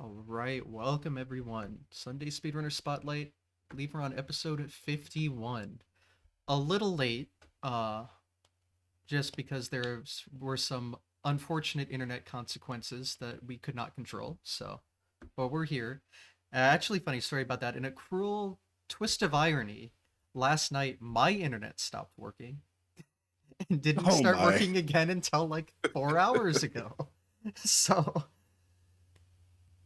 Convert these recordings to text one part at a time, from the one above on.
All right, welcome everyone. Sunday Speedrunner Spotlight. I believe we're on episode 51. A little late, uh, just because were some unfortunate internet consequences that we could not control. But we're here. Actually, funny story about that. In a cruel twist of irony, last night my internet stopped working and didn't Oh start my. working again until like 4 hours ago. So,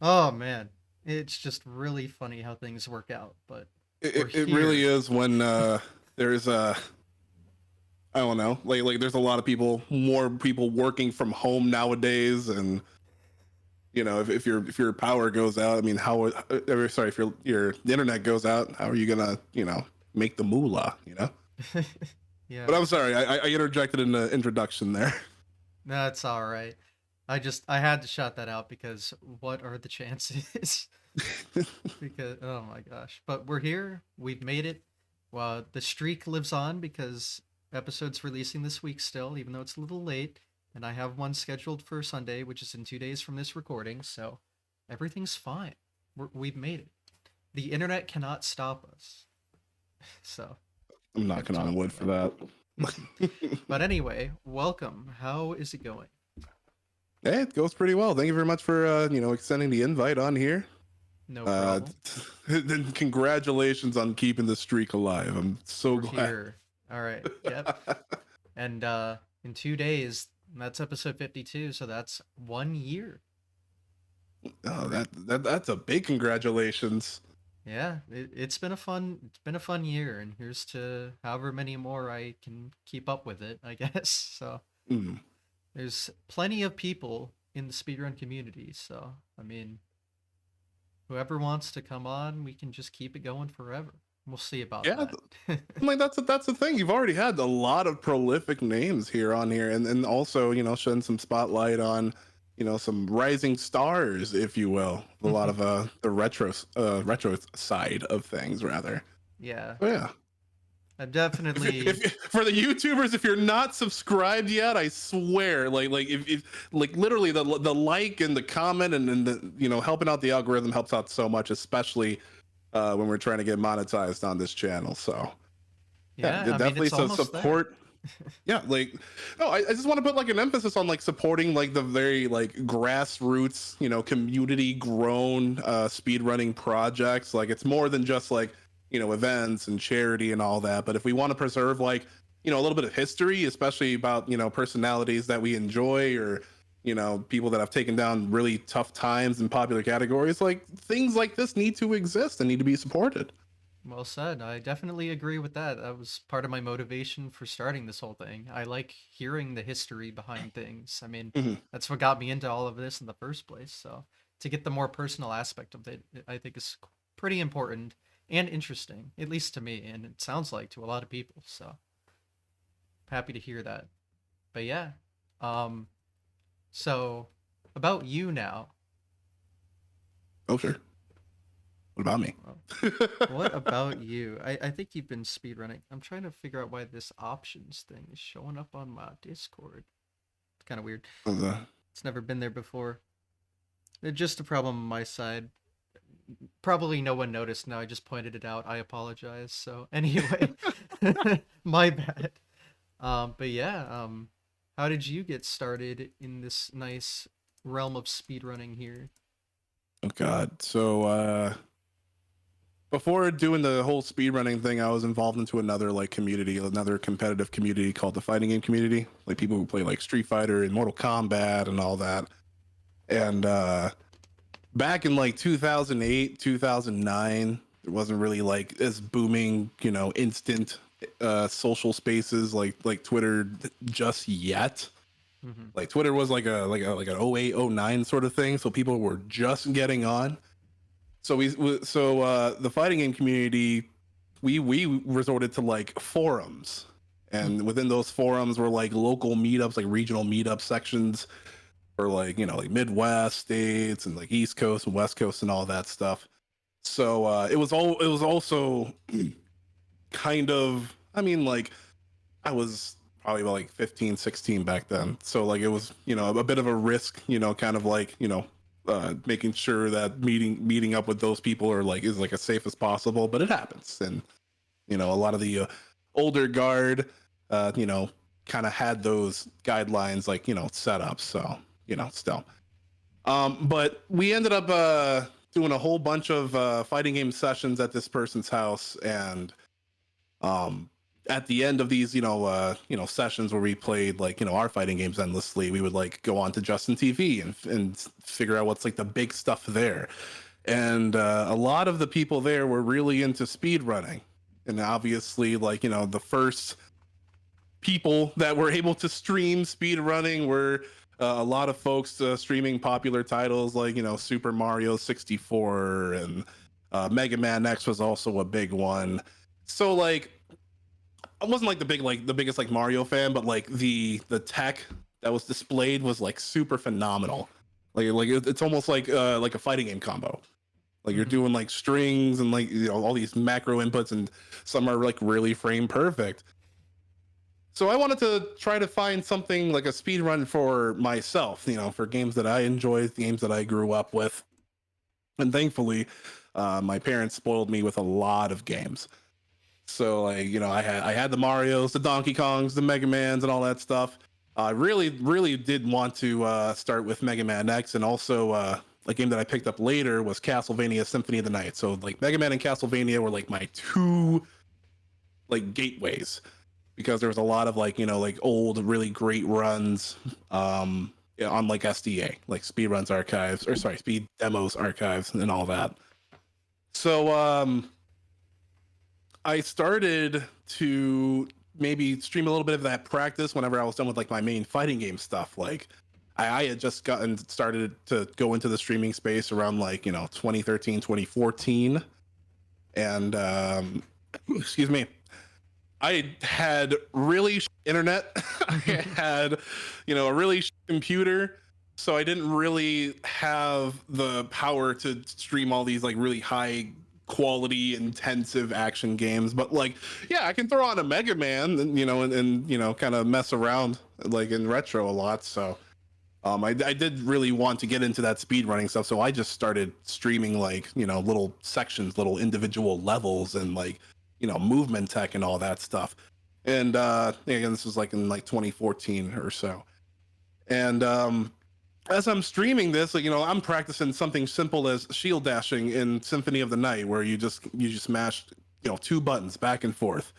oh man, it's just really funny how things work out. But It, we're it it really here. is when there's I don't know, like there's a lot of more people working from home nowadays, and if your power goes out, I mean, sorry, if your the internet goes out, how are you gonna make the moolah, Yeah, But I'm sorry, I interjected in the introduction there. that's all right. I had to shout that out because what are the chances? Because oh my gosh. But we're here. We've made it. Well, the streak lives on because episode's releasing this week still, even though it's a little late. And I have one scheduled for Sunday, which is in 2 days from this recording. So everything's fine. We've made it. The internet cannot stop us. So I'm good knocking on talk wood about for that. that. But anyway, welcome. How is it going? Hey, it goes pretty well. Thank you very much for extending the invite on here. No Uh, problem. then congratulations on keeping the streak alive. I'm so We're glad. here. All right. Yep. And in 2 days, that's episode 52, so that's 1 year. Oh, that's a big congratulations. Yeah, it's been a fun year, and here's to however many more I can keep up with it, I guess. So Mm. there's plenty of people in the speedrun community, so I mean, whoever wants to come on, we can just keep it going forever. We'll see about Yeah, that. I'm like that's the thing. You've already had a lot of prolific names here on here, and also shedding some spotlight on some rising stars, if you will. A lot of the retro side of things, rather. Yeah, Oh yeah. I'm definitely. If for the YouTubers, if you're not subscribed yet, I swear, if like literally the like and the comment and the helping out the algorithm helps out so much, especially when we're trying to get monetized on this channel. So yeah, Yeah, I mean, definitely. it's So almost there. support. Yeah, like no, I just want to put like an emphasis on like supporting like the very like grassroots, community grown speed running projects. Like it's more than just like events and charity and all that. But if we want to preserve like a little bit of history, especially about personalities that we enjoy or people that have taken down really tough times in popular categories, like things like this need to exist and need to be supported. Well said. I definitely agree with that. That was part of my motivation for starting this whole thing. I like hearing the history behind things. I mean, Mhm. that's what got me into all of this in the first place. So, to get the more personal aspect of it, I think is pretty important and interesting, at least to me, and it sounds like to a lot of people. So, happy to hear that. But yeah, um, so about you now. Oh sure. What about me? Well, what about you? I think you've been speedrunning. I'm trying to figure out why this options thing is showing up on my Discord. It's kind of weird. Uh, It's never been there before. It's just a problem on my side. Probably no one noticed. Now I just pointed it out. I apologize. So anyway, my bad. But yeah, how did you get started in this nice realm of speedrunning here? Oh God. So before doing the whole speedrunning thing, I was involved into another like community, another competitive community called the fighting game community. Like people who play like Street Fighter and Mortal Kombat and all that. And back in like 2008, 2009, there wasn't really like as booming, instant social spaces like Twitter just yet. Mm-hmm. Like Twitter was like an 08, 09 sort of thing, so people were just getting on. The fighting game community, we resorted to like forums, and within those forums were like local meetups, like regional meetup sections for like like Midwest states and like East Coast and West Coast and all that stuff. So it was also kind of, I mean, like I was probably about like 15, 16 back then. So like it was, a bit of a risk, kind of like, making sure that meeting up with those people are like is like as safe as possible. But it happens, and a lot of the older guard, kind of had those guidelines like set up. So still. But we ended up doing a whole bunch of fighting game sessions at this person's house, and um, at the end of these, sessions where we played like our fighting games endlessly, we would like go on to Justin TV and figure out what's like the big stuff there. And a lot of the people there were really into speed running, and obviously, like the first people that were able to stream speed running were a lot of folks streaming popular titles like Super Mario 64 and Mega Man X was also a big one. So like I wasn't like the biggest like Mario fan, but like the tech that was displayed was like super phenomenal. Like it's almost like a fighting game combo. Like you're doing like strings and like all these macro inputs, and some are like really frame perfect. So I wanted to try to find something like a speed run for myself, for games that I enjoy, games that I grew up with. And thankfully, my parents spoiled me with a lot of games. So like, I had the Marios, the Donkey Kongs, the Mega Mans and all that stuff. I really did want to start with Mega Man X, and also a game that I picked up later was Castlevania Symphony of the Night. So like Mega Man and Castlevania were like my two like gateways, because there was a lot of like like old really great runs on like SDA, like Speedruns Archives, or sorry, Speed Demos Archives and all that. So I started to maybe stream a little bit of that practice whenever I was done with like my main fighting game stuff. Like I had just started to go into the streaming space around like 2013 2014, and excuse me, I had really internet. I had, a really computer, so I didn't really have the power to stream all these like really high quality, intensive action games. But like, yeah, I can throw on a Mega Man, and kind of mess around like in retro a lot. So I did really want to get into that speed running stuff, so I just started streaming like little sections, little individual levels, and like movement tech and all that stuff. And again, this was like in like 2014 or so. And as I'm streaming this, like, I'm practicing something simple as shield dashing in Symphony of the Night, where you just mash two buttons back and forth,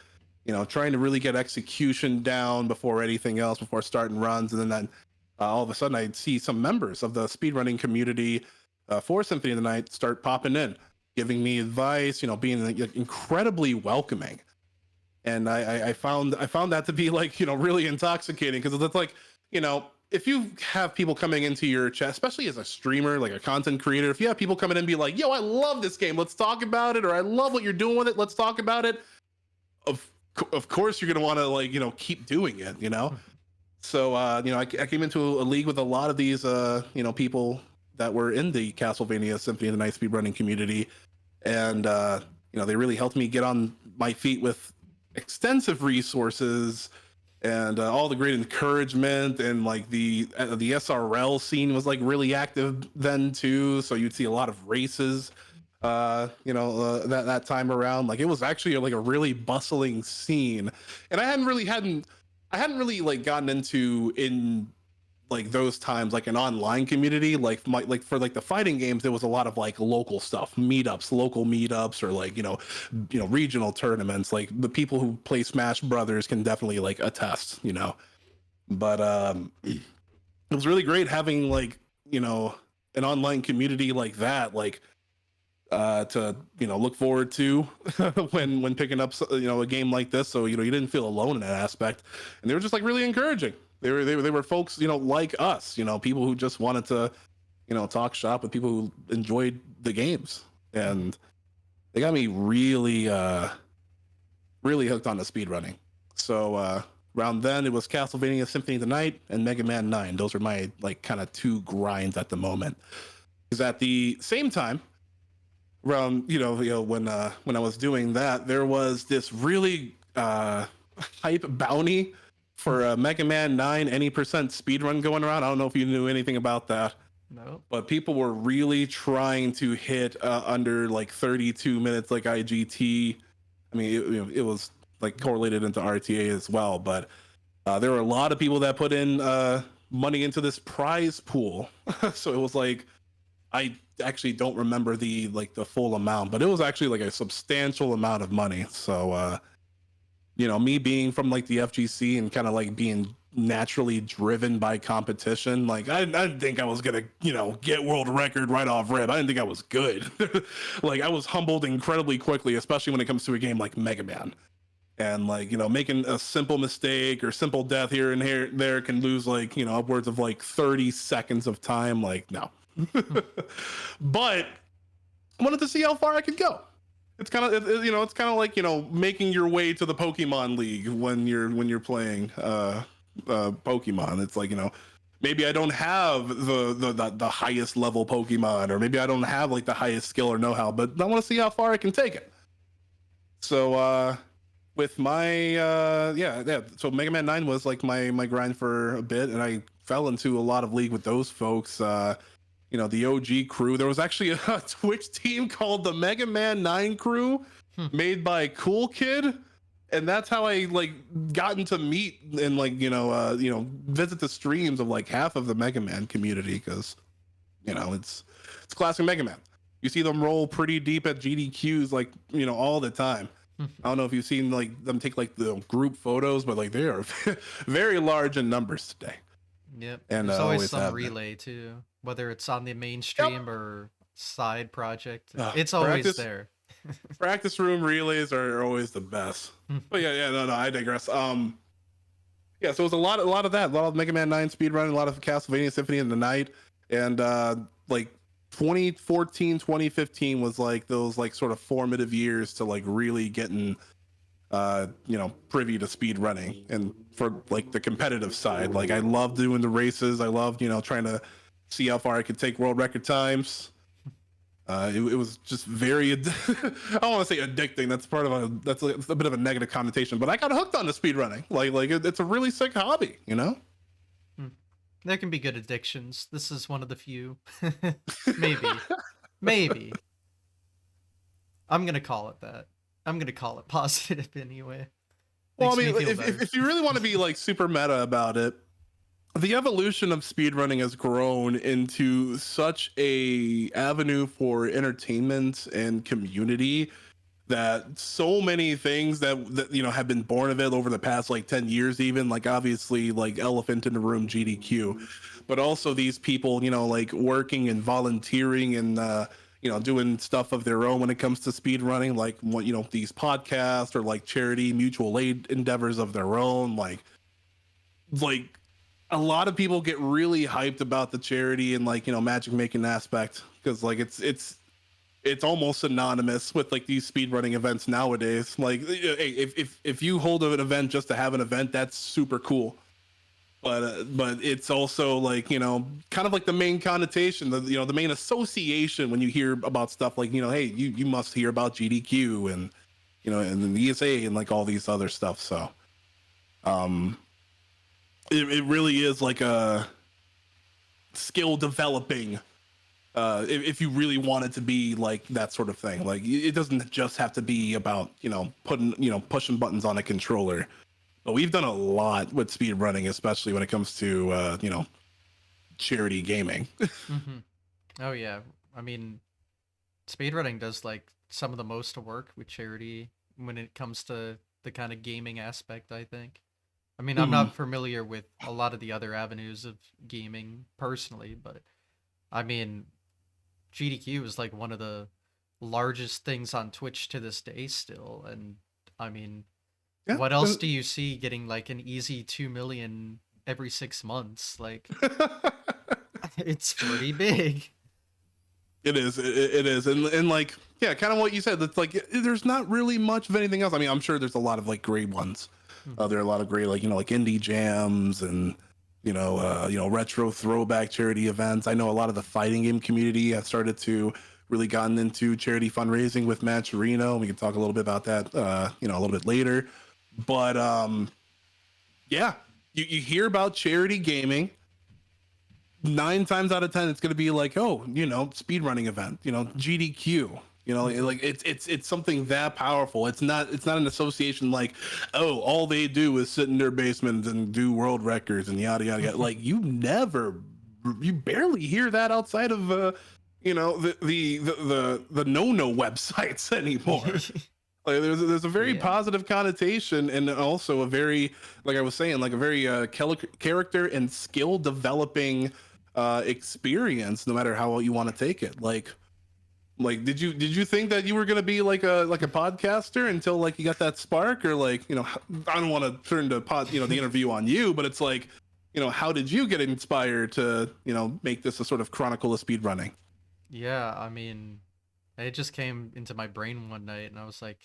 trying to really get execution down before anything else, before starting runs. And then all of a sudden I'd see some members of the speedrunning community for Symphony of the Night start popping in, giving me advice, being like, incredibly welcoming. And I found that to be like, really intoxicating, because it's like, if you have people coming into your chat, especially as a streamer, like a content creator, if you have people coming in and be like, yo, I love this game, let's talk about it, or I love what you're doing with it, let's talk about it. Of course you're going to want to like, keep doing it, So, I came into a league with a lot of these, people that were in the Castlevania Symphony of the Night speedrunning community. And, they really helped me get on my feet with extensive resources and all the great encouragement. And like the SRL scene was like really active then too. So you'd see a lot of races, that time around. Like it was actually like a really bustling scene. And I hadn't really like gotten into in like those times like an online community like for like the fighting games. There was a lot of like local stuff, local meetups, or like regional tournaments. Like the people who play Smash Brothers can definitely like attest. But it was really great having like an online community like that, like to look forward to when picking up a game like this. So you didn't feel alone in that aspect, and they were just like really encouraging. They were folks like us, people who just wanted to talk shop with people who enjoyed the games, and they got me really really hooked on the speed running. So around then it was Castlevania Symphony of the Night and Mega Man 9. Those are my like kind of two grinds at the moment, because at the same time around when I was doing that, there was this really hype bounty for Mega Man 9 any percent speed run going around. I don't know if you knew anything about that. No. but people were really trying to hit under like 32 minutes, like IGT. I mean, it was like correlated into RTA as well, but there were a lot of people that put in money into this prize pool. So it was like, I actually don't remember the full amount, but it was actually like a substantial amount of money. So me being from like the FGC and kind of like being naturally driven by competition, like I didn't think I was gonna get world record right off rip. I didn't think I was good. Like I was humbled incredibly quickly, especially when it comes to a game like Mega Man. And like making a simple mistake or simple death here and here there can lose like upwards of like 30 seconds of time. Like no. But I wanted to see how far I could go. It's kind of it's kind of like making your way to the Pokemon League when you're playing Pokemon. It's like maybe I don't have the highest level Pokemon, or maybe I don't have like the highest skill or know-how, but I want to see how far I can take it. So with my so Mega Man 9 was like my grind for a bit, and I fell into a lot of league with those folks. The OG crew. There was actually a Twitch team called the Mega Man 9 crew, Hmm. made by Cool Kid, and that's how I like gotten to meet and like visit the streams of like half of the Mega Man community, because it's classic Mega Man. You see them roll pretty deep at GDQs like all the time. I don't know if you've seen like them take like the group photos, but like they are very large in numbers today, Yep. and There's always always some have been. relay too, whether it's on the Yep. mainstream or side project. It's always Practice there. practice room relays are always the best. But yeah, no, I digress. Yeah, so it was a lot of that, a lot of Mega Man 9 speedrun, a lot of Castlevania Symphony of the Night, and like 2014, 2015 was like those like sort of formative years to like really getting privy to speed running, and for like the competitive side. Like I love doing the races. I love trying to see how far I could take world record times. It was just very I don't want to say addicting. That's a bit of a negative connotation, but I got hooked on the speed running. Like it's a really sick hobby. Hmm. There can be good addictions. This is one of the few. Maybe. Maybe. I'm gonna call it that. I'm gonna call it positive anyway. Well, I Makes me mean, feel if, better. if, if you really want to be like super meta about it, the evolution of speedrunning has grown into such a avenue for entertainment and community, that so many things that have been born of it over the past like 10 years, even like obviously like elephant in the room GDQ, but also these people like working and volunteering and doing stuff of their own when it comes to speed running, like what these podcasts or like charity mutual aid endeavors of their own, like a lot of people get really hyped about the charity and like magic making aspect, because like it's almost synonymous with like these speedrunning events nowadays. Like, hey, if you hold an event just to have an event, that's super cool. But it's also like kind of like the main connotation, the main association when you hear about stuff like hey, you must hear about GDQ and and the ESA and like all these other stuff. So um, it really is like a skill developing, if you really want it to be like that sort of thing. Like it doesn't just have to be about pushing buttons on a controller. But we've done a lot with speed running, especially when it comes to charity gaming. Hmm. Oh yeah. I mean, speedrunning does like some of the most work with charity when it comes to the kind of gaming aspect, I think. I mean, I'm Mhm. not familiar with a lot of the other avenues of gaming personally, but I mean, GDQ is like one of the largest things on Twitch to this day still, and I mean, Yeah. what else do you see getting like an easy 2 million every 6 months? Like it's pretty big. It is. It is. And like, yeah, kind of what you said. It's like there's not really much of anything else. I mean, I'm sure there's a lot of like great ones. Mhm. There are a lot of great like like indie jams and retro throwback charity events. I know a lot of the fighting game community have started to really gotten into charity fundraising with Matcherino. We can talk a little bit about that a little bit later. But yeah, you hear about charity gaming. 9 times out of 10 it's going to be like, oh, speedrunning event, GDQ. Hmm. Like it's something that powerful. It's not an association like, oh, all they do is sit in their basement and do world records and yada yada yada. Like you barely hear that outside of the no websites anymore. Like there's a very Yeah. positive connotation, and also a very, like I was saying, like a very character and skill developing experience, no matter how you want to take it. Like did you think that you were gonna be like a podcaster until like you got that spark? Or like, I don't want to turn the interview on you, but it's like, how did you get inspired to make this a sort of chronicle of speed running? Yeah, I mean, it just came into my brain one night, and I was like,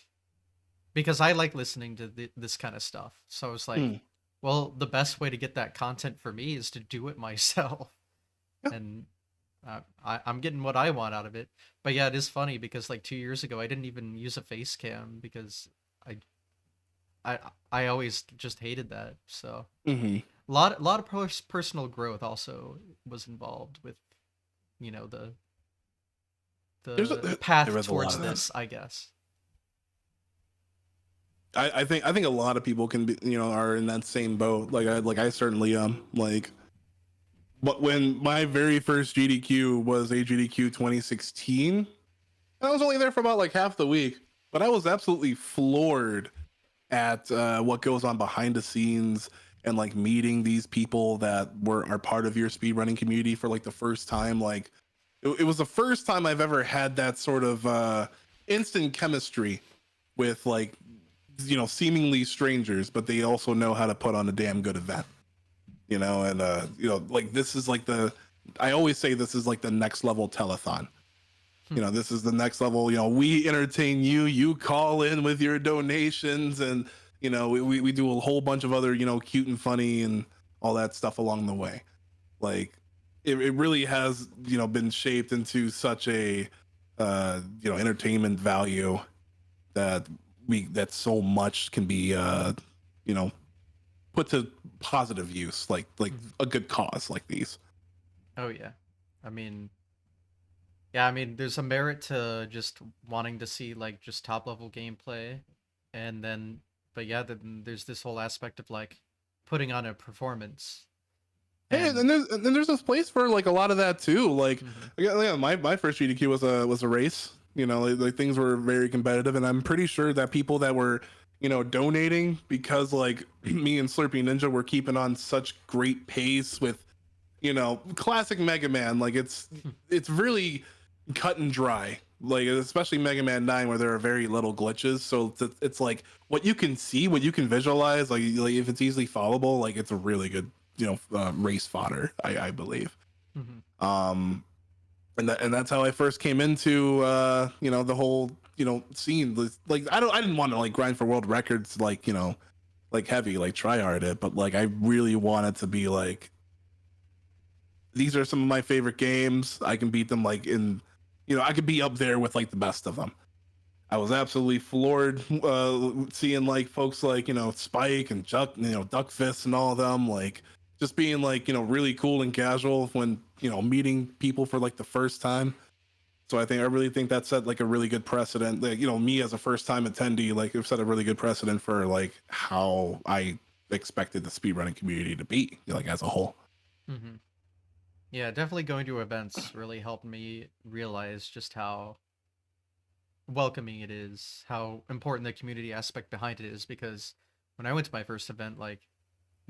because I like listening to this kind of stuff. So I was like, Mm. well, the best way to get that content for me is to do it myself. Yeah. And I'm getting what I want out of it. But yeah, it is funny because like 2 years ago, I didn't even use a face cam because I I I always just hated that. So Hmm. a lot of personal growth also was involved with you know the the There path was a lot towards of that. this, I guess. I think a lot of people can be, are in that same boat. Like I certainly am. Like, but when my very first GDQ was a GDQ 2016, I was only there for about like half the week, but I was absolutely floored at what goes on behind the scenes, and like meeting these people that are part of your speedrunning community for like the first time. Like it was the first time I've ever had that sort of instant chemistry with like, seemingly strangers, but they also know how to put on a damn good event. And like this is like I always say this is like the next level telethon. This is the next level. We entertain you, you call in with your donations, and we do a whole bunch of other, cute and funny and all that stuff along the way. Like it really has, been shaped into such a entertainment value that that so much can be you know put to positive use, like Mhm. a good cause like these. Oh yeah. I mean, yeah, I mean, there's a merit to just wanting to see like just top level gameplay, and then, but yeah, then there's this whole aspect of like putting on a performance, Hey, and and there's this place for like a lot of that too. Like, mhm. yeah, my first GDQ was a race. Like things were very competitive, and I'm pretty sure that people that were donating because like me and Slurpee Ninja were keeping on such great pace with classic Mega Man. Like it's really cut and dry. Like especially Mega Man 9, where there are very little glitches. So it's like what you can see, what you can visualize. Like if it's easily followable, like it's a really good race fodder. I believe. Mhm. Um, and that's how I first came into the whole scene. Like I didn't want to like grind for world records, like like heavy, like try hard it, but like I really wanted to be like, these are some of my favorite games. I can beat them like I could be up there with like the best of them. I was absolutely floored seeing like folks like Spike and Duck Fist and all of them, like just being like really cool and casual when meeting people for like the first time. So I really think that set like a really good precedent. Like me as a first time attendee, like I've set a really good precedent for like how I expected the speedrunning community to be, like as a whole. Mhm. Yeah, definitely going to events really helped me realize just how welcoming it is, how important the community aspect behind it is. Because when I went to my first event, like,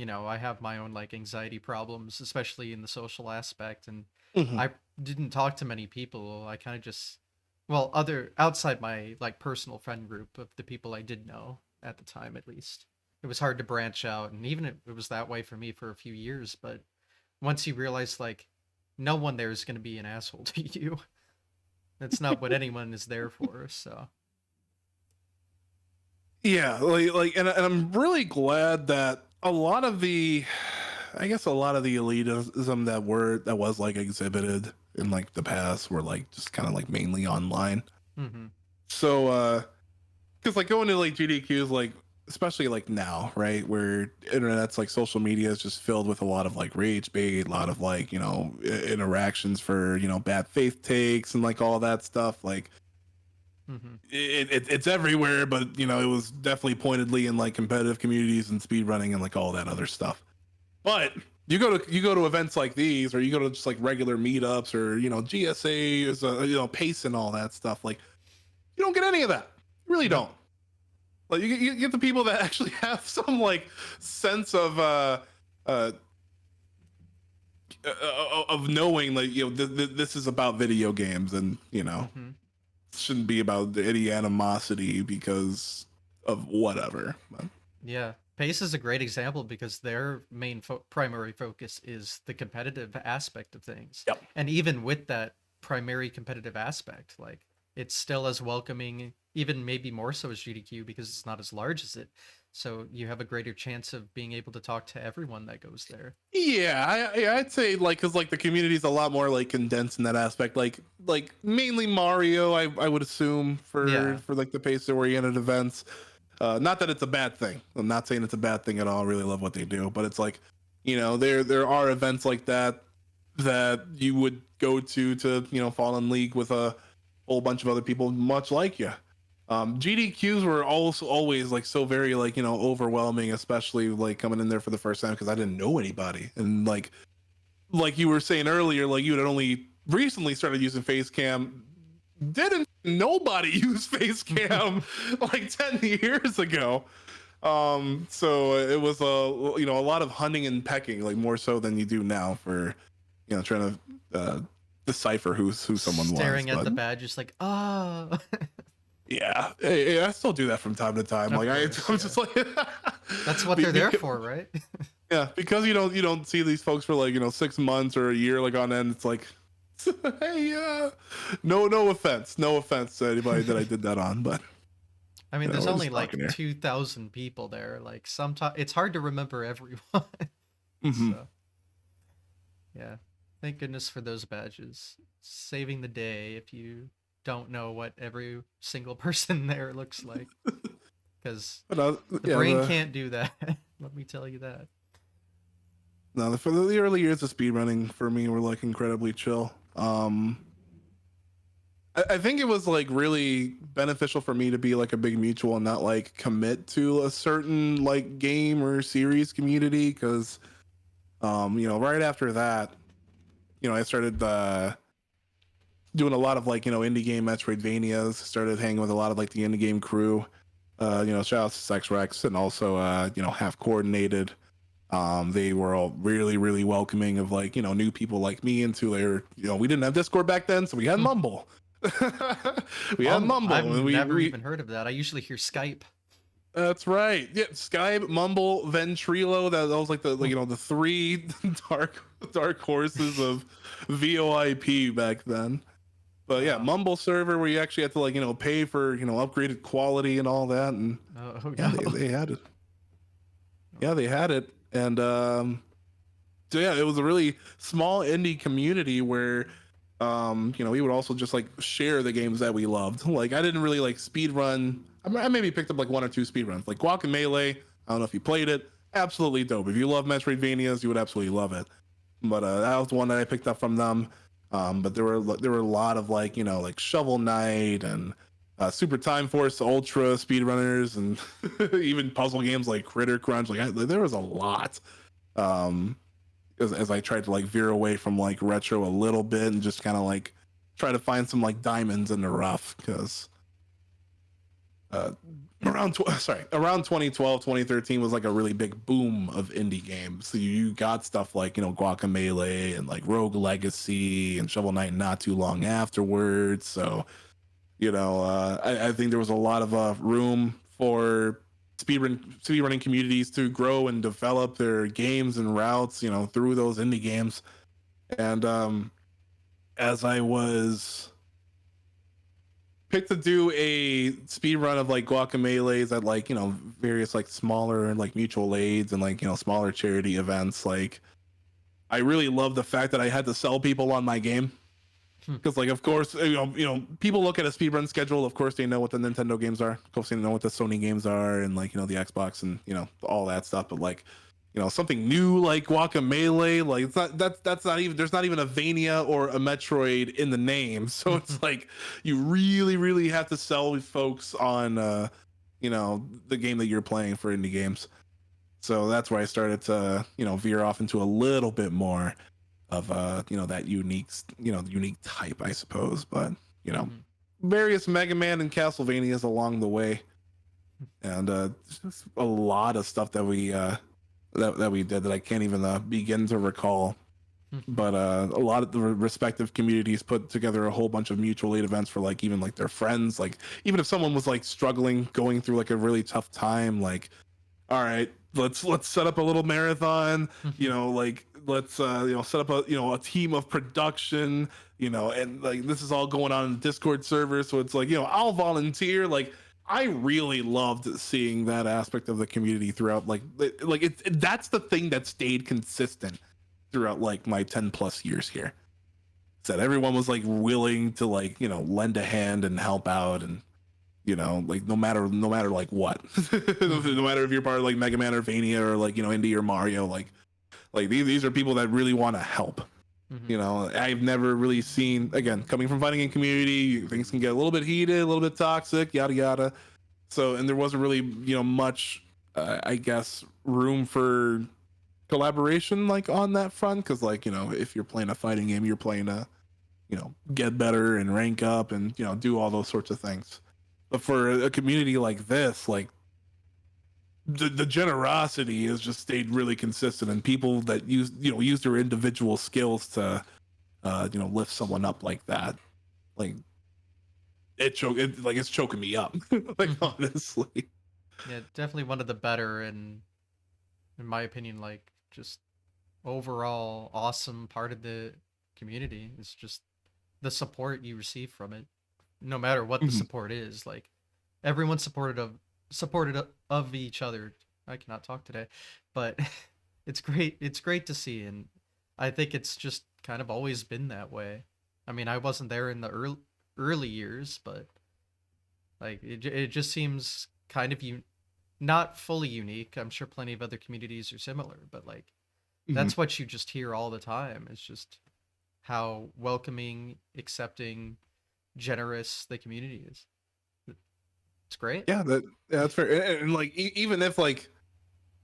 I have my own like anxiety problems, especially in the social aspect, and Hmm. I didn't talk to many people. I kind of just, well, other outside my like personal friend group of the people I did know at the time, at least. It was hard to branch out, and even it was that way for me for a few years. But once you realize like no one there is going to be an asshole to you, that's not what anyone is there for. So, Yeah, and I'm really glad that a lot of the, I guess a lot of the elitism that was like exhibited in like the past were like just kind of like mainly online. hmm. So because like going to like GDQs, like especially like now, right, where internet's like social media is just filled with a lot of like rage bait, a lot of like, interactions for, bad faith takes and like all that stuff. Like Hmm. it's everywhere, but it was definitely pointedly in like competitive communities and speedrunning and like all that other stuff. But you go to events like these, or you go to just like regular meetups, or GSA is pace and all that stuff. Like you don't get any of that. You really No. don't. Like you get the people that actually have some like sense uh of knowing, like, this is about video games, and Hmm. shouldn't be about any animosity because of whatever. But, Yeah. Pace is a great example because their main primary focus is the competitive aspect of things. yep. And even with that primary competitive aspect, like it's still as welcoming, even maybe more so as GDQ because it's not as large as it. So you have a greater chance of being able to talk to everyone that goes there. Yeah, I'd say like, because like the community's a lot more like condensed in that aspect. Like mainly Mario, I would assume Yeah. for like the pacer oriented events. Not that it's a bad thing. I'm not saying it's a bad thing at all. I really love what they do, but it's like, there are events like that you would go to fall in league with a whole bunch of other people much like you. GDQs were also always like so very like overwhelming, especially like coming in there for the first time because I didn't know anybody, and like you were saying earlier, like you had only recently started using Facecam. Didn't nobody use Facecam like 10 years ago? So it was a lot of hunting and pecking, like more so than you do now for trying to decipher who someone was. Staring at But the badge, just like, oh. yeah, hey, I still do that from time to time. Of Like course, I'm yeah. just like That's what they're there because, for, right? yeah, because you don't see these folks for like 6 months or a year like on end. It's like, hey, no offense, no offense to anybody that I did that on, but I mean, there's we're only just like talking here. 2,000 people there. Like sometimes it's hard to remember everyone. Hmm. So, yeah. Thank goodness for those badges. Saving the day if you don't know what every single person there looks like. Because But the yeah, brain can't do that. Let me tell you that. no, for the early years of speedrunning for me were like incredibly chill. I think it was like really beneficial for me to be like a big mutual and not like commit to a certain like game or series community, because right after that, I started doing a lot of like indie game Metroidvanias, started hanging with a lot of like the indie game crew. Shout out to Sex Rex, and also Half Coordinated. They were all really, really welcoming of like new people like me into their. We didn't have Discord back then, so we had Mumble. We had I've Mumble, and never we even heard of that. I usually hear Skype. that's right. Yeah, Skype, Mumble, Ventrilo. That was like the the three dark horses of VoIP back then. But yeah, Wow. Mumble server where you actually had to like pay for upgraded quality and all that, and Oh yeah, no. they had it. Yeah, they had it, and so yeah, it was a really small indie community where we would also just like share the games that we loved. Like I didn't really like speed run. I maybe picked up like one or two speed runs, like Guacamelee. I don't know if you played it. Absolutely dope. If you love Metroidvanias, you would absolutely love it. But that was the one that I picked up from them. But there were a lot of like like Shovel Knight and Super Time Force Ultra speedrunners, and even puzzle games like Critter Crunch. Like there was a lot. Um, as I tried to like veer away from like retro a little bit and just kind of like try to find some like diamonds in the rough, because uh, around 2012 2013 was like a really big boom of indie games. So you got stuff like Guacamelee and like Rogue Legacy and Shovel Knight not too long afterwards. So I think there was a lot of room for speedrunning communities to grow and develop their games and routes, through those indie games. And as I was picked to do a speed run of like Guacamelees at like various like smaller like mutual aids and like smaller charity events, like I really love the fact that I had to sell people on my game. Because like of course people look at a speedrun schedule. Of course they know what the Nintendo games are. Of course they know what the Sony games are, and like the Xbox and all that stuff. But like something new like Guacamelee, like it's not that's not even there's not even a Vania or a Metroid in the name. So it's like you really have to sell folks on the game that you're playing for indie games. So that's where I started to veer off into a little bit more of that unique type, I suppose. But various Mega Man and Castlevanias along the way, and just a lot of stuff that we that we did that I can't even begin to recall. But a lot of the respective communities put together a whole bunch of mutual aid events for like even like their friends. Like even if someone was like struggling, going through like a really tough time, like all right, let's set up a little marathon. Like let's set up a team of production. And like this is all going on in the Discord server, so it's like I'll volunteer. Like I really loved seeing that aspect of the community throughout. Like that's the thing that stayed consistent throughout like my 10 plus years here. Is that everyone was like willing to like lend a hand and help out, and like no matter like what, no matter if you're part of like Mega Man or Vania or like Indie or Mario, like these are people that really want to help. I've never really seen, again, coming from fighting in community, things can get a little bit heated, a little bit toxic, yada yada. So, and there wasn't really much I guess room for collaboration like on that front, because like if you're playing a fighting game, you're playing a get better and rank up and do all those sorts of things. But for a community like this, like the generosity has just stayed really consistent, and people that use their individual skills to lift someone up like that, like it's choking me up. Like honestly. Yeah, definitely one of the better and, in my opinion, like just overall awesome part of the community is just the support you receive from it, no matter what the support is. Like everyone's supported of each other. I cannot talk today, but it's great. It's great to see, and I think it's just kind of always been that way. I mean, I wasn't there in the early years, but like it just seems kind of not fully unique. I'm sure plenty of other communities are similar, but like that's what you just hear all the time. It's just how welcoming, accepting, generous the community is. It's great. Yeah, that's fair. And like even if like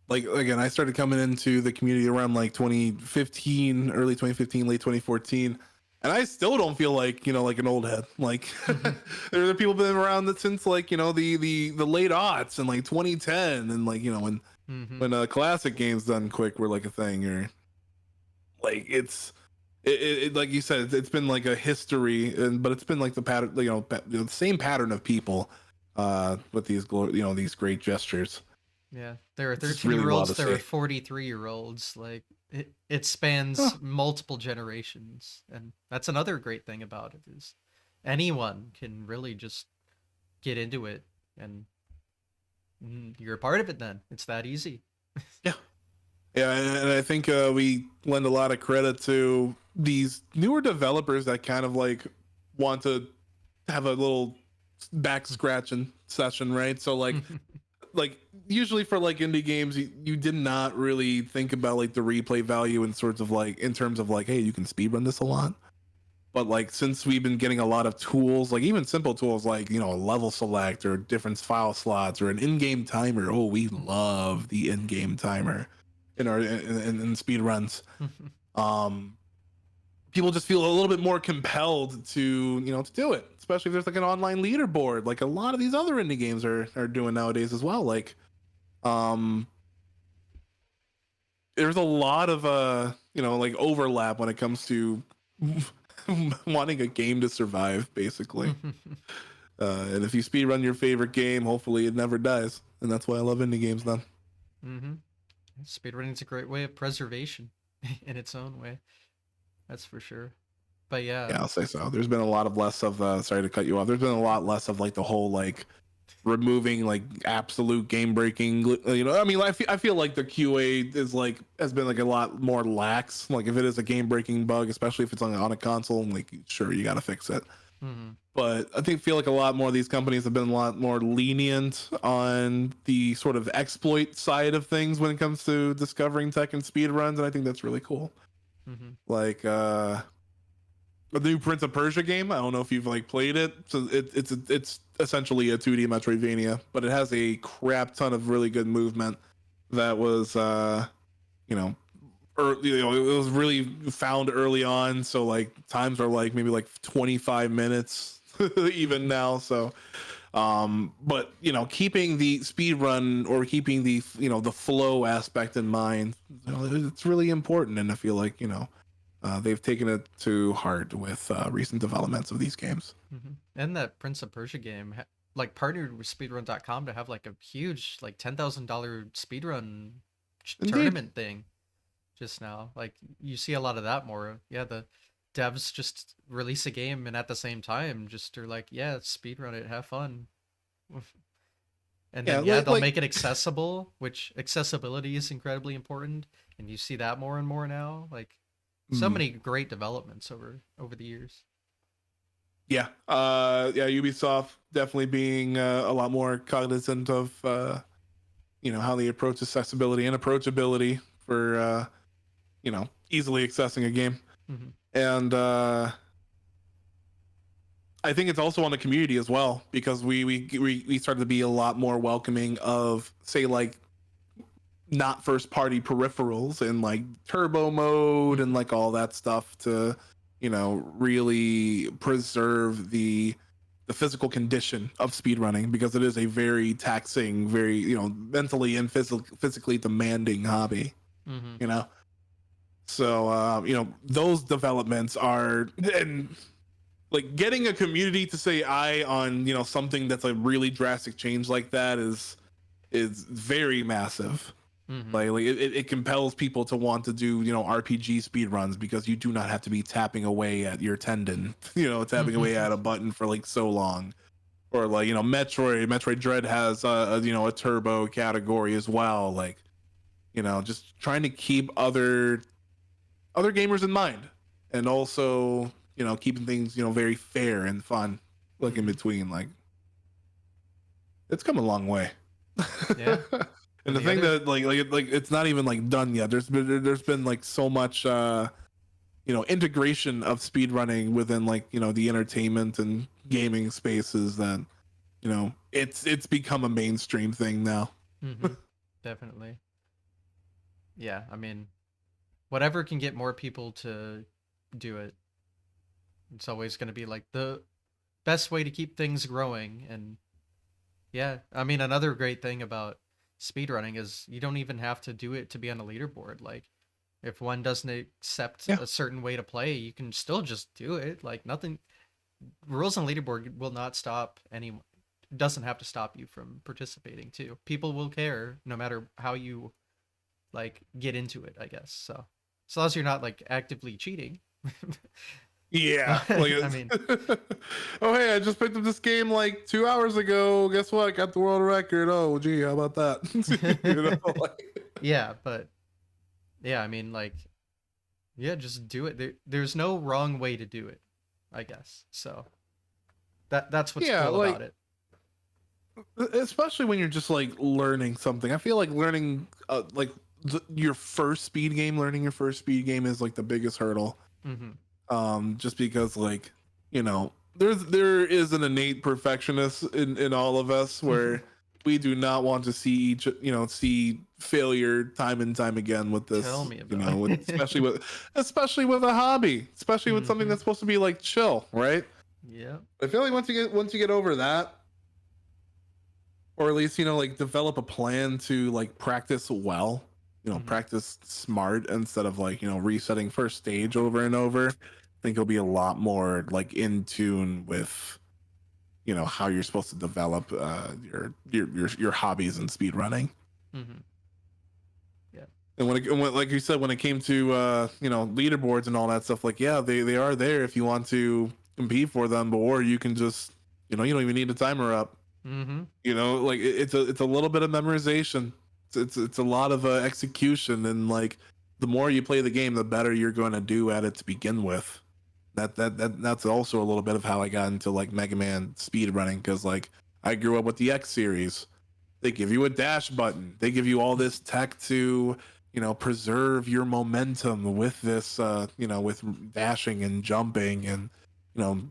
again, I started coming into the community around like 2015, early 2015, late 2014, and I still don't feel like like an old head. Like there are people been around that since like the late aughts and like 2010, and like when classic games done quick were like a thing, or like it like you said, it's been like a history, but it's been like the pattern, the same pattern of people with these great gestures. Yeah, there are It's just 13 really year wild olds, to there are see. 43-year-olds. Like it spans Huh. multiple generations, and that's another great thing about it is anyone can really just get into it, and you're a part of it. Then it's that easy. Yeah, yeah, and I think we lend a lot of credit to these newer developers that kind of like want to have a little back scratching session, right? So like usually for like indie games, you did not really think about like the replay value in sorts of like in terms of like, hey, you can speedrun this a lot. But like since we've been getting a lot of tools, like even simple tools like a level select or different file slots or an in-game timer. Oh, we love the in-game timer in our in speed runs. Um, people just feel a little bit more compelled to to do it, especially if there's like an online leaderboard, like a lot of these other indie games are doing nowadays as well. Like, um, there's a lot of like overlap when it comes to wanting a game to survive, basically. And if you speedrun your favorite game, hopefully it never dies, and that's why I love indie games then. Speedrunning's a great way of preservation in its own way. That's for sure. But yeah. Yeah, I'll say so. There's been a lot of less of sorry to cut you off. There's been a lot less of like the whole like removing like absolute game breaking, I mean, I feel like the QA is like has been like a lot more lax. Like if it is a game breaking bug, especially if it's on a console, like sure you got to fix it. Hmm. But I think feel like a lot more of these companies have been a lot more lenient on the sort of exploit side of things when it comes to discovering tech and speed runs, and I think that's really cool. Hmm. Like the new Prince of Persia game. I don't know if you've like played it. So it's essentially a 2D Metroidvania, but it has a crap ton of really good movement that was you know it was really found early on. So like times are like maybe like 25 minutes even now. So but keeping the speed run or keeping the the flow aspect in mind, it's really important, and I feel like they've taken it to heart with recent developments of these games. Hmm. And that Prince of Persia game, like partnered with speedrun.com to have like a huge like $10,000 speedrun Indeed. tournament thing just now. Like you see a lot of that more. Yeah, the devs just release a game and at the same time just are like, yeah, speedrun it, have fun. And Yeah, then yeah, they'll like make it accessible, which accessibility is incredibly important, and you see that more and more now. Like so mm, many great developments over the years. yeah, yeah, Ubisoft definitely being a lot more cognizant of how they approach accessibility and approachability for easily accessing a game. Hmm. And I think it's also on the community as well, because we started to be a lot more welcoming of, say, like not first party peripherals and like turbo mode and Hmm. like all that stuff to really preserve the physical condition of speedrunning, because it is a very taxing, very mentally and physically demanding hobby, Hmm. you know so those developments are, and like getting a community to say I on something that's a really drastic change like that is very massive. Hmm. Like it compels people to want to do RPG speed runs, because you do not have to be tapping away at your tendon, tapping Hmm. away at a button for like so long. Or like Metroid Dread has a turbo category as well. Like just trying to keep other gamers in mind, and also keeping things very fair and fun. Like in Hmm. between, like it's come a long way. Yeah. And And the the thing other, that like it's not even like done yet. There's been like so much integration of speedrunning within like the entertainment and gaming spaces that it's become a mainstream thing now. hmm, definitely. Yeah, I mean, whatever can get more people to do it, it's always going to be like the best way to keep things growing. And yeah, I mean, another great thing about speedrunning is you don't even have to do it to be on a leaderboard. Like, if one doesn't accept Yeah. a certain way to play, you can still just do it. Like, nothing, rules on leaderboard will not stop any, doesn't have to stop you from participating too. People will care no matter how you like get into it, I guess. So, as long as you're not like actively cheating. Yeah, like I mean, oh hey, I just picked up this game like 2 hours ago. Guess what? I got the world record. Oh gee, how about that? Like, yeah, but yeah, I mean, like, yeah, just do it. There's no wrong way to do it, I guess. So that's what's yeah, cool like about it. especially when you're just like learning something. I feel like learning like your first speed game, learning your first speed game is like the biggest hurdle. Hmm. Just because like there is an innate perfectionist in all of us, where we do not want to see see failure time and time again with Tell this, me about with it. especially with a hobby, especially with something Hmm. that's supposed to be like chill, right? Yeah. I feel like once you get over that, or at least like develop a plan to like practice well, Hmm. practice smart instead of like resetting first stage over and over. I think you'll be a lot more like in tune with how you're supposed to develop your hobbies in speed running. Hmm. Yeah. And like you said, when it came to leaderboards and all that stuff, like yeah, they are there if you want to compete for them, or you can just you don't even need a timer up. Mm-hmm. You know, like it's a little bit of memorization. It's a lot of execution, and like the more you play the game, the better you're going to do at it to begin with. That's also a little bit of how I got into like Mega Man speed running, because like I grew up with the X series. They give you a dash button. They give you all this tech to, you know, preserve your momentum with this, you know, with dashing and jumping, and you know,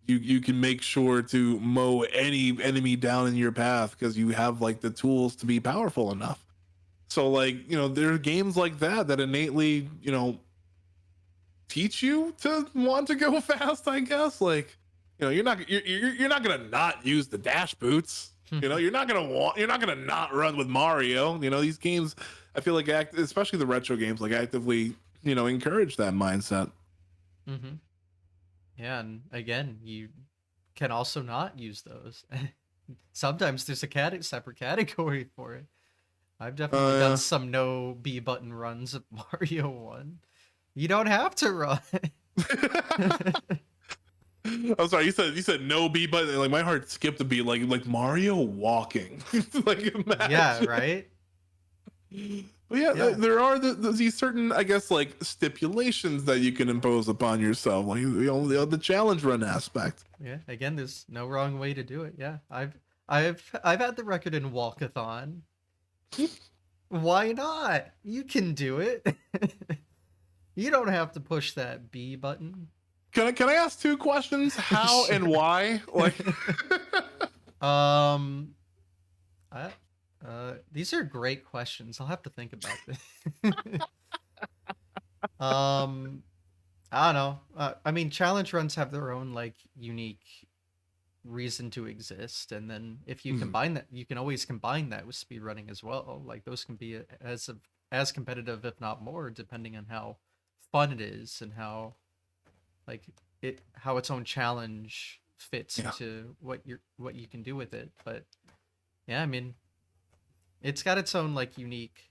you can make sure to mow any enemy down in your path because you have like the tools to be powerful enough. So like, you know, there are games like that that innately, you know, teach you to want to go fast, I guess. Like, you know, you're not gonna not use the dash boots. You know, you're not gonna not run with Mario. You know, these games, I feel like especially the retro games, like actively, you know, encourage that mindset. Mm-hmm. Yeah, and again, you can also not use those. Sometimes there's a separate category for it. I've definitely done Uh some no B button runs of Mario 1. You don't have to run. I'm sorry, you said no B button. Like my heart skipped a beat. Like Mario walking. Like Yeah, imagine. right? But yeah, Yeah. there are these certain, I guess, like stipulations that you can impose upon yourself, like you know, the challenge run aspect. Yeah. Again, there's no wrong way to do it. Yeah. I've had the record in walkathon. Why not? You can do it. You don't have to push that B button. Can I ask two questions? How Sure. and why? Like, um I, these are great questions. I'll have to think about this. um I don't know. I mean, challenge runs have their own like unique reason to exist, and then if you mhm, combine that, you can always combine that with speedrunning as well. Like those can be as competitive, if not more, depending on how fun it is and how like how its own challenge fits yeah. into what you can do with it. But yeah, I mean, it's got its own like unique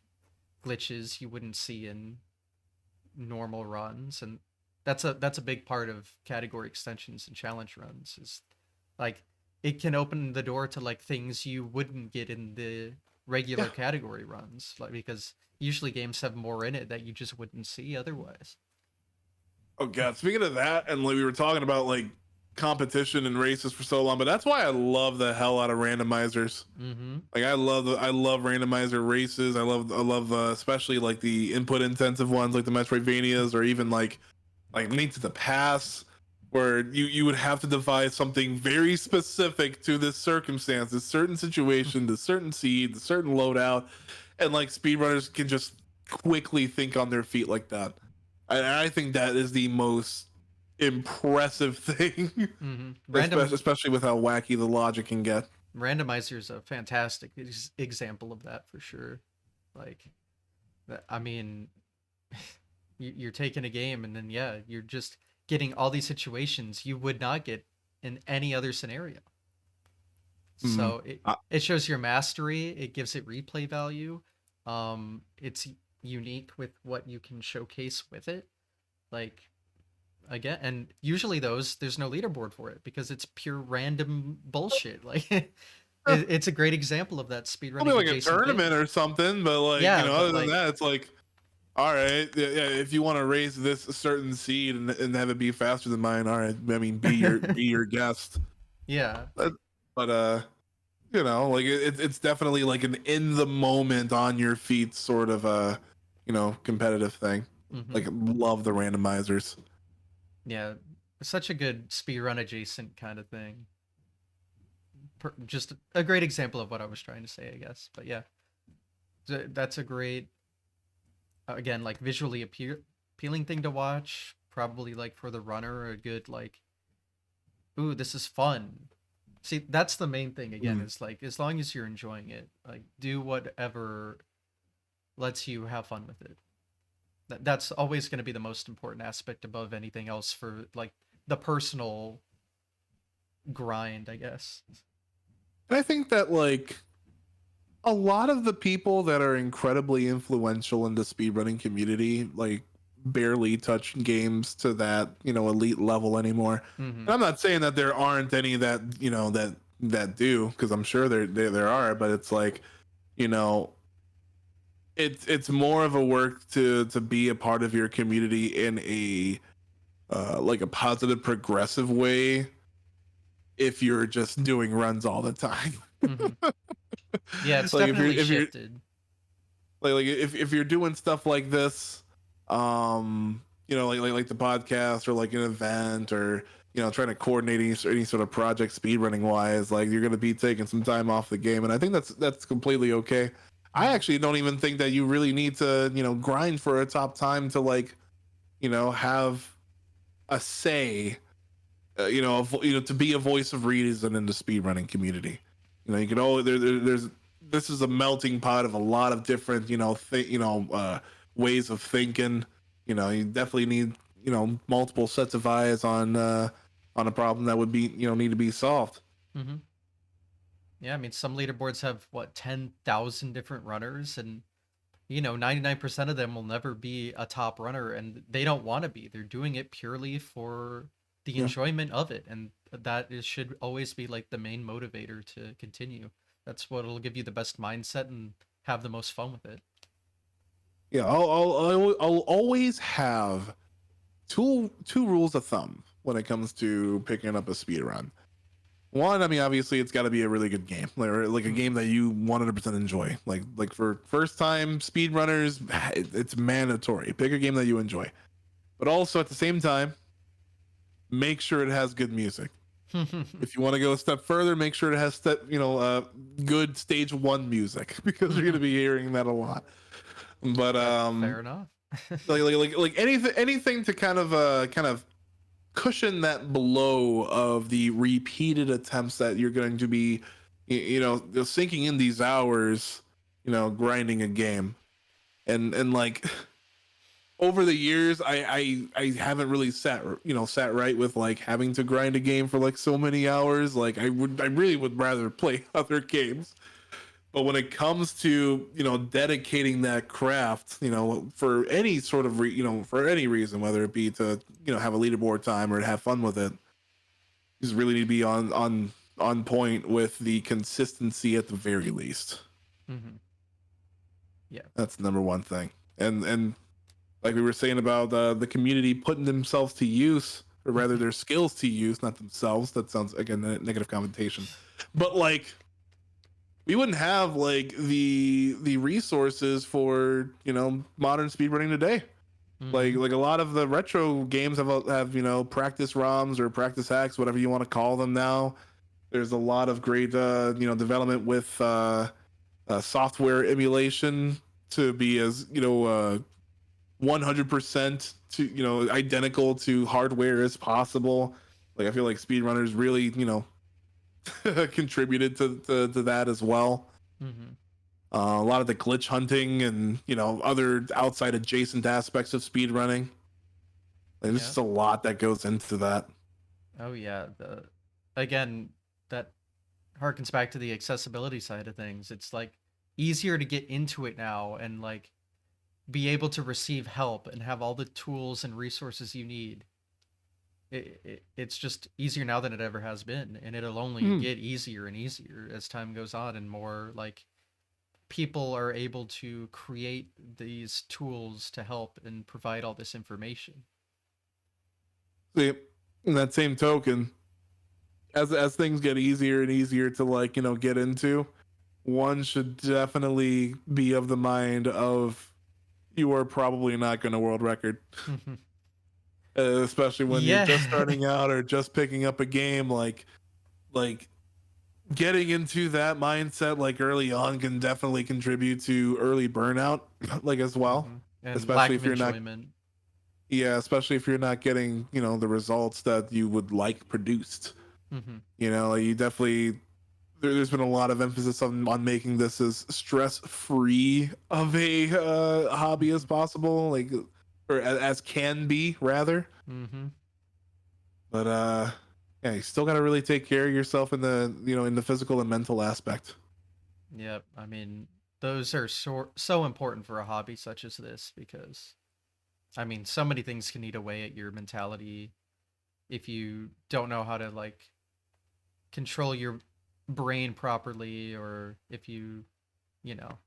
glitches you wouldn't see in normal runs, and that's a big part of category extensions and challenge runs is like it can open the door to like things you wouldn't get in the Yeah. regular category runs, like because usually games have more in it that you just wouldn't see otherwise. Oh god. Speaking of that, and like we were talking about like competition and races for so long, but that's why I love the hell out of randomizers. Mm-hmm. Like I love randomizer races. I love especially like the input intensive ones, like the Metroidvanias, or even like Link to the Past, where you would have to devise something very specific to this circumstance, this certain situation, this certain seed, this certain loadout, and like speedrunners can just quickly think on their feet like that. I think that is the most impressive thing, Mm-hmm. especially with how wacky the logic can get. Randomizer is a fantastic example of that for sure. Like, I mean, you're taking a game and then yeah, you're just getting all these situations you would not get in any other scenario. Mm. So it shows your mastery. It gives it replay value. It's unique with what you can showcase with it. Like again, and usually those there's no leaderboard for it because it's pure random bullshit. Like it's a great example of that Probably speedrunning like a adjacent tournament thing. or something, but like, you Yeah, know, but other than like that, it's like, all right, yeah, yeah, if you want to raise this certain seed and have it be faster than mine, all right. I mean, be your guest. yeah. But you know, like it's definitely like an in the moment, on your feet sort of you know, competitive thing. Hmm. Like, love the randomizers. Yeah, such a good speedrun adjacent kind of thing. Just a great example of what I was trying to say, I guess. But yeah, that's a great, again, like visually appealing thing to watch. Probably like for the runner, a good like, ooh, this is fun. See, that's the main thing. Again, Mm. is like as long as you're enjoying it, like do whatever lets you have fun with it. That's always going to be the most important aspect above anything else for like the personal grind, I guess. And I think that like a lot of the people that are incredibly influential in the speedrunning community like barely touch games to that, you know, elite level anymore. Mm-hmm. And I'm not saying that there aren't any that, you know, that that do, because I'm sure there are, but it's like, you know, it's more of a work to be a part of your community in a like a positive progressive way if you're just doing runs all the time. Hmm. Yeah, it's Like definitely if you're shifted. like if you're doing stuff like this, you know, like the podcast or like an event, or you know, trying to coordinate any sort of project speedrunning wise, like you're gonna be taking some time off the game, and I think that's completely okay. I Hmm. actually don't even think that you really need to, you know, grind for a top time to like, you know, have a say, you know, to be a voice of reason in the speedrunning community. You know, you can always there's this is a melting pot of a lot of different, you know, ways of thinking. You know, you definitely need, you know, multiple sets of eyes on a problem that would be, you know, need to be solved. Hmm. Yeah, I mean, some leaderboards have what 10,000 different runners, and 99% of them will never be a top runner, and they don't want to be. They're doing it purely for the Yeah. enjoyment of it, and should always be like the main motivator to continue. That's what'll give you the best mindset and have the most fun with it. Yeah, I'll always have two rules of thumb when it comes to picking up a speed run. One, I mean, obviously, it's got to be a really good game, like a Hmm. game that you 100% enjoy. Like for first time speedrunners, it's mandatory. Pick a game that you enjoy, but also at the same time, make sure it has good music. If you want to go a step further, make sure it has good stage one music, because you're going to be hearing that a lot. But That's fair enough. like anything to kind of cushion that blow of the repeated attempts that you're going to be, you know, sinking in these hours, you know, grinding a game. And like over the years, I haven't really sat right with like having to grind a game for like so many hours. Like I really would rather play other games. But when it comes to, you know, dedicating that craft, you know, for any sort of for any reason, whether it be to, you know, have a leaderboard time or to have fun with it, you just really need to be on point with the consistency at the very least. Hmm. Yeah. That's the number one thing. And like we were saying about the community putting themselves to use, or rather their skills to use, not themselves. That sounds again a negative connotation, but like we wouldn't have like the resources for, you know, modern speedrunning today. Hmm. Like a lot of the retro games have, you know, practice ROMs or practice hacks, whatever you want to call them now. There's a lot of great you know, development with software emulation to be as, you know, 100% to, you know, identical to hardware as possible. Like I feel like speedrunners really, you know, contributed to that as well. Hmm. A lot of the glitch hunting and, you know, other outside adjacent aspects of speedrunning. Like, there's Yeah. just a lot that goes into that. Oh yeah. The Again, that harkens back to the accessibility side of things. It's like easier to get into it now and like be able to receive help and have all the tools and resources you need. It's just easier now than it ever has been, and it'll only Hmm. get easier and easier as time goes on, and more like people are able to create these tools to help and provide all this information. See, in that same token, as things get easier and easier to, like, you know, get into, one should definitely be of the mind of you are probably not going to world record, especially when you're just Yeah. starting out or just picking up a game. Like getting into that mindset like early on can definitely contribute to early burnout, like as well. Hmm. And Especially lack of if you're not, enjoyment. yeah, especially if you're not getting, you know, the results that you would like produced. Hmm. You know, like you definitely there's been a lot of emphasis on making this as stress free of a hobby as possible, like, or as can be rather. Hmm. But yeah, you still got to really take care of yourself in the, you know, in the physical and mental aspect. Yep. I mean, those are so important for a hobby such as this because I mean, so many things can eat away at your mentality if you don't know how to like control your brain properly, or if you know,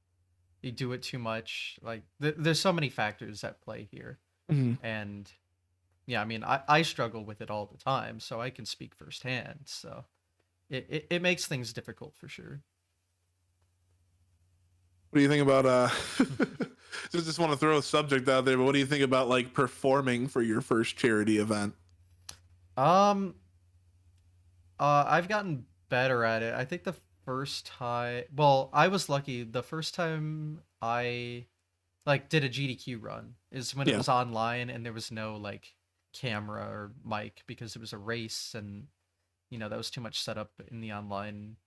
you do it too much. Like there's so many factors at play here, Mhm. and yeah, I mean, I struggle with it all the time, so I can speak firsthand. So it makes things difficult for sure. What do you think about just want to throw a subject out there, but what do you think about like performing for your first charity event? Um, I've gotten better at it. I think the first time, well, I was lucky. The first time I like did a GDQ run is when it Yeah. was online and there was no like camera or mic because it was a race, and that was too much setup in the online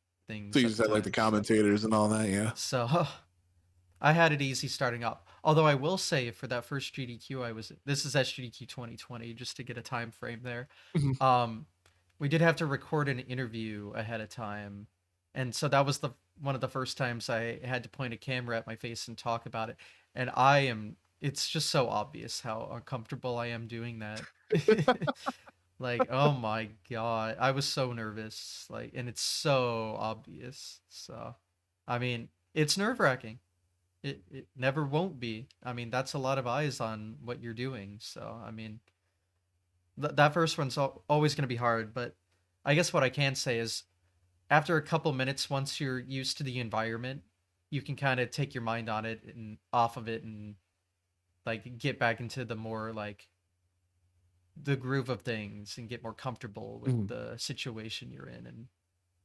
So things you at just the had like the time. So commentators and all that, yeah. so I had it easy starting up. Although I will say for that first GDQ I was this is SGDQ 2020 just to get a time frame there. Mhm. Um we did have to record an interview ahead of time. And so that was the one of the first times I had to point a camera at my face and talk about it. And it's just so obvious how uncomfortable I am doing that. Like, oh my god, I was so nervous. Like, and it's so obvious. So, I mean, it's nerve-wracking. It never won't be. I mean, that's a lot of eyes on what you're doing. So, I mean, that first one's always going to be hard, but I guess what I can say is after a couple minutes, once you're used to the environment, you can kind of take your mind on it and off of it, and like get back into the more like the groove of things and get more comfortable with Mhm. the situation you're in, and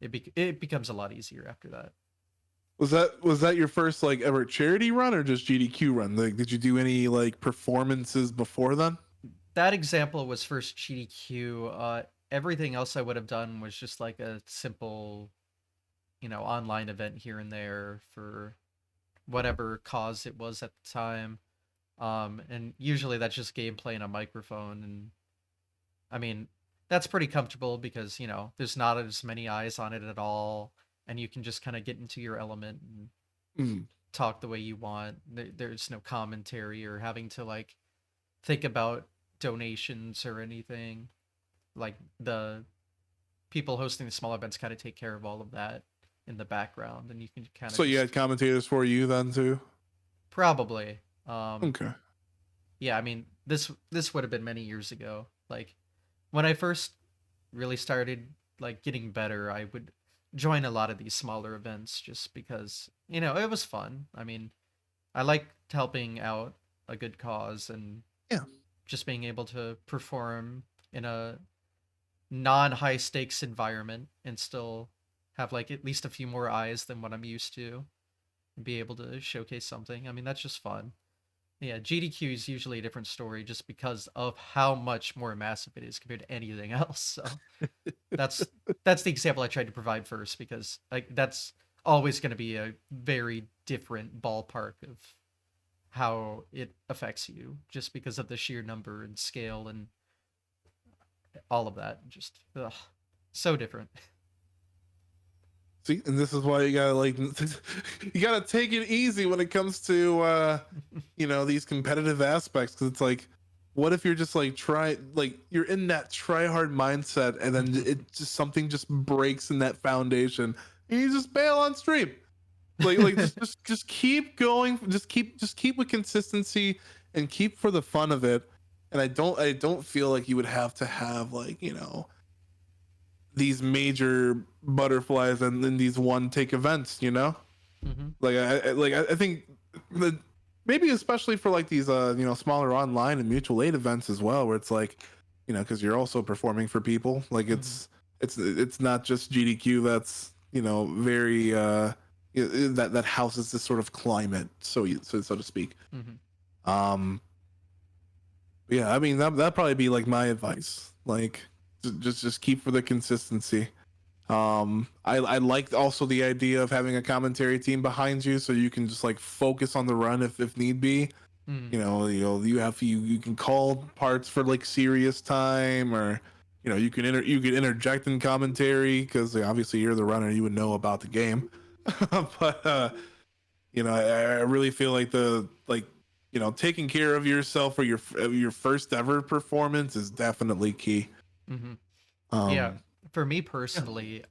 it becomes a lot easier after that. Was that your first like ever charity run or just GDQ run? Like, did you do any like performances before then? That example was first GDQ. Everything else I would have done was just like a simple, online event here and there for whatever cause it was at the time. And usually that's just gameplay and a microphone. And I mean, that's pretty comfortable because, there's not as many eyes on it at all. And you can just kind of get into your element and Mm. talk the way you want. There's no commentary or having to like think about donations or anything. Like the people hosting the small events kind of take care of all of that in the background, and you can kind of So you just had commentators for you then too? probably um Okay. yeah, I mean, this would have been many years ago. Like when I first really started like getting better, I would join a lot of these smaller events just because, it was fun. I mean, I liked helping out a good cause, and Yeah. just being able to perform in a non high stakes environment and still have like at least a few more eyes than what I'm used to and be able to showcase something. I mean, that's just fun. Yeah, GDQ is usually a different story just because of how much more massive it is compared to anything else. So that's that's the example I tried to provide first, because like that's always going to be a very different ballpark of how it affects you just because of the sheer number and scale and all of that. Just so different. See, and this is why you gotta like you gotta take it easy when it comes to these competitive aspects, because it's like, what if you're just like you're in that try hard mindset and then it just something just breaks in that foundation and you just bail on stream. Like just keep going, just keep with consistency and keep for the fun of it. And I don't feel like you would have to have like, these major butterflies and then these one take events, Hmm. I think the maybe especially for like these smaller online and mutual aid events as well, where it's like, because you're also performing for people, like Hmm. it's not just GDQ that's very that houses this sort of climate, so to speak. Hmm. um yeah, I mean that probably be like my advice, like just keep for the consistency. I liked also the idea of having a commentary team behind you, so you can just like focus on the run if need be. Hmm. You can call parts for like serious time, or you can interject in commentary because obviously you're the runner, you would know about the game. But I really feel like taking care of yourself for your first ever performance is definitely key. Hmm. Yeah, Um, for me yeah. personally,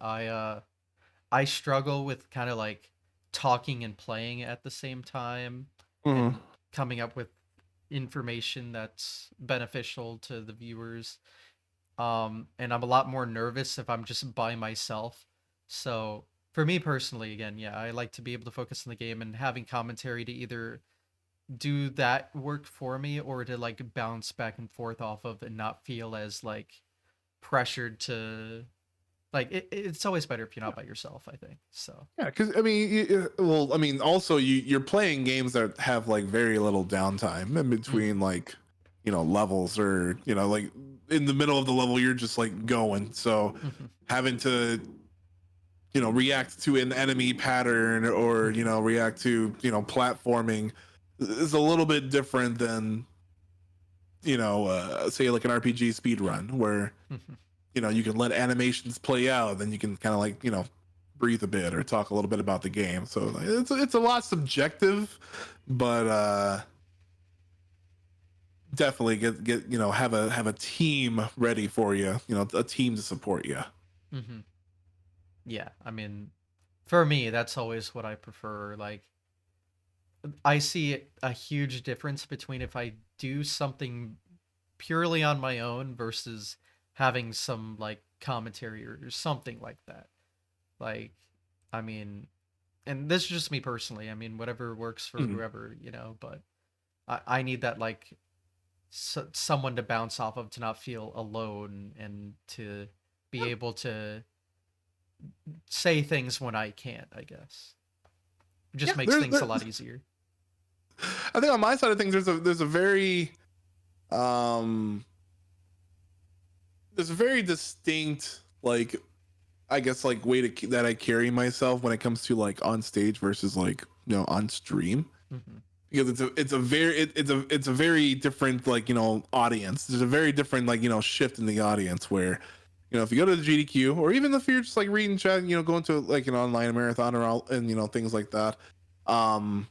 I struggle with kind of like talking and playing at the same time Hmm. and coming up with information that's beneficial to the viewers. And I'm a lot more nervous if I'm just by myself. So for me personally, again, yeah, I like to be able to focus on the game, and having commentary to either do that work for me or to like bounce back and forth off of and not feel as like pressured to like it's always better if you're not by yourself, I think. So Yeah, because I mean, well, I mean, also you're playing games that have like very little downtime in mhm. between, like, levels, or like in the middle of the level you're just like going. So Mhm. having to react to an enemy pattern, or react to platforming is a little bit different than say like an RPG speed run, where Mhm. you can let animations play out, then you can kind of like breathe a bit or talk a little bit about the game. So like, it's a lot subjective, but definitely get have a team ready for you, a team to support you. Mhm. Yeah, I mean, for me, that's always what I prefer. Like, I see a huge difference between if I do something purely on my own versus having some like commentary or something like that. Like, I mean, and this is just me personally. I mean, whatever works for Mhm. whoever, but I need that like someone to bounce off of to not feel alone and to be able to say things when I can't, I guess. It Yeah, just makes there's, things a there's lot easier. I think on my side of things there's a very um distinct, like, I guess, like, way to that I carry myself when it comes to like on stage versus like on stream, Hmm. because it's a very different, like, audience. There's a very different, like, shift in the audience, where if you go to the GDQ, or even if you're just like reading chat, going to like an online marathon, or all, and things like that, um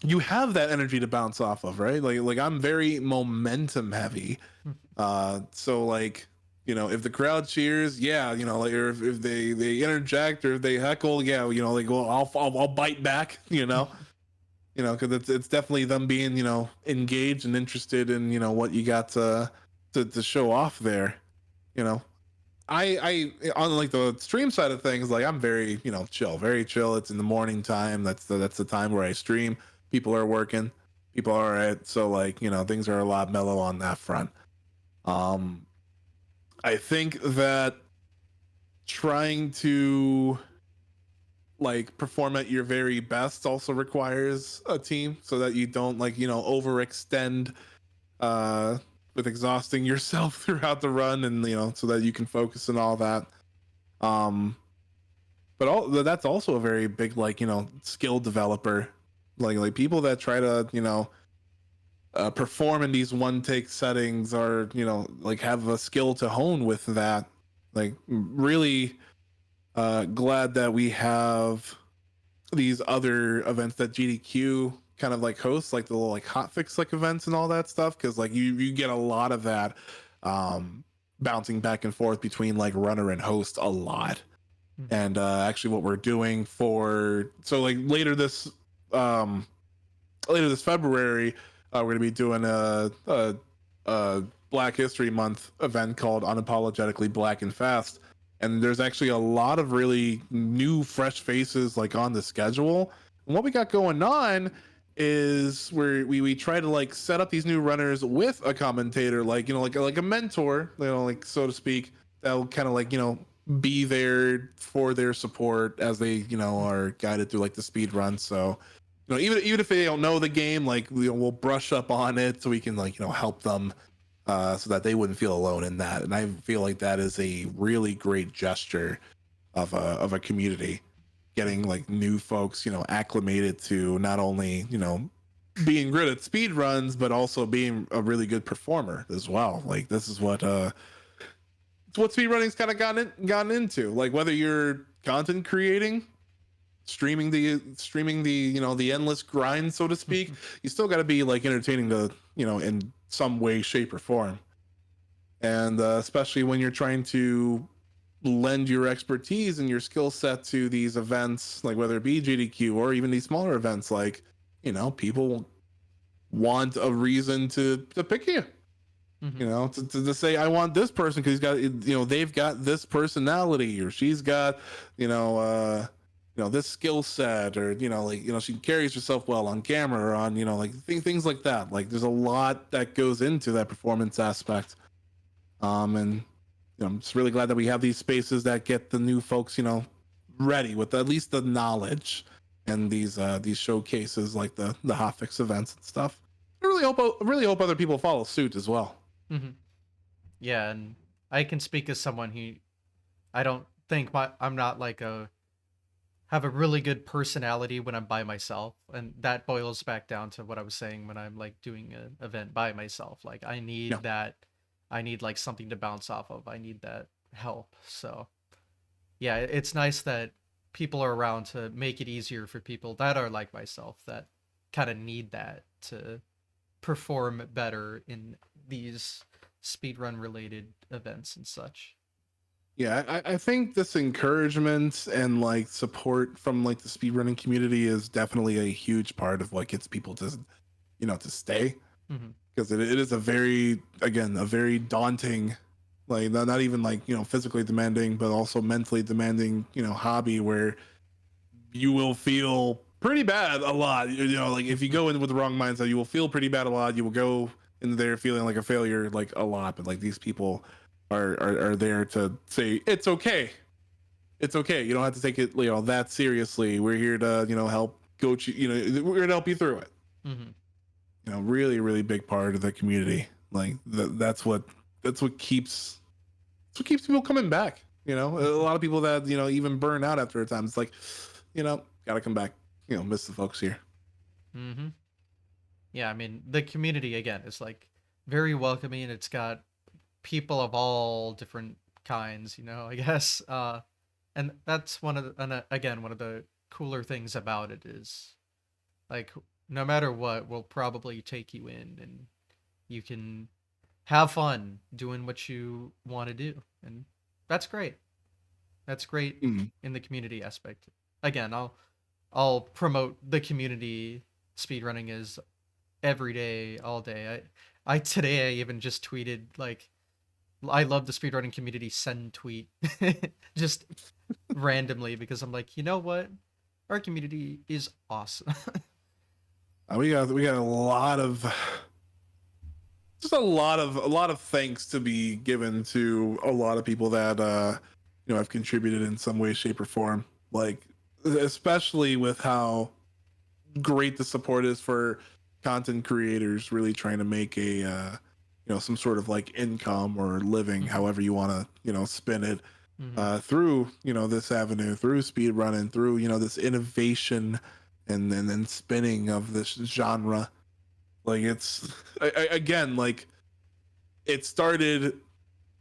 you have that energy to bounce off of, right? Like I'm very momentum heavy. So like, if the crowd cheers, yeah, like, or if they interject, or if they heckle, yeah, like, well, I'll bite back, because it's definitely them being engaged and interested in what you got to show off there. You know, I on like the stream side of things, like, I'm very chill, very chill. It's in the morning time. That's the time where I stream. People are working. People are at, so like, things are a lot mellow on that front. Um, I think that trying to like perform at your very best also requires a team, so that you don't, like, overextend uh with exhausting yourself throughout the run, and so that you can focus and all that. um but that's also a very big, like, skill developer. Like people that try to perform in these one take settings, are like have a skill to hone with that. Like, really glad that we have these other events that GDQ kind of like hosts, like the little like hotfix like events and all that stuff, because like you get a lot of that, bouncing back and forth between like runner and host a lot. Hmm. And actually, what we're doing for, so like um later this February, we're gonna be doing a Black History Month event called Unapologetically Black and Fast, and there's actually a lot of really new, fresh faces like on the schedule. And what we got going on is we try to like set up these new runners with a commentator, like, like a mentor, like, so to speak, that'll kind of like be there for their support as they are guided through like the speed run. So even if they don't know the game, like, we'll brush up on it, so we can, like, help them, so that they wouldn't feel alone in that. And I feel like that is a really great gesture of a community, getting Hmm. like new folks acclimated to not only being good at speed runs, but also being a really good performer as well. Like, this is what speed running's kind of gotten into. Like, whether you're content creating, streaming the the endless grind, so to speak, you still got to be like entertaining to in some way, shape, or form. And especially when you're trying to lend your expertise and your skill set to these events, like whether it be GDQ or even these smaller events, like, people want a reason to pick you, Hmm. to say, I want this person because he's got, they've got this personality, or she's got, you know, uh, this skill set, or, like, she carries herself well on camera, or on, like things like that. Like, there's a lot that goes into that performance aspect. And I'm just really glad that we have these spaces that get the new folks, ready with at least the knowledge, and these showcases like the hotfix events and stuff. I really hope other people follow suit as well. Hmm. Yeah, and I can speak as someone who I don't think I'm not like a have a really good personality when I'm by myself, and that boils back down to what I was saying when I'm like doing an event by myself. Like Yeah. I need like something to bounce off of. I need that help. So yeah, it's nice that people are around to make it easier for people that are like myself that kind of need that to perform better in these speedrun related events and such. Yeah, I think this encouragement and like support from like the speedrunning community is definitely a huge part of what gets people to stay, Hmm. because it is a very daunting, like not even like physically demanding, but also mentally demanding, hobby, where you will feel pretty bad a lot. Like if you go in with the wrong mindset, you will feel pretty bad a lot. You will go in there feeling like a failure like a lot. But like these people are there to say it's okay. It's okay. You don't have to take it that seriously. We're here to help coach you. We're here to help you through it. Hmm. Really really big part of the community. Like that's what keeps people coming back. A lot of people that even burn out after a time. It's like, gotta come back. Miss the folks here. Hmm. Yeah, I mean the community again is like very welcoming. It's got people of all different kinds, I guess. And that's again one of the cooler things about it is like no matter what, we'll probably take you in and you can have fun doing what you want to do, and that's great. That's great Mm. in the community aspect. Again, I'll promote the community. Speedrunning is every day, all day. I today I even just tweeted like I love the speedrunning community send tweet just randomly because I'm like, you know what? Our community is awesome. We got a lot of just a lot of thanks to be given to a lot of people that have contributed in some way, shape, or form. Like, especially with how great the support is for content creators really trying to make a some sort of like income or living, Hmm. however you want to spin it, Hmm. through this avenue, through speed running, through this innovation, and then spinning of this genre. Like, it's again, like, it started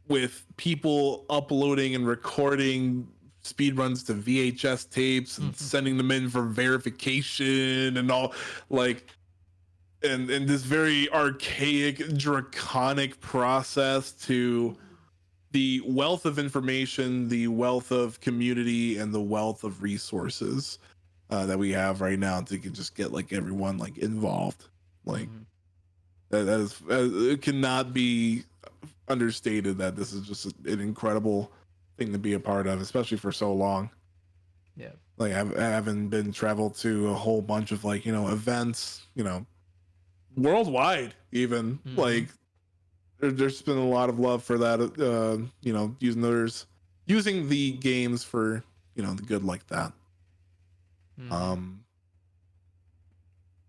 with people uploading and recording speed runs to VHS tapes and Hmm. sending them in for verification and all, like, and this very archaic, draconic process, to the wealth of information, the wealth of community, and the wealth of resources that we have right now to just get like everyone like involved. Like, Hmm. that is, it cannot be understated that this is just an incredible thing to be a part of, especially for so long. Yeah. Like, I haven't been traveled to a whole bunch of like events, worldwide, even. Hmm. Like, there's been a lot of love for that. Using the games for the good like that. Hmm. Um,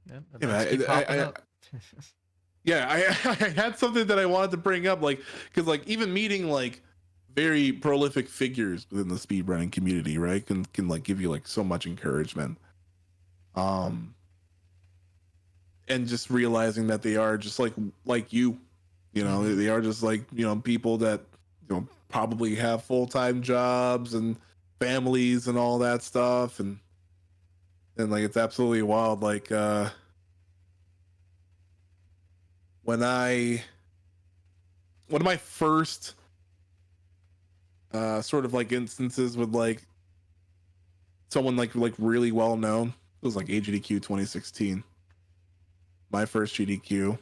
Yeah, yeah, events keep popping up. yeah, I had something that I wanted to bring up, like, because like even meeting like very prolific figures within the speedrunning community, right, can like give you like so much encouragement. Um, and just realizing that they are just like you, Hmm. they are just like people that probably have full-time jobs and families and all that stuff, and like it's absolutely wild. Like, when I one of my first sort of like instances with like someone like really well known. It was like AGDQ 2016, my first GDQ,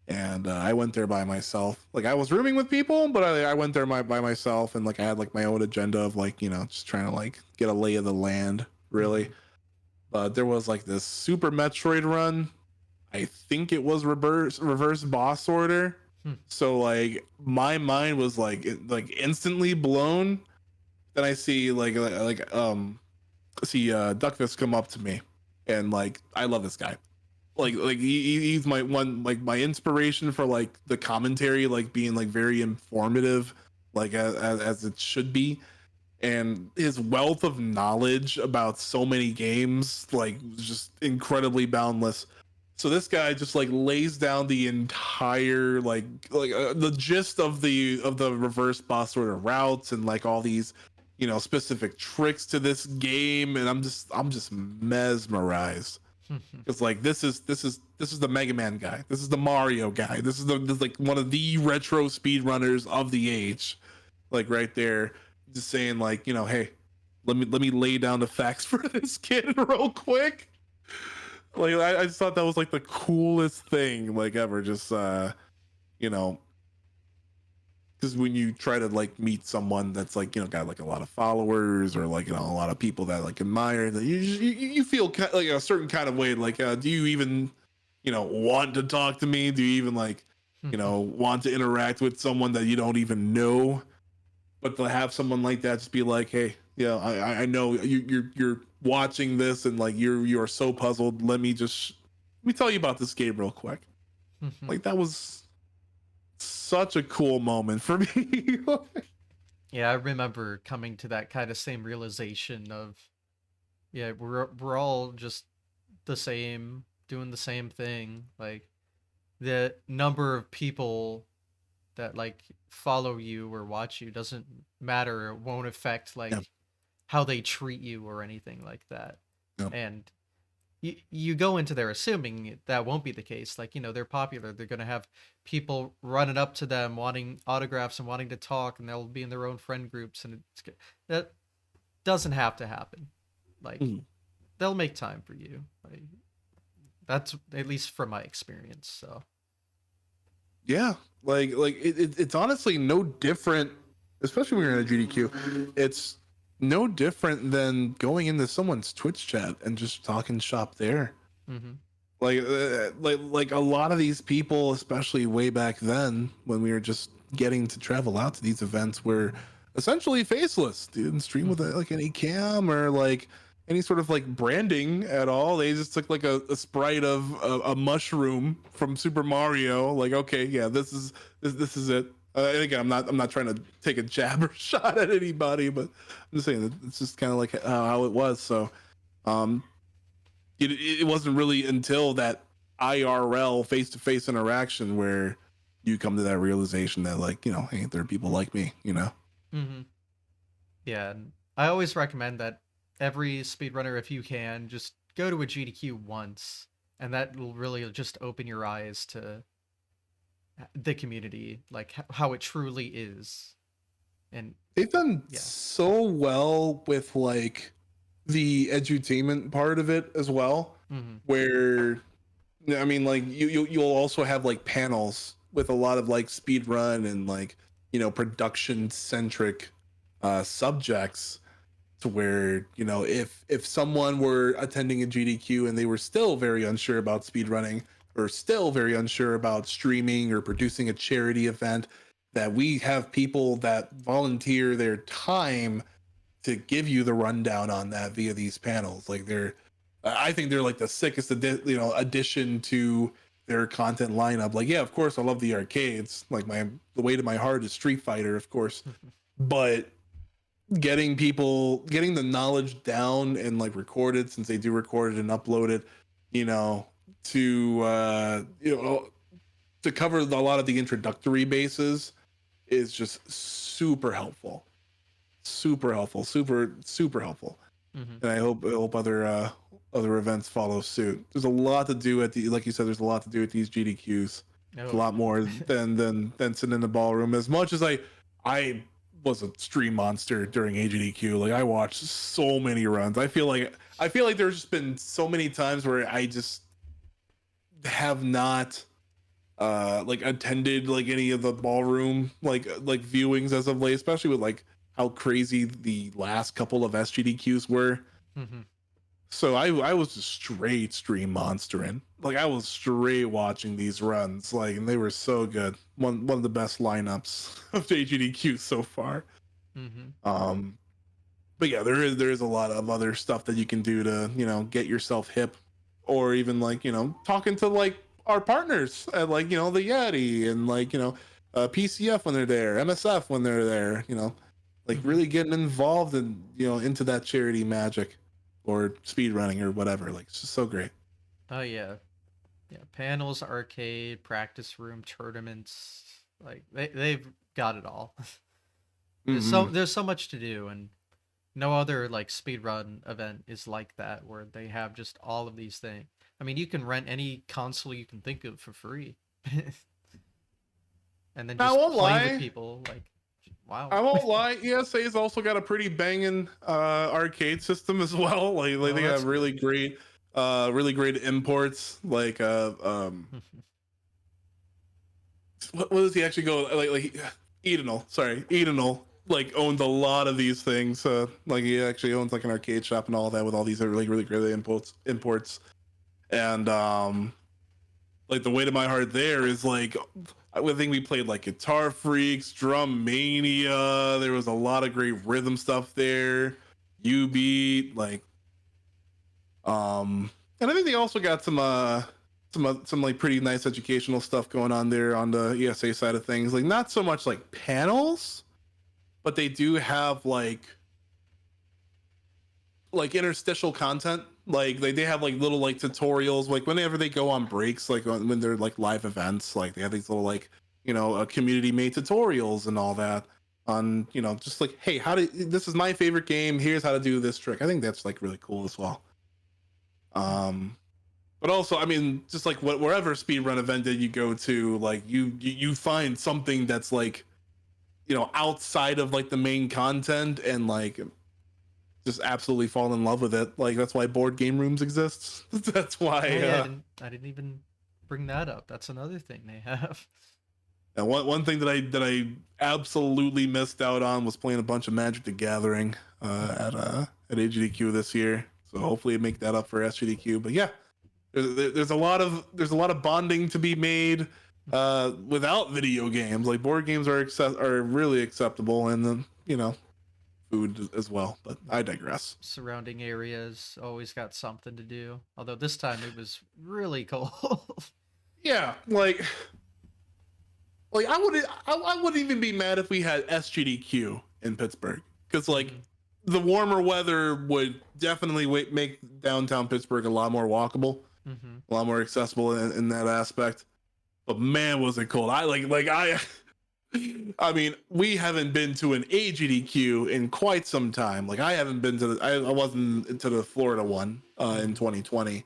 and I went there by myself. Like I was rooming with people, but I went there by myself, and like I had like my own agenda of like just trying to like get a lay of the land, really. Hmm. But there was like this Super Metroid run. I think it was reverse boss order. Hmm. So like my mind was like instantly blown. Then I see see Duckfist come up to me, and like I love this guy. Like he's my one like my inspiration for like the commentary, like being like very informative, like as it should be, and his wealth of knowledge about so many games like was just incredibly boundless. So this guy just like lays down the entire the gist of the reverse boss order routes and like all these specific tricks to this game, and I'm just mesmerized. It's like this is the Mega Man guy. This is the Mario guy. This is like one of the retro speedrunners of the age. Like right there, just saying like, hey, let me lay down the facts for this kid real quick. Like I just thought that was like the coolest thing like ever. Just you know, because when you try to like meet someone that's like got like a lot of followers or like a lot of people that like admire that you feel like a certain kind of way, like do you even want to talk to me, do you even like want to interact with someone that you don't even know, but to have someone like that just be like, hey, yeah, I know you're watching this and like you're so puzzled, let me tell you about this game real quick. Like that was such a cool moment for me. Yeah, I remember coming to that kind of same realization of, yeah, we're all just the same, doing the same thing. Like the number of people that like follow you or watch you doesn't matter. It won't affect Yeah, like how they treat you or anything like that. yeah. And you go into there assuming that won't be the case. Like, they're popular. They're going to have people running up to them wanting autographs and wanting to talk, and they'll be in their own friend groups. And that doesn't have to happen. Like, Mhm. they'll make time for you. Like, that's at least from my experience. So, Yeah, like it's honestly no different, especially when you're in a GDQ. It's no different than going into someone's Twitch chat and just talking shop there. mm-hmm. Like a lot of these people, especially way back then when we were just getting to travel out to these events, were essentially faceless. Didn't stream with Mm-hmm. like any cam or like any sort of like branding at all. They just took like a sprite of a mushroom from Super Mario. Like, okay, yeah, this is it. And again, I'm not trying to take a jab or shot at anybody, but I'm just saying that it's just kind of like how it was. So, um, it wasn't really until that IRL face to face interaction where you come to that realization that like hey, there are people like me. Mm-hmm. Yeah, and I always recommend that every speedrunner, if you can, just go to a GDQ once, and that will really just open your eyes to the community, like how it truly is. And They've done yeah. so well with like the edutainment part of it as well, Mm-hmm. where I mean like you'll also have like panels with a lot of like speed run and like production centric subjects, to where if someone were attending a GDQ and they were still very unsure about speedrunning or still very unsure about streaming or producing a charity event, that we have people that volunteer their time to give you the rundown on that via these panels. Like I think they're like the sickest addition to their content lineup. Like, yeah, of course I love the arcades, like the way to my heart is Street Fighter, of course, but getting the knowledge down and like recorded, since they do record it and upload it, you know to to cover a lot of the introductory bases, is just super helpful. Mm-hmm. And I hope other events follow suit. There's a lot to do like you said, there's a lot to do at these GDQs. It's a Oh, lot more than sitting in the ballroom. As much as I was a stream monster during AGDQ. Like I watched so many runs. I feel like there's just been so many times where I just have not like attended like any of the ballroom like viewings as of late, especially with like how crazy the last couple of SGDQs were. Hmm. So I was just straight stream monstering. Like I was straight watching these runs, like, and they were so good. One of the best lineups of AGDQ so far. Hmm. Um, but yeah, there is a lot of other stuff that you can do to get yourself hip, or even like talking to like our partners at like the Yeti and like PCF when they're there, MSF when they're there. Like Hmm. really getting involved in into that charity magic or speed running or whatever. Like it's just so great. Oh yeah, yeah. Panels, arcade, practice room, tournaments. Like they've got it all. Hmm. There's so much to do, and no other like speedrun event is like that where they have just all of these things. I mean, you can rent any console you can think of for free, and then I just won't play with lie. people. Like, wow. I won't lie. ESA's also got a pretty banging arcade system as well. Like Oh, they have that's good. really great imports. Like what does he actually go like Edenal? Sorry, Edenal. Like owned a lot of these things. Like he actually owns like an arcade shop and all that with all these really great imports. And like the way to my heart there is like I would think we played like Guitar Freaks, Drum Mania. There was a lot of great rhythm stuff there. U Beat, like and I think they also got some like pretty nice educational stuff going on there on the ESA side of things. Like not so much like panels, but they do have like interstitial content. Like they have like little like tutorials. Like whenever they go on breaks, like when they're like live events, like they have these little like community made tutorials and all that on just like, hey, how do this is my favorite game. Here's how to do this trick. I think that's like really cool as well. Um, but also, I mean, just like wherever speedrun event that you go to, like you find something that's like outside of like the main content and like just absolutely fall in love with it. Like that's why board game rooms exist. That's Oh why. yeah, I didn't even bring that up. That's another thing they have. And one thing that I absolutely missed out on was playing a bunch of Magic the Gathering at AGDQ this year. So hopefully I make that up for SGDQ. But yeah, there's a lot of bonding to be made without video games. Like board games are really acceptable, and then food as well. But I digress. Surrounding areas always got something to do. Although this time it was really cold. Yeah, like I wouldn't even be mad if we had SGDQ in Pittsburgh because like Hmm. the warmer weather would definitely make downtown Pittsburgh a lot more walkable, Hmm. a lot more accessible in that aspect. But man, was it cold! I I mean, we haven't been to an AGDQ in quite some time. Like I haven't been to I wasn't to the Florida one in Hmm. 2020.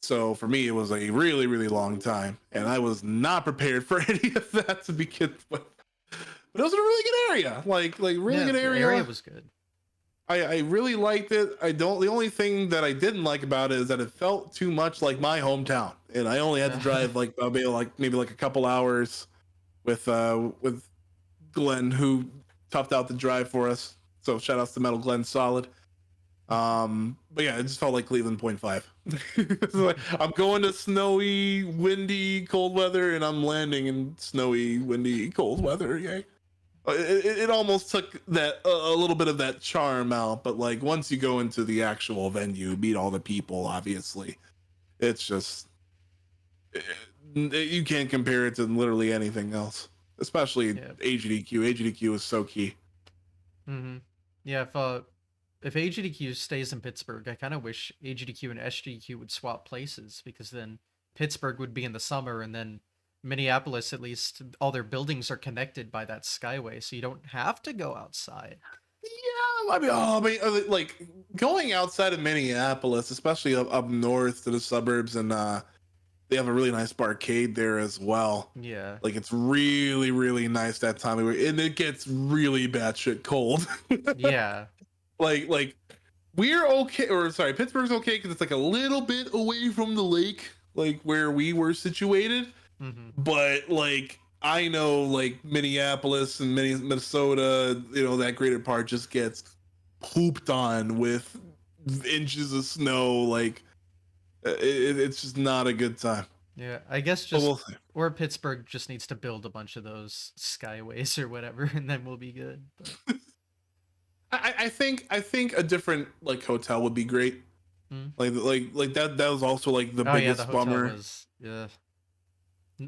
So for me, it was a really long time, and I was not prepared for any of that to begin with. But it was a really good area, like really Yeah, good the area area. was good. I really liked it. I don't. The only thing that I didn't like about it is that it felt too much like my hometown, and I only had to drive like maybe like a couple hours with Glenn who toughed out the drive for us. So shout outs to Metal Glenn Solid. But yeah, it just felt like Cleveland point five. Like, I'm going to snowy, windy, cold weather, and I'm landing in snowy, windy, cold weather. Yay. It almost took that a little bit of that charm out, but like once you go into the actual venue, meet all the people, obviously, it's just you can't compare it to literally anything else, especially Yeah. AGDQ. AGDQ is so key. Hmm. Yeah, if AGDQ stays in Pittsburgh, I kind of wish AGDQ and SGDQ would swap places because then Pittsburgh would be in the summer and then Minneapolis, at least, all their buildings are connected by that skyway, so you don't have to go outside. Yeah, like going outside of Minneapolis, especially up north to the suburbs and they have a really nice barcade there as well. Yeah. Like it's really, really nice that time of year, and it gets really batshit cold. Yeah. Like we're okay, or sorry, Pittsburgh's okay because it's like a little bit away from the lake, like where we were situated. Hmm. But like I know, like Minneapolis and Minnesota, that greater part just gets pooped on with inches of snow. Like it's just not a good time. Yeah. I guess But just we'll see. or Pittsburgh just needs to build a bunch of those skyways or whatever, and then we'll be good. But I think a different like hotel would be great. hmm. Like that was also like the Oh yeah, the biggest hotel bummer. was yeah.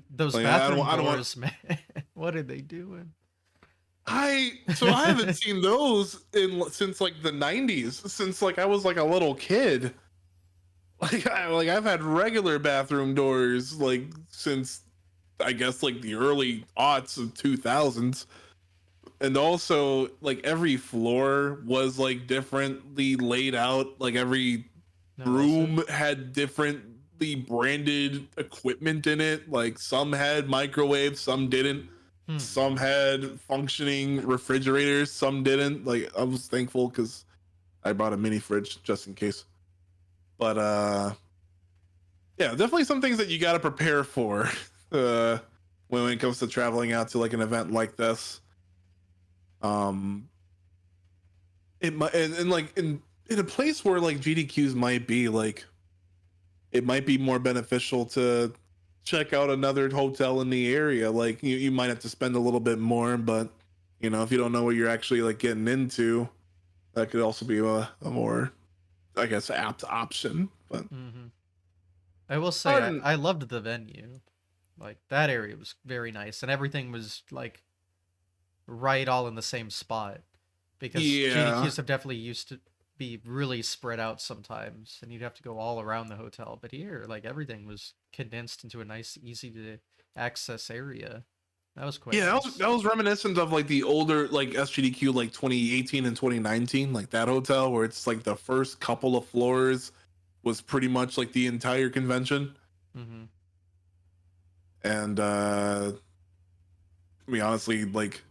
Those Like bathroom I don't want doors, man. What are they doing? I haven't seen those in since like the 90s, since like I was like a little kid. I've had regular bathroom doors like since I guess like the early aughts of 2000s. And also like every floor was like differently laid out. Like every No, was it? room had differently branded equipment in it. Like some had microwaves, some didn't. Some Hmm. had functioning refrigerators, some didn't. Like I was thankful because I bought a mini fridge just in case. But yeah, definitely some things that you got to prepare for uh when it comes to traveling out to like an event like this. Um it might, and like in a place where like GDQs might be like, it might be more beneficial to check out another hotel in the area. Like you might have to spend a little bit more, but if you don't know what you're actually like getting into, that could also be a more, I guess, apt option. But Hmm. I will say pardon, I loved the venue. Like that area was very nice, and everything was like right all in the same spot. Because yeah, GDQs have definitely used to be really spread out sometimes, and you'd have to go all around the hotel. But here, like everything was condensed into a nice, easy to access area. That was quite yeah, nice. that was reminiscent of like the older like SGDQ like 2018 and 2019, like that hotel where it's like the first couple of floors was pretty much like the entire convention. Hmm. And I mean, honestly, like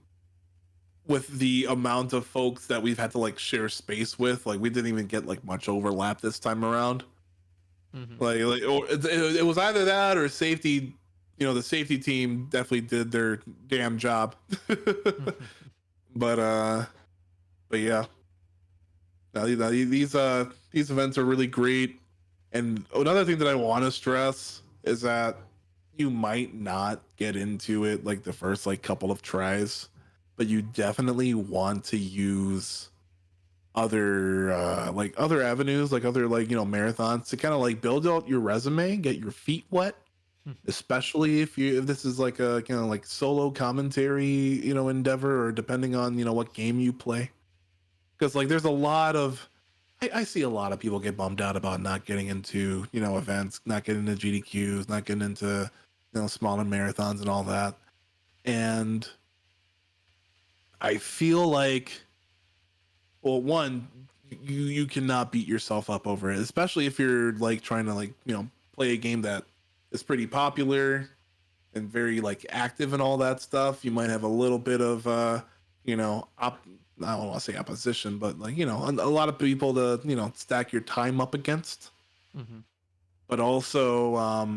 with the amount of folks that we've had to like share space with, like we didn't even get like much overlap this time around. Hmm. Like or it was either that or safety. The safety team definitely did their damn job. but uh, but yeah, these events are really great. And another thing that I want to stress is that you might not get into it like the first like couple of tries, but you definitely want to use other avenues, like other like marathons to kind of like build out your resume, get your feet wet, especially if this is like a like solo commentary endeavor, or depending on what game you play, because like there's a lot of I see a lot of people get bummed out about not getting into events, not getting into GDQs, not getting into smaller marathons and all that. And I feel like, well, one, you cannot beat yourself up over it, especially if you're like trying to like play a game that is pretty popular and very like active and all that stuff. You might have a little bit of I don't want to say opposition, but like a lot of people to stack your time up against. Hmm. But also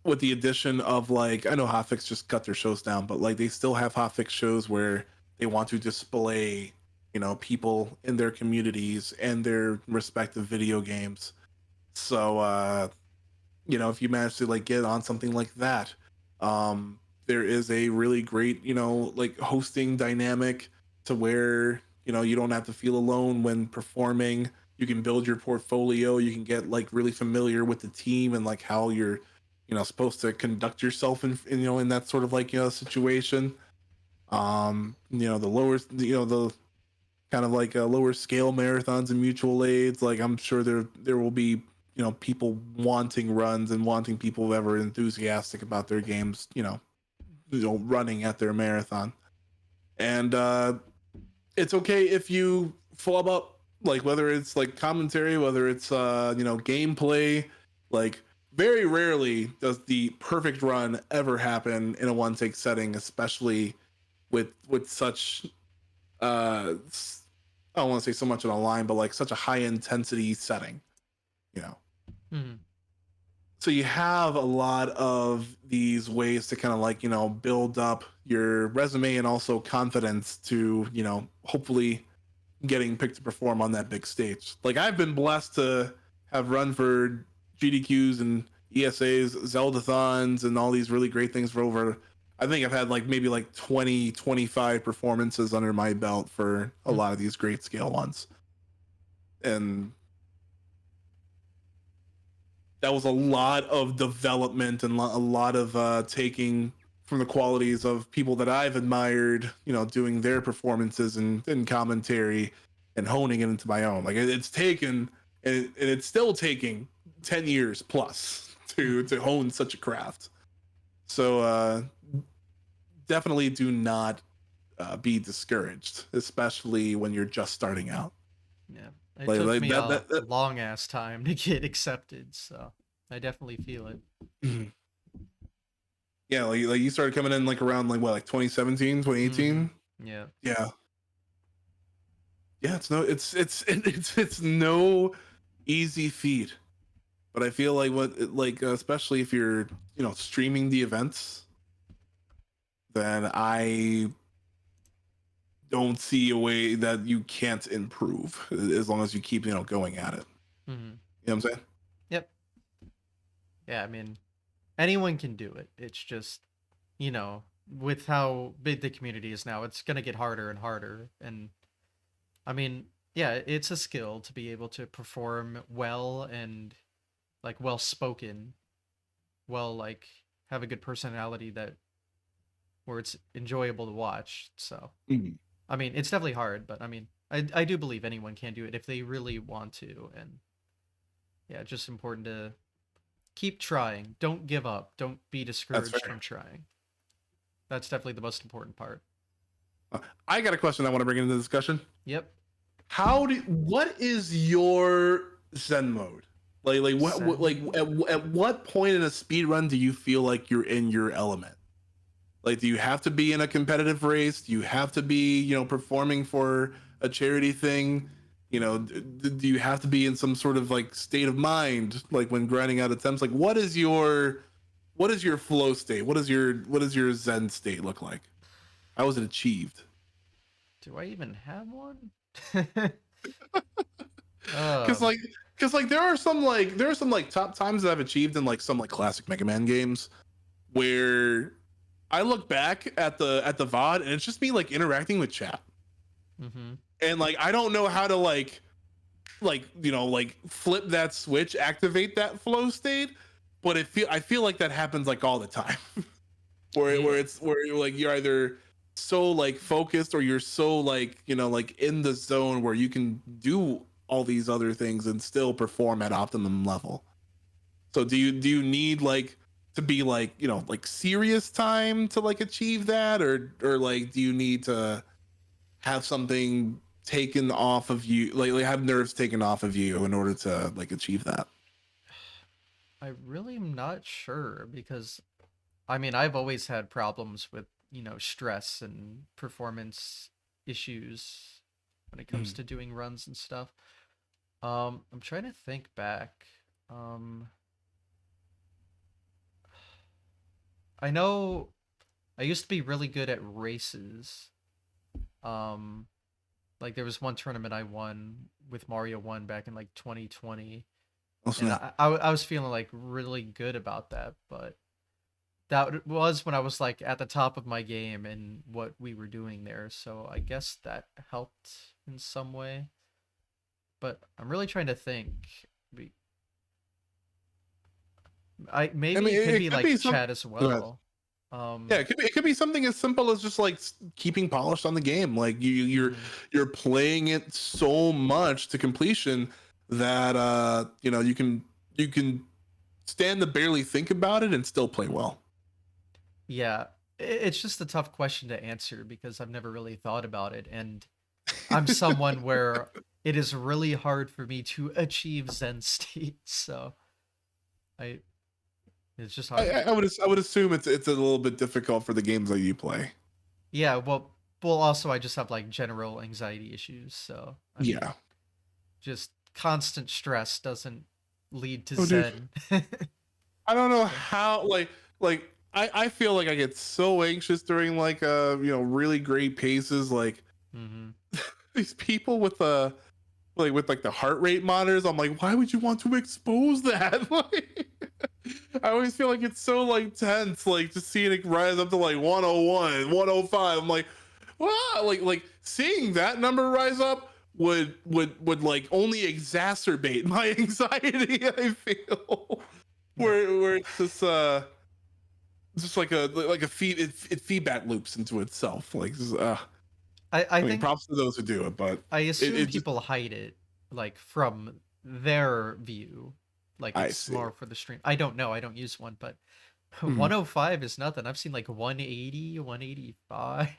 with the addition of like, I know Hotfix just cut their shows down, but like they still have Hotfix shows where they want to display people in their communities and their respective video games. So if you manage to like get on something like that, there is a really great like hosting dynamic to where you don't have to feel alone when performing. You can build your portfolio, you can get like really familiar with the team and like how you're supposed to conduct yourself in that sort of like situation. The lower the kind of like lower scale marathons and mutual aids, like I'm sure there will be people wanting runs and wanting people ever enthusiastic about their games running at their marathon. And it's okay if you flub up, like whether it's like commentary, whether it's gameplay, like very rarely does the perfect run ever happen in a one take setting, especially with such uh I don't want to say so much on a line, but like such a high intensity setting, you know. Mhm. So you have a lot of these ways to kind of like, build up your resume and also confidence to, hopefully getting picked to perform on that big stage. Like I've been blessed to have run for GDQs and ESAs, Zeldathons, and all these really great things for over. I think I've had like maybe like 20, 25 performances under my belt for a Mhm. lot of these great scale ones. And that was a lot of development and a lot of taking from the qualities of people that I've admired, doing their performances and commentary and honing it into my own. Like it's taken and it's still taking 10 years plus to Mhm. hone such a craft. So definitely do not be discouraged, especially when you're just starting out. Yeah. It Like, took like me a that long ass time to get accepted, so I definitely feel it. yeah, like you started coming in like around like what, like 2017, Mhm. 2018. Yeah. Yeah. Yeah, it's no easy feat. But I feel like especially if you're, streaming the events, then I don't see a way that you can't improve as long as you keep, going at it. Mhm. You know what I'm saying? Yep. Yeah, I mean, anyone can do it. It's just, with how big the community is now, it's going to get harder and harder. And I mean, yeah, it's a skill to be able to perform well and like well spoken, well like have a good personality that where it's enjoyable to watch. So, Mhm. I mean, it's definitely hard, but I mean, I do believe anyone can do it if they really want to. And yeah, it's just important to keep trying. Don't give up. Don't be That's discouraged from fair. trying. That's definitely the most important part. I got a question I want to bring into the discussion. Yep. What is your Zen mode? Like what Zen like mode. at what point in a speed run do you feel like you're in your element? Like, do you have to be in a competitive race? Do you have to be, performing for a charity thing? Do you have to be in some sort of like state of mind, like when grinding out attempts? Like, what is your flow state? What does your Zen state look like? How is it achieved? Do I even have one? Because um. like, because like there are some top times that I've achieved in like some like classic Mega Man games where I look back at the VOD and it's just me like interacting with chat Mhm. and like I don't know how to like flip that switch, activate that flow state, but I feel like that happens like all the time. where Yeah. it's where you're either so like focused or you're so like like in the zone where you can do all these other things and still perform at optimum level. So do you need like to be like like serious time to like achieve that, or like do you need to have something taken off of you, like have nerves taken off of you in order to like achieve that? I really am not sure because I mean, I've always had problems with, stress and performance issues when it comes Mm. to doing runs and stuff. I'm trying to think back. Um, I know I used to be really good at races. Um, like there was one tournament I won with Mario 1 back in like 2020, Oh and snap. I was feeling like really good about that, but that was when I was like at the top of my game and what we were doing there. So I guess that helped in some way. But I'm really trying to think. I I maybe mean it could it be could be like some. chat as Go ahead. well. Yeah, Um, it could be something as simple as just like keeping polish on the game. Like you're mhm. you're playing it so much to completion that you can stand to barely think about it and still play well. Yeah, it's just a tough question to answer because I've never really thought about it, and I'm someone where it is really hard for me to achieve Zen state. So I It's just hard. I would assume it's a little bit difficult for the games that you play. Yeah, well, also I just have like general anxiety issues, so I mean, Yeah. just constant stress doesn't lead to Oh, dude. zen. I don't know So, how I feel like I get so anxious during like really great paces like mhm. these people with with like the heart rate monitors. I'm like, why would you want to expose that? Like, I always feel like it's so like tense, like just seeing it rise up to like 101, 105. I'm like, wow, like seeing that number rise up would like only exacerbate my anxiety. I feel Yeah. where it's just like a feed it feedback loops into itself. Like, I I mean, think props to those who do it, but I assume it just people hide it like from their view. Like I it's see. more for the stream. I don't know. I don't use one, but Mhm. 105 is nothing. I've seen like 180, 185.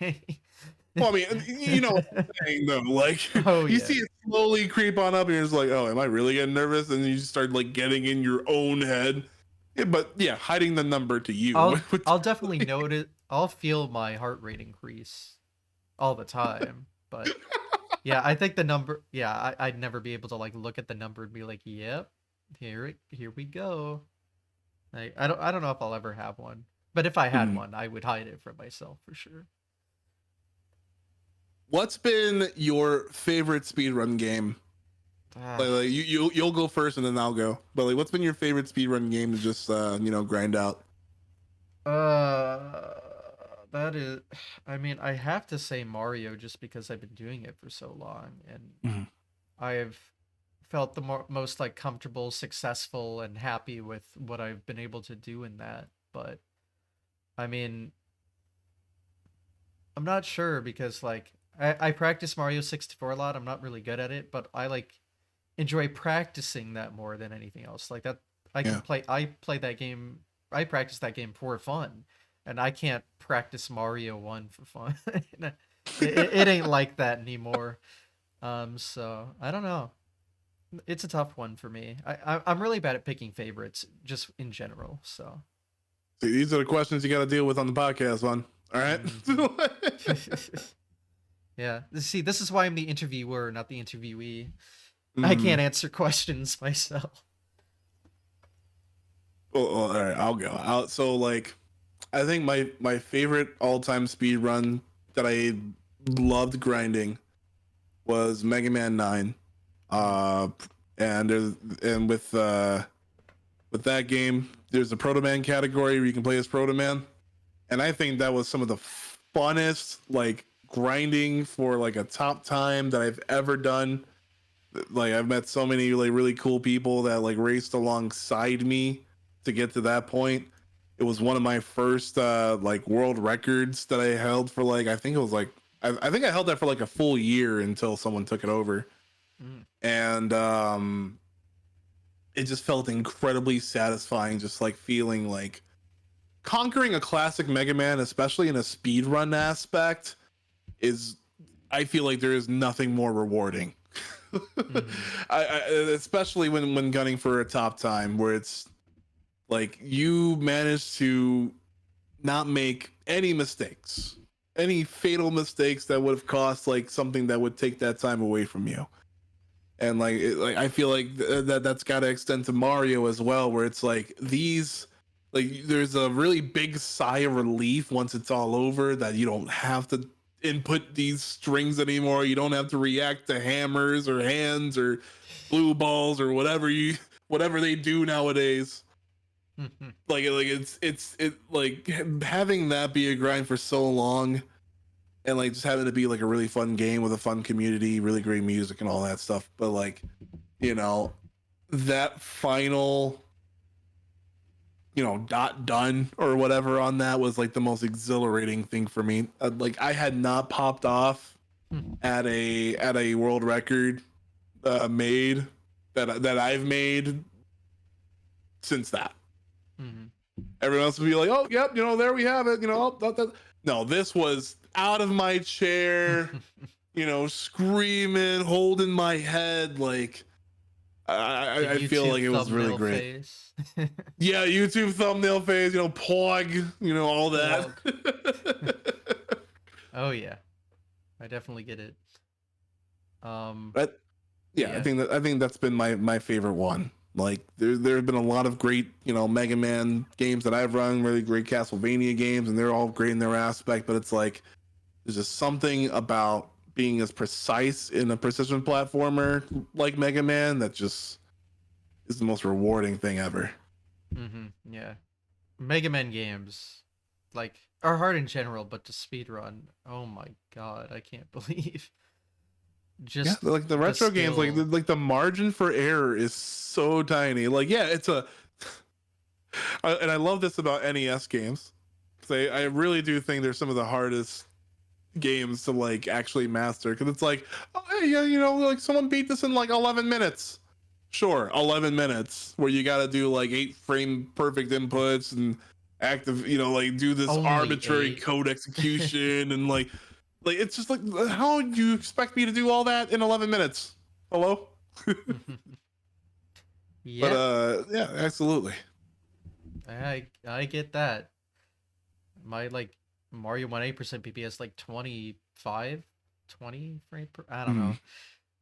Well, I mean, you know what I'm saying though. Like, Oh you yeah. see it slowly creep on up, and you're just like, "Oh, am I really getting nervous?" And you just start like getting in your own head. Yeah, but yeah, hiding the number to you would I'll definitely notice. I'll feel my heart rate increase all the time. But yeah, I think the number. Yeah, I'd never be able to like look at the number and be like, "Yep, here we go." Like I don't know if I'll ever have one. But if I had Mhm. one, I would hide it from myself for sure. What's been your favorite speedrun game? Ah, You'll go first, and then I'll go. But like, what's been your favorite speedrun game to just grind out? uh, that is. I mean, I have to say Mario just because I've been doing it for so long, and Mhm. I've felt the most like comfortable, successful, and happy with what I've been able to do in that. But I mean, I'm not sure because like I practice Mario 64 a lot. I'm not really good at it, but I like enjoy practicing that more than anything else. Like that Yeah. I play that game. I practice that game for fun, and I can't practice Mario 1 for fun. It ain't like that anymore. So I don't know. It's a tough one for me. I'm really bad at picking favorites just in general. So See, these are the questions you got to deal with on the podcast, man. All right. mhm. Yeah. See, this is why I'm the interviewer, not the interviewee. I Mm. can't answer questions myself. All right, I'll go. So like, I think my favorite all time speed run that I loved grinding was Mega Man 9. Mm, Uh, and there's and with that game, there's a Proto Man category where you can play as Proto Man, and I think that was some of the funnest like grinding for like a top time that I've ever done. Like, I've met so many like really cool people that like raced alongside me to get to that point. It was one of my first like world records that I held for like, I think it was like, I think I held that for like a full year until someone took it over. mm, And it just felt incredibly satisfying, just like feeling like conquering a classic Mega Man, especially in a speed run aspect, is, I feel like there is nothing more rewarding. mhm, I especially when gunning for a top time, where it's like you manage to not make any mistakes, any fatal mistakes that would have cost like something that would take that time away from you. And like I feel like that's got to extend to Mario as well, where it's like these, like there's a really big sigh of relief once it's all over that you don't have to input these strings anymore. You don't have to react to hammers or hands or blue balls or whatever they do nowadays. mhm, Like it like having that be a grind for so long, and like just having to be like a really fun game with a fun community, really great music and all that stuff. But like, you know, that final, dot done or whatever on that was like the most exhilarating thing for me. Like, I had not popped off mhm, at a world record made that I've made since that. mhm. Everyone else would be like, "Oh, yep, there we have it." No, this was out of my chair, screaming, holding my head, like The I feel YouTube like it was really thumbnail great. face. Yeah, YouTube thumbnail phase, pog, all that. Plug. Oh yeah, I definitely get it. Um, But yeah, yeah. I think that's been my favorite one. Like there have been a lot of great Mega Man games that I've run, really great Castlevania games, and they're all great in their aspect. But it's like there's just something about being as precise in a precision platformer like Mega Man that just is the most rewarding thing ever. Yeah. Mega Man games, like, are hard in general, but to speedrun, oh my god, I can't believe Yeah, just like the the retro games, skill. like the margin for error is so tiny. Like, yeah, and I love this about NES games. 'Cause I really do think they're some of the hardest games to like actually master. Because it's like, oh, hey, yeah, like someone beat this in like 11 minutes. Sure, 11 minutes where you got to do like 8 frame perfect inputs and active, like do this Only arbitrary 8. code execution and like it's just like how do you expect me to do all that in 11 minutes? Hello? But Yeah, yeah, absolutely. I get that. My like Mario 1 8% PPS like 25, 20 frame per. I don't Mm.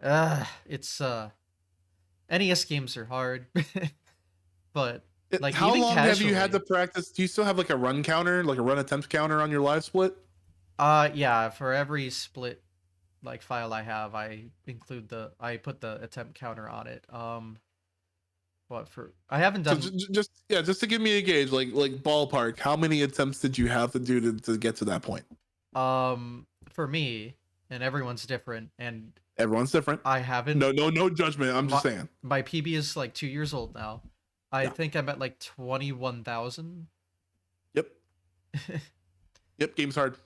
know. It's NES games are hard, but like How even long have you had to casually. practice? Do you still have like a run counter, like a run attempt counter on your live split? Yeah, for every split like file I have, I put the attempt counter on it. What for? I haven't So done just to give me a gauge, like ballpark, how many attempts did you have to do to get to that point? for me, and everyone's different, and Everyone's different. I haven't. No judgment. I'm just My saying. my PB is like 2 years old now. I Yeah. think I'm at like 21,000. Yep. Yep. Game's hard.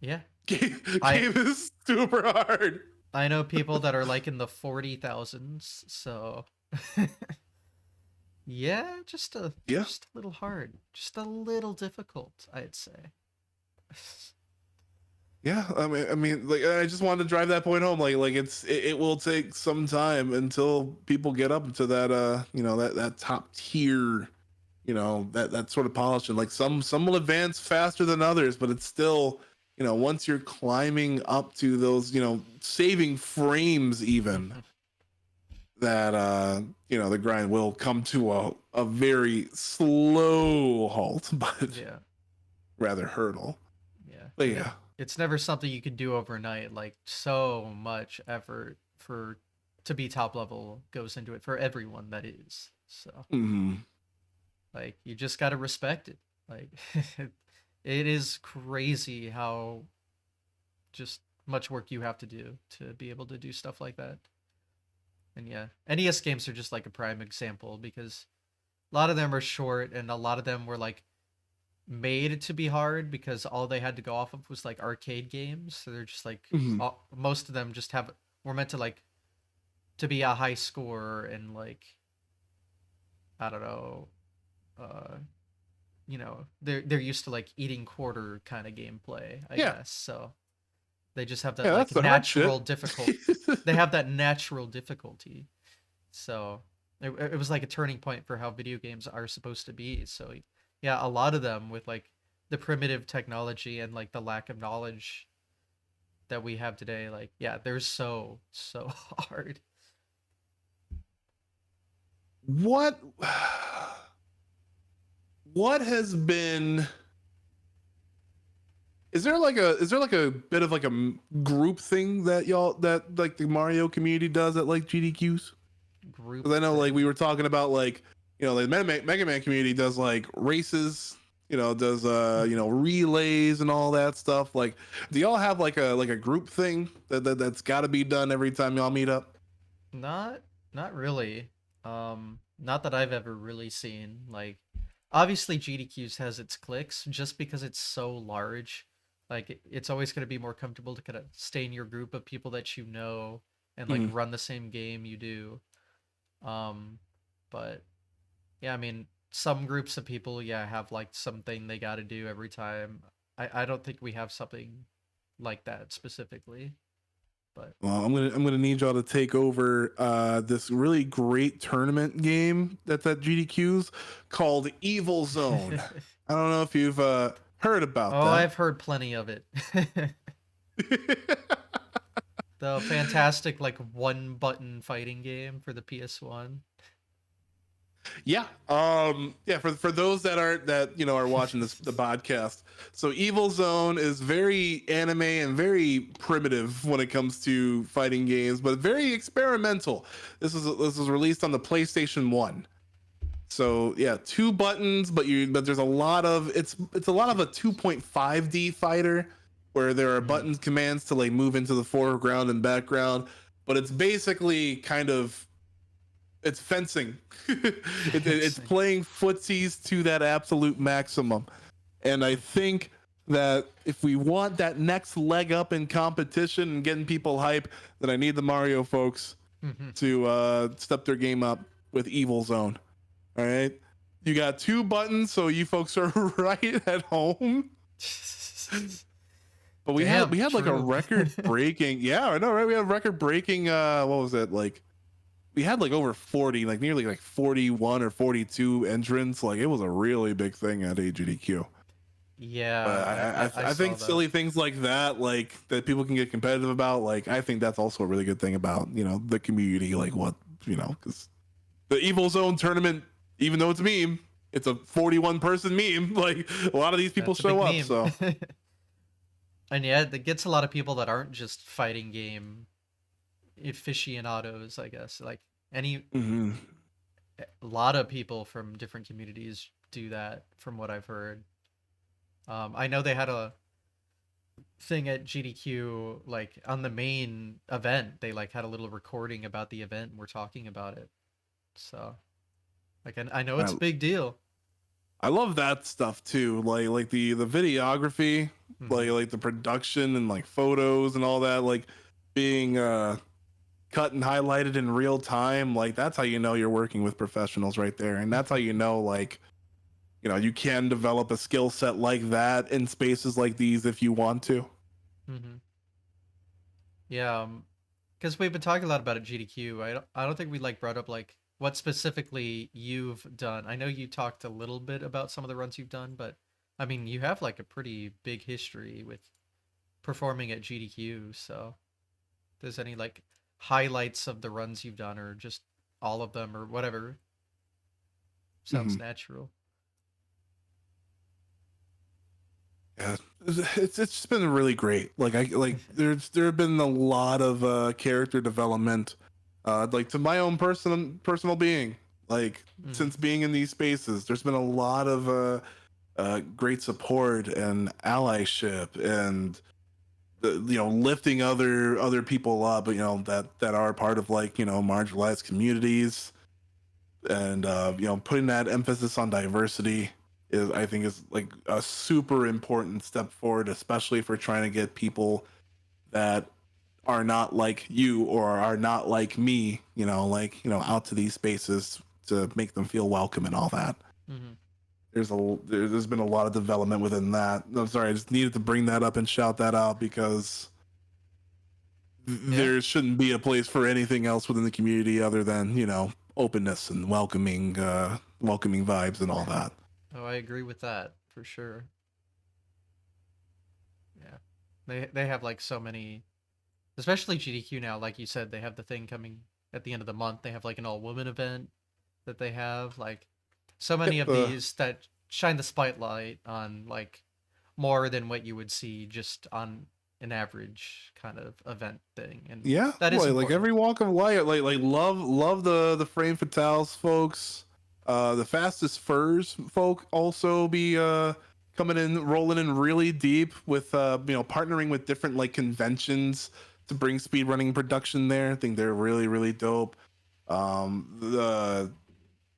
Yeah, I Game is super hard. I know people that are like in the 40,000s. So yeah, Yeah. just a little hard, just a little difficult, I'd say. Yeah. Like I just wanted to drive that point home. Like it will take some time until people get up to that that top tier that sort of polishing. Like some will advance faster than others, but it's still once you're climbing up to those saving frames even that the grind will come to a very slow halt but Yeah. rather hurdle. Yeah, But and yeah. it's never something you could do overnight. Like so much effort for to be top level goes into it for everyone that is. So Hmm. like you just got to respect it. Like it is crazy how just much work you have to do to be able to do stuff like that. And yeah, NES games are just like a prime example because a lot of them are short and a lot of them were like made to be hard because all they had to go off of was like arcade games. So they're just like Hmm. most of them just have were meant to like to be a high score and like I don't know, uh, they're used to like eating quarter kind of gameplay, I Yeah. guess. So they just have that Yeah, that's like the hard natural shit. difficult. They have that natural difficulty. So it was like a turning point for how video games are supposed to be. So yeah, a lot of them with like the primitive technology and like the lack of knowledge that we have today, like yeah, they're so hard. what what has been is there like a bit of like a group thing that y'all that like the Mario community does at like GDQs? Group Because I know like we thing. were talking about like the Mega Man community does like races, does relays and all that stuff. Like, do y'all have like a group thing that's got to be done every time y'all meet up? Not not really. Not that I've ever really seen. Like obviously GDQs has its clicks just because it's so large. Like it's always going to be more comfortable to kind of stay in your group of people that you know and like Mm-hmm. run the same game you do. Um but yeah, I mean some groups of people yeah have like something they got to do every time. I don't think we have something like that specifically. But Well, I'm gonna need y'all to take over this really great tournament game that's at GDQ's called Evil Zone. I don't know if you've heard about oh, that. I've heard plenty of it. The fantastic like one button fighting game for the PS1. Yeah. Yeah, for those that are watching the podcast. So Evil Zone is very anime and very primitive when it comes to fighting games, but very experimental. This was released on the PlayStation 1. So yeah, two buttons, but there's a lot of it's a lot of a 2.5D fighter where there are Mm, buttons commands to like move into the foreground and background, but it's basically kind of it's fencing. It's fencing. playing footsies to that absolute maximum. And I think that if we want that next leg up in competition and getting people hype, then I need the Mario folks to step their game up with Evil Zone. All right. You got two buttons, so you folks are right at home. But we had Damn, we had like a true. record breaking. Yeah, I know, right? We had record breaking. What was it like? We had like over 40, like nearly like 41 or 42 entrants. Like it was a really big thing at AGDQ. But Yeah, I I saw think that. silly things like that, like that people can get competitive about, like I think that's also a really good thing about the community, like what because the Evil Zone tournament, even though it's a meme, it's a 41 person meme. Like a lot of these people That's a big show up, meme. so And yeah, it gets a lot of people that aren't just fighting game aficionados, I guess. Like any mhm. a lot of people from different communities do that from what I've heard. I know they had a thing at GDQ like on the main event. They like had a little recording about the event and we're talking about it. So, like I know it's I, a big deal. I love that stuff too. Like the videography, Hmm. like the production and like photos and all that, like being cut and highlighted in real time. Like that's how you know you're working with professionals right there, and that's how you know like you can develop a skill set like that in spaces like these if you want to. Hmm. Yeah, because we've been talking a lot about at GDQ. I don't think we like brought up like what specifically you've done. I know you talked a little bit about some of the runs you've done, but I mean you have like a pretty big history with performing at GDQ. So, if there's any like highlights of the runs you've done, or just all of them, or whatever sounds Mhm. natural. Yeah, it's just been really great. There have been a lot of character development, like to my own personal being. Like Hmm. since being in these spaces, there's been a lot of great support and allyship and lifting other people up. That are part of like marginalized communities and putting that emphasis on diversity is I think is like a super important step forward, especially if we're trying to get people that are not like you or are not like me, out to these spaces to make them feel welcome and all that. Hmm. There's been a lot of development within that. I'm sorry, I just needed to bring that up and shout that out because Yeah. there shouldn't be a place for anything else within the community other than openness and welcoming vibes and all that. Oh, I agree with that for sure. Yeah. They have like so many, especially GDQ now. Like you said, they have the thing coming at the end of the month. They have like an all woman event that they have. Like so many Yep. of these that shine the spotlight on like more than what you would see just on an average kind of event thing, and Yeah, that is like important. every walk of life, like love the frame fatales folks, the fastest furs folk also be coming in, rolling in really deep with partnering with different like conventions to bring speedrunning production there. I think they're really dope. The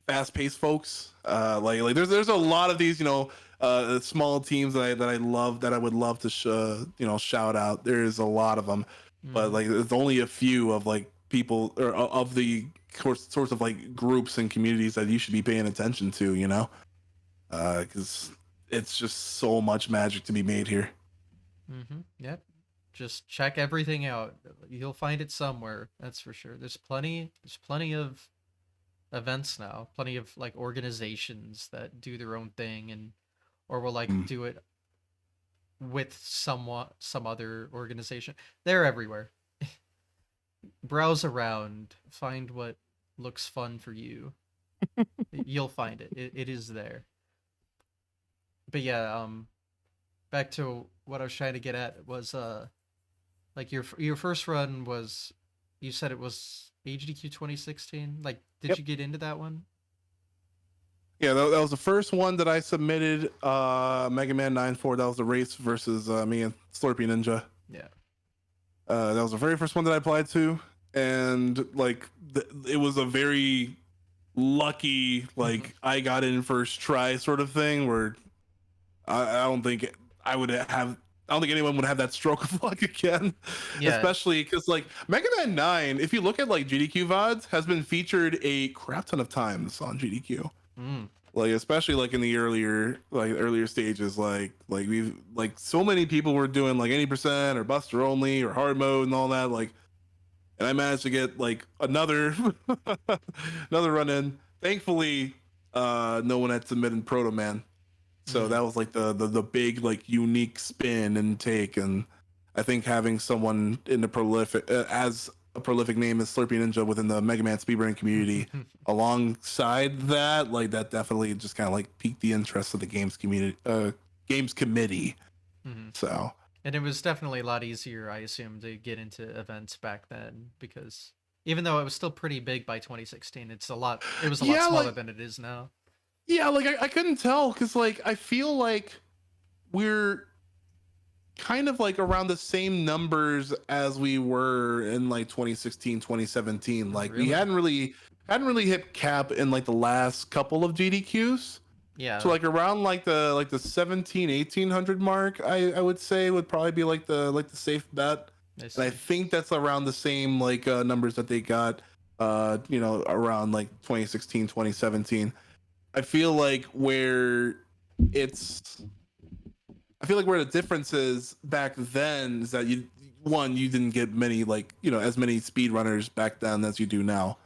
fast paced folks. Like there's a lot of these small teams that I love that I would love to shout out. There's a lot of them, but Hmm. like there's only a few of like people or of the sorts of like groups and communities that you should be paying attention to. Because it's just so much magic to be made here. Hmm. Yep. Just check everything out. You'll find it somewhere. That's for sure. There's plenty of events now. Plenty of like organizations that do their own thing and or will like Mm. do it with some other organization. They're everywhere. Browse around, find what looks fun for you. You'll find it. It is there. But yeah, back to what I was trying to get at was like your first run was, you said it was HDQ 2016. Like, did Yep. you get into that one? Yeah, that was the first one that I submitted. Mega Man 9-4. That was the race versus me and Slurpee Ninja. Yeah. That was the very first one that I applied to, and like it was a very lucky, like I got in first try sort of thing. Where I don't think I would have. I don't think anyone would have that stroke of luck again, Yeah. especially because like Mega Man 9, if you look at like GDQ VODs, has been featured a crap ton of times on GDQ. Mm. Like especially like in the earlier stages, like we've like so many people were doing like 80% or Buster only or hard mode and all that. Like, and I managed to get like another another run in. Thankfully, no one had submitted Proto Man, so Mm. that was like the big like unique spin and take. And I think having someone in the prolific as a prolific name as Slurpee Ninja within the Mega Man speedrunning community alongside that, like that definitely just kind of like piqued the interest of the games committee. Mhm. So And it was definitely a lot easier, I assume, to get into events back then because even though it was still pretty big by 2016, it was a lot yeah, smaller like than it is now. like I couldn't tell because like I feel like we're kind of like around the same numbers as we were in like 2016 2017. Oh, Like we really? hadn't really hit cap in like the last couple of GDQs. So Yeah, like around like the 1700 1800 mark, I would say would probably be like the safe bet. I And I see. think that's around the same like numbers that they got around like 2016 2017. I feel like it's where the difference is back then is that you didn't get many like as many speedrunners back then as you do now,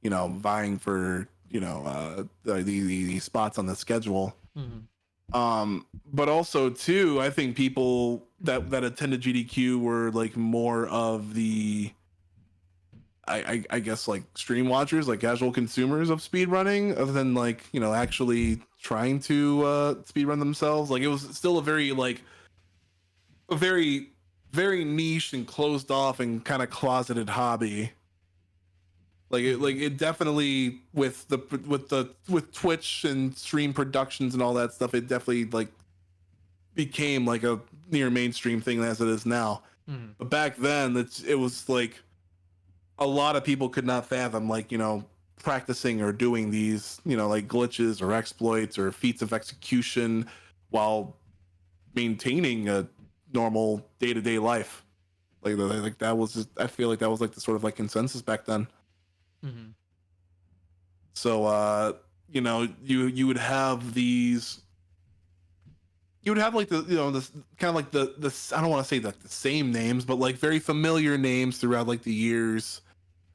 vying for the spots on the schedule. Mhm. But also too, I think people that attended GDQ were like more of the I guess like stream watchers, like casual consumers of speedrunning, other than like actually trying to speedrun themselves. Like it was still a very niche and closed off and kind of closeted hobby. Like Mhm. it definitely with Twitch and stream productions and all that stuff, it definitely like became like a near mainstream thing as it is now. Mhm. But back then, it was like a lot of people could not fathom like practicing or doing these like glitches or exploits or feats of execution while maintaining a normal day-to-day life. Like that was just, I feel like that was like the sort of like consensus back then. Mhm. So you would have these, you would have like the this kind of like the I don't want to say like the same names, but like very familiar names throughout like the years,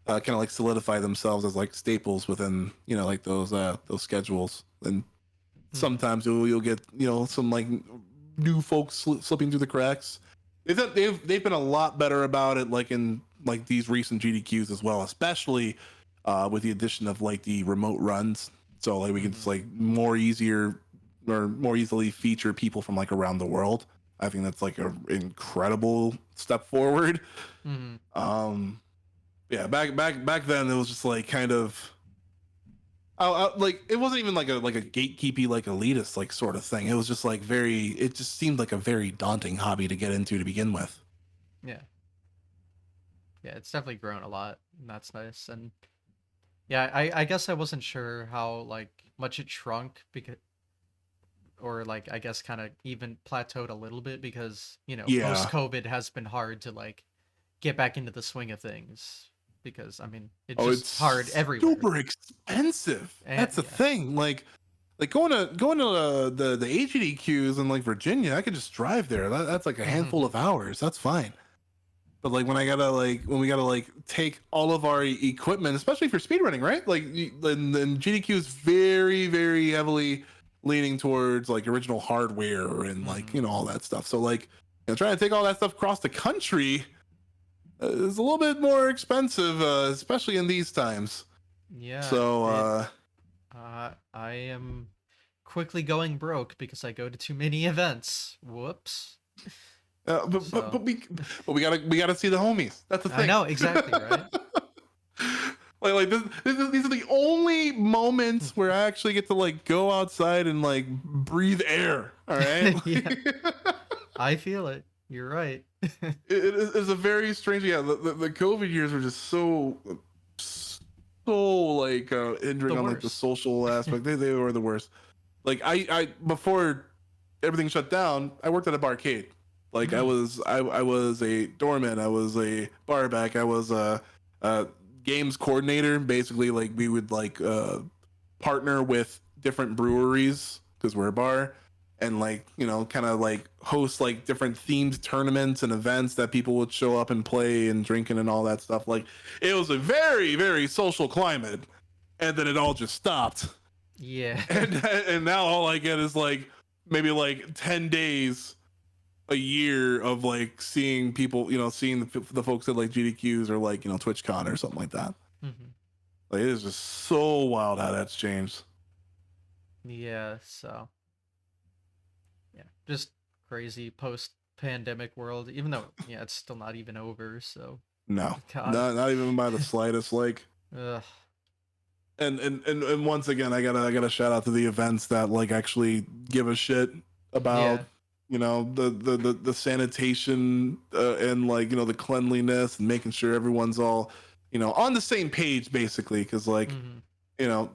kind of like solidify themselves as like staples within like those schedules. And Mhm. sometimes you'll get some like new folks slipping through the cracks. They've been a lot better about it, like in like these recent GDQs as well, especially with the addition of like the remote runs. So like we can just Mhm. like more easily feature people from like around the world. I think that's like an incredible step forward. Mhm. Um, yeah, back then it was just like kind of like it wasn't even like a gatekeepy like elitist like sort of thing. It was just like very. It just seemed like a very daunting hobby to get into to begin with. Yeah. Yeah, it's definitely grown a lot, and that's nice. And yeah, I guess I wasn't sure how like much it shrunk because or like I guess kind of even plateaued a little bit because, post Yeah. COVID has been hard to like get back into the swing of things because I mean, it's Oh, just hard it's everywhere. super expensive. And That's the yeah. thing. Like going to the AGDQs in like Virginia, I could just drive there. That's like a handful Mhm. of hours. That's fine. But like when we gotta like take all of our equipment, especially for speedrunning, right? Like then GDQ is very heavily leaning towards like original hardware and like all that stuff. So like trying to take all that stuff across the country is a little bit more expensive, especially in these times. Yeah, So I am quickly going broke because I go to too many events. Whoops. uh, but, but So but we but we gotta see the homies. That's the I thing. know exactly, right? These are the only moments where I actually get to like go outside and like breathe air. All right. Yeah, I feel it. You're right. It is a very strange. Yeah, the COVID years were just so like hindering The on like the worst. social aspect. They were the worst. Like I before everything shut down, I worked at a barcade. Like Mm, I was a doorman, I was a barback, I was a games coordinator. Basically, like we would like partner with different breweries because we're a bar, and like kind of like host like different themed tournaments and events that people would show up and play and drinking and all that stuff. Like it was a very social climate, and then it all just stopped. yeah. And now all I get is like maybe like 10 days a year of like seeing people, seeing the folks at like GDQs or like TwitchCon or something like that. hmm Like it is just so wild how that's changed. Yeah, so yeah, just crazy post-pandemic world. Even though yeah, it's still not even over. So No, God, not even by the slightest. Like, ugh, and once again, I gotta shout out to the events that like actually give a shit about yeah, the sanitation and like the cleanliness and making sure everyone's all on the same page basically, because like hmm you know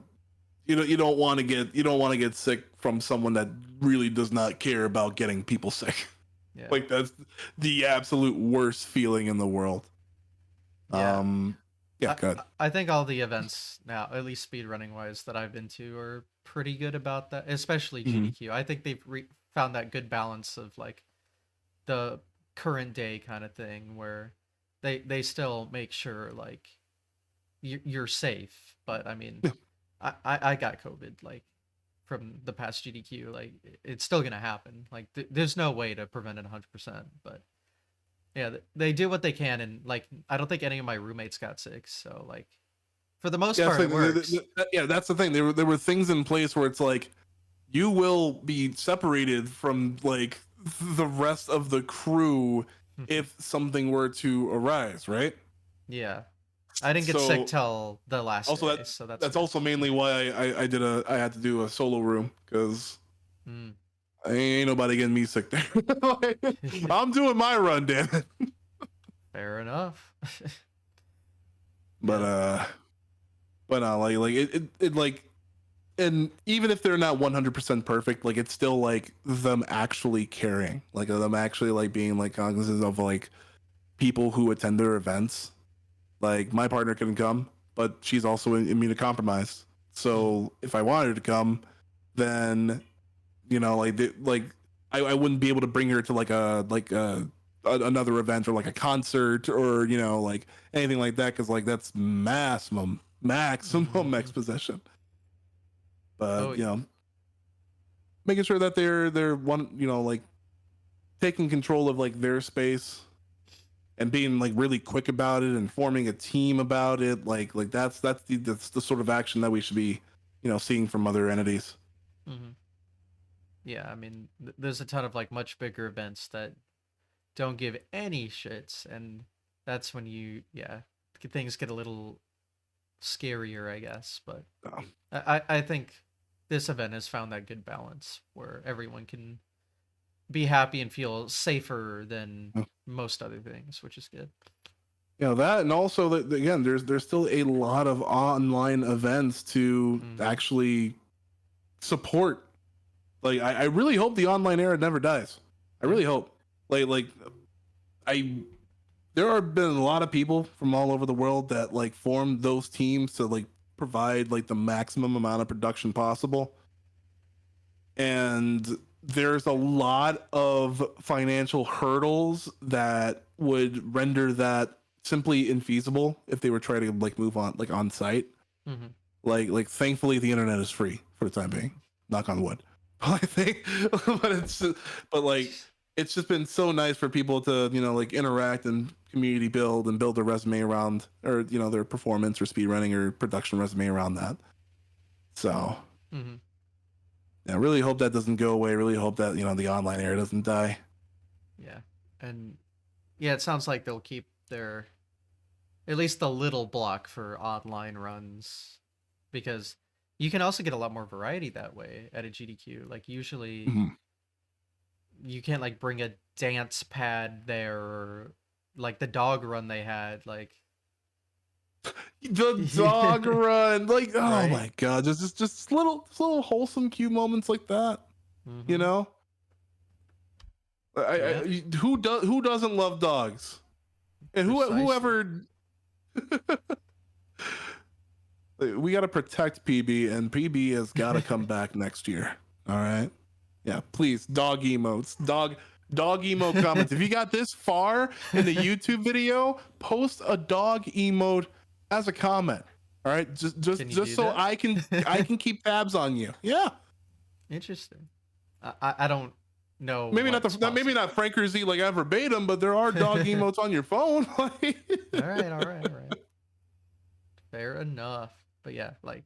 you don't want to get sick from someone that really does not care about getting people sick. yeah, Like that's the absolute worst feeling in the world. yeah. Yeah, I good. I think all the events now, at least speedrunning wise, that I've been to are pretty good about that. Especially Hmm. GDQ. I think they've found that good balance of like the current day kind of thing where they still make sure like you're safe. But I mean, I got COVID like from the past GDQ. Like it's still gonna happen. Like there's no way to prevent it 100%. But yeah, they do what they can, and like I don't think any of my roommates got sick. So like for the most Yeah, part, so it works. yeah, that's the thing. There were things in place where it's like you will be separated from like the rest of the crew if something were to arise, right? Yeah, I didn't get sick So till the last also day, so that's that's good. also mainly why I had to do a solo room because Mm. ain't nobody getting me sick there. Like, I'm doing my run, damn it. Fair enough. But Yeah. like it like, and even if they're not 100% perfect, like it's still like them actually caring, like them actually like being like cognizant of like people who attend their events. Like my partner couldn't come, but she's also immunocompromised. hmm So if I wanted her to come, then like I wouldn't be able to bring her to like another event or like a concert or like anything like that because like that's maximum hmm exposition. But Oh yeah. making sure that they're one like taking control of like their space and being like really quick about it and forming a team about it, like that's the sort of action that we should be seeing from other entities. hmm Yeah, I mean, there's a ton of like much bigger events that don't give any shits, and that's when yeah, things get a little scarier, I guess. But Um, I think this event has found that good balance where everyone can be happy and feel safer than most other things, which is good. that, and also that again, there's still a lot of online events to hmm actually support. Like I really hope the online era never dies. I Yeah. really hope. Like I there have been a lot of people from all over the world that like formed those teams to like provide like the maximum amount of production possible. And there's a lot of financial hurdles that would render that simply infeasible if they were trying to like move on like on site. Hmm. Like thankfully the internet is free for the time being. Knock on wood. I think, but but like it's just been so nice for people to like interact and community build and build their resume around, or their performance or speedrunning or production resume around that. So Hmm. yeah, I really hope that doesn't go away. Really hope that the online era doesn't die. Yeah, and yeah, it sounds like they'll keep their at least a little block for online runs because you can also get a lot more variety that way at a GDQ. Like usually Mhm. you can't like bring a dance pad there or like the dog run they had like The dog run, like oh right. my god, just little wholesome cute moments like that. You Mm-hmm. know, Yeah, who doesn't love dogs? And precisely. whoever we got to protect PB, and PB has got to come back next year. All right, yeah, please, dog emotes, dog emo comments. If you got this far in the YouTube video, post a dog emote as a comment. All right, Can you just do so that? I can keep tabs on you. Yeah, Interesting. I don't know maybe not what's maybe possible. not Franker Z like verbatim, but there are dog emotes on your phone. All right, all right, all right. Fair enough. But yeah, like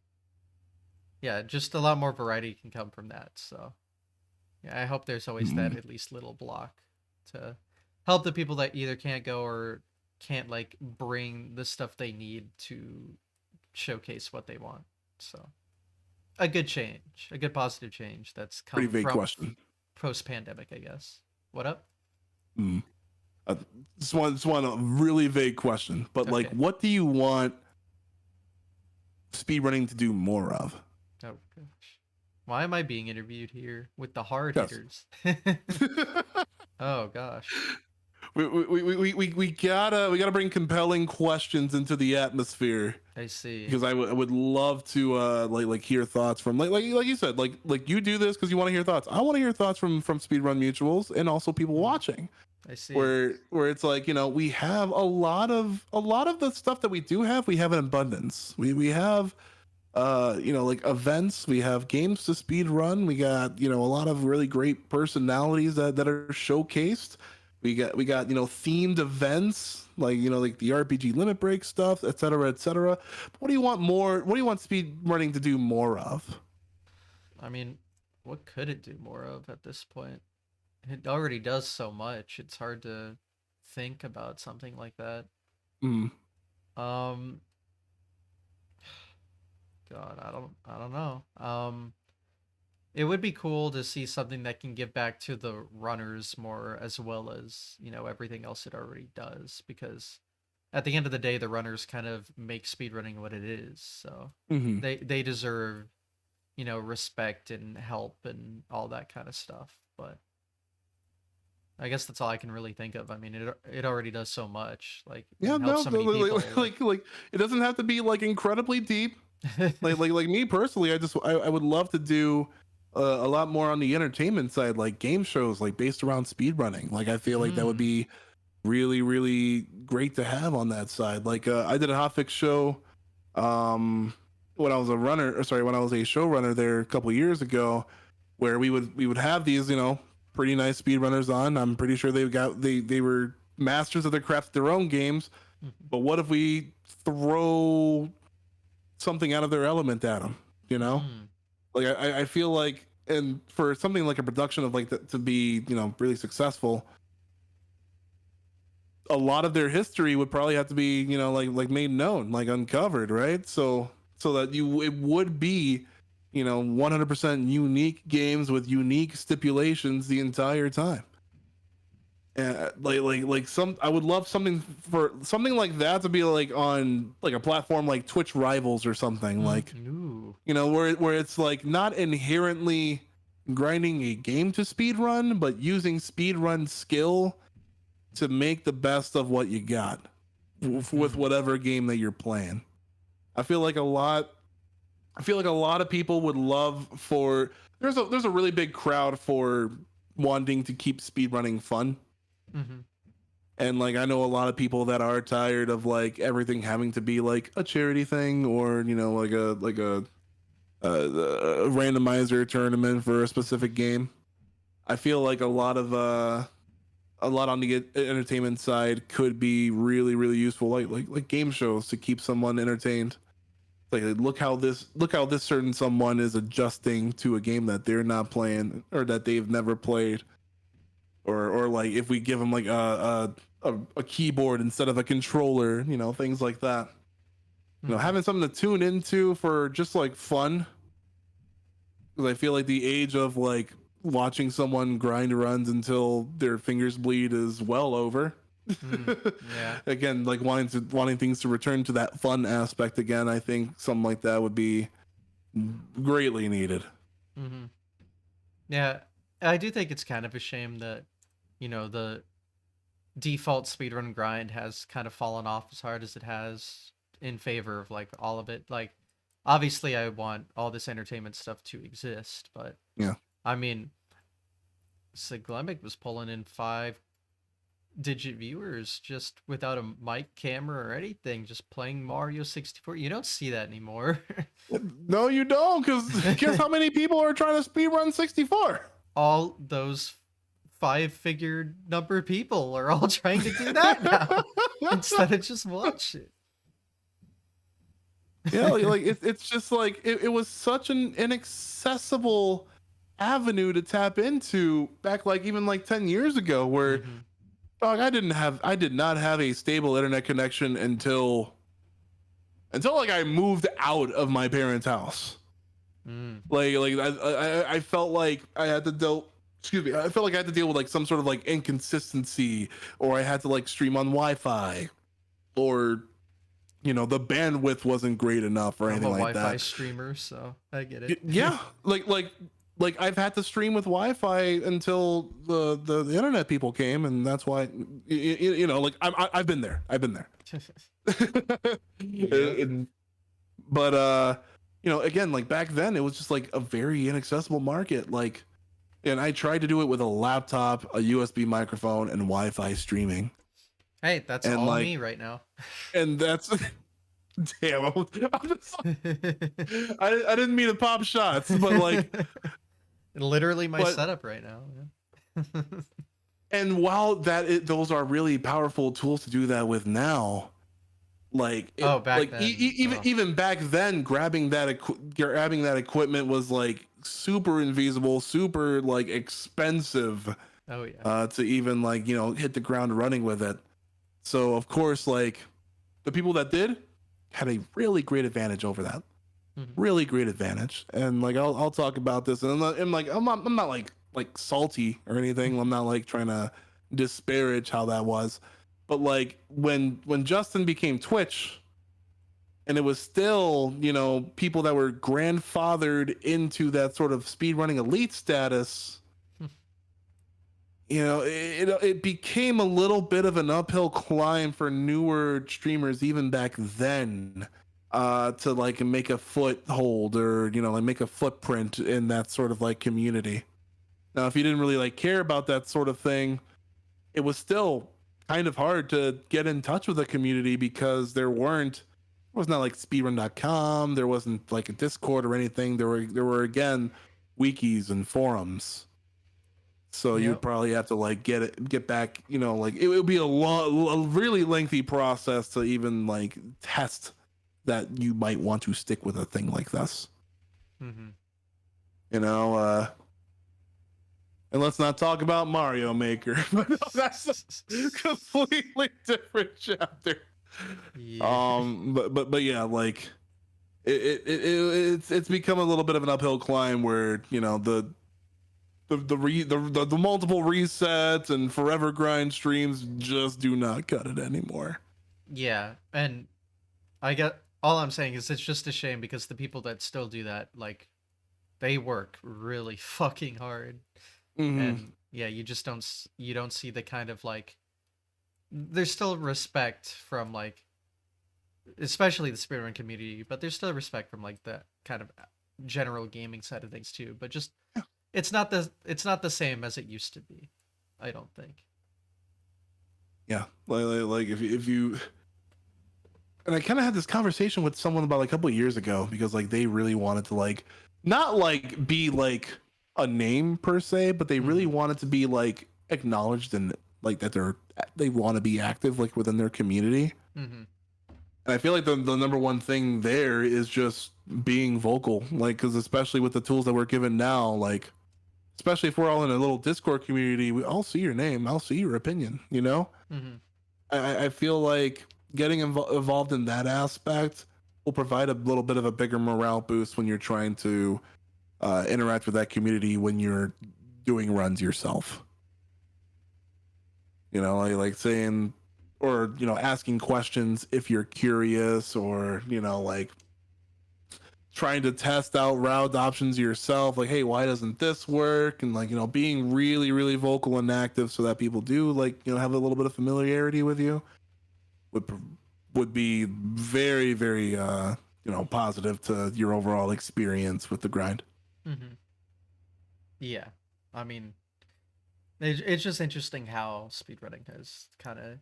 yeah, just a lot more variety can come from that. So yeah, I hope there's always that Mm, at least little block to help the people that either can't go or can't like bring the stuff they need to showcase what they want. So a good change, a good positive change that's pretty come vague from question. post pandemic, I guess. What up? Mm. Uh, this one a really vague question, but like, Okay. what do you want speedrunning to do more of? Oh gosh. Why am I being interviewed here with the hard Yes. hitters? Oh gosh. We gotta bring compelling questions into the atmosphere, I see. because I would love to like hear thoughts from like you said, like you do this because you want to hear thoughts. I want to hear thoughts from speedrun mutuals and also people Mhm. watching, I see. where it's like we have a lot of the stuff that we do have, we have in abundance. We have like events, we have games to speed run, we got a lot of really great personalities that are showcased, we got themed events like like the RPG limit break stuff, etc., etc. What do you want more, what do you want speed running to do more of? I mean, what could it do more of at this point? It already does so much. It's hard to think about something like that. Mm. Um, God, I don't know. It would be cool to see something that can give back to the runners more as well as, everything else it already does because at the end of the day the runners kind of make speedrunning what it is. So Hmm. they deserve, respect and help and all that kind of stuff. But I guess that's all I can really think of. I mean, it already does so much, like, Yeah, and helps no, so many people. like it doesn't have to be like incredibly deep. Like me personally, I would love to do a lot more on the entertainment side, like game shows, like based around speedrunning. Like I feel like that would Hmm. be really really great to have on that side. Like I did a hotfix show um when I was a runner, or sorry, when I was a showrunner there a couple years ago, where we would have these pretty nice speedrunners on. I'm pretty sure they were masters of their craft, their own games. But what if we throw something out of their element at them? You know, Hmm. like I feel like, and for something like a production of like that to be really successful, a lot of their history would probably have to be like made known, like uncovered, right? So that it would be 100% unique games with unique stipulations the entire time. Like some, I would love something for something like that to be like on like a platform like Twitch Rivals or something, Hmm. like Ooh. where it's like not inherently grinding a game to speed run, but using speed run skill to make the best of what you got with Hmm. whatever game that you're playing. I feel like a lot. I feel like a lot of people would love for there's a really big crowd for wanting to keep speedrunning fun. Mm-hmm. And like I know a lot of people that are tired of like everything having to be like a charity thing or a randomizer tournament for a specific game. I feel like a lot on the entertainment side could be really really useful, like game shows to keep someone entertained. Like look how this certain someone is adjusting to a game that they're not playing or that they've never played, or like if we give them like a keyboard instead of a controller, you know, things like that. You know, Mm-hmm. having something to tune into for just like fun, because I feel like the age of like watching someone grind runs until their fingers bleed is well over. Mm-hmm. Yeah. Again, like wanting things to return to that fun aspect again. I think something like that would be greatly needed. Mm-hmm. Yeah. I do think it's kind of a shame that, the default speedrun grind has kind of fallen off as hard as it has in favor of like all of it. Like, obviously, I want all this entertainment stuff to exist, but Yeah. I mean, Siglemic was pulling in 5-digit viewers just without a mic, camera, or anything, just playing Mario 64. You don't see that anymore. No, you don't, because guess how many people are trying to speedrun 64? All those five-figure number people are all trying to do that now instead of just watch it. Yeah, like it's just like it was such an inaccessible avenue to tap into back like even like 10 years ago where Mm-hmm. dog I did not have a stable internet connection until like I moved out of my parents' house. Mm. I felt like I had to deal excuse me, I felt like I had to deal with like some sort of like inconsistency, or I had to like stream on Wi-Fi, or you know, the bandwidth wasn't great enough or I'm a anything like Wi-Fi that. streamer, so I get it. Yeah, like I've had to stream with Wi-Fi until the internet people came, and that's why you know, like I've been there. I've been there. Yep. And- but you know, again, like back then, it was just like a very inaccessible market. Like, and I tried to do it with a laptop, a USB microphone, and Wi-Fi streaming, Hey, that's and all like, me right now. and that's damn. I'm just, I didn't mean to pop shots, but like, Literally my but setup right now. Yeah. and while those are really powerful tools to do that with now, like Oh, back then. Oh. even back then, grabbing that equipment was like super invisible, super like expensive Oh yeah. to even like, you know, hit the ground running with it. So of course, like the people that did had a really great advantage over that, Mhm. really great advantage. And like I'll talk about this, and I'm not like salty or anything. I'm not like trying to disparage how that was, but like when Justin became Twitch, and it was still, you know, people that were grandfathered into that sort of speedrunning elite status. You know, it became a little bit of an uphill climb for newer streamers even back then, to like make a foothold, or you know, like make a footprint in that sort of like community. Now if you didn't really like care about that sort of thing, it was still kind of hard to get in touch with the community, because it was not like speedrun.com, there wasn't like a Discord or anything. There were again wikis and forums. So you'd Yep. probably have to like get back, you know, like it would be a really lengthy process to even like test that you might want to stick with a thing like this. Mm-hmm. You know, and let's not talk about Mario Maker, but no, that's a completely different chapter. Yeah. But yeah, like it's become a little bit of an uphill climb where, you know, the multiple resets and forever grind streams just do not cut it anymore. Yeah. And I get all I'm saying is it's just a shame because the people that still do that, like, they work really fucking hard. Mm-hmm. And yeah, you don't see the kind of like there's still respect from like especially the speedrun community, but there's still respect from like kind of general gaming side of things too. But just it's not the same as it used to be. I don't think. Yeah, like if you and I kind of had this conversation with someone about like, a couple of years ago because like they really wanted to like not like be like a name per se, but they really Mm-hmm. wanted to be like acknowledged and like that they want to be active like within their community. Mm-hmm. And I feel like the number one thing there is just being vocal, like because especially with the tools that we're given now, like especially if we're all in a little Discord community, I'll see your name, I'll see your opinion, you know. Mm-hmm. I feel like getting involved in that aspect will provide a little bit of a bigger morale boost when you're trying to interact with that community when you're doing runs yourself. You know, like saying, or you know, asking questions if you're curious, or you know, like trying to test out route options yourself. Like, hey, why doesn't this work? And like, you know, being really, really vocal and active so that people do like, you know, have a little bit of familiarity with you would would be very, very you know, positive to your overall experience with the grind. Mm-hmm. Yeah, I mean, it's just interesting how speedrunning has kind of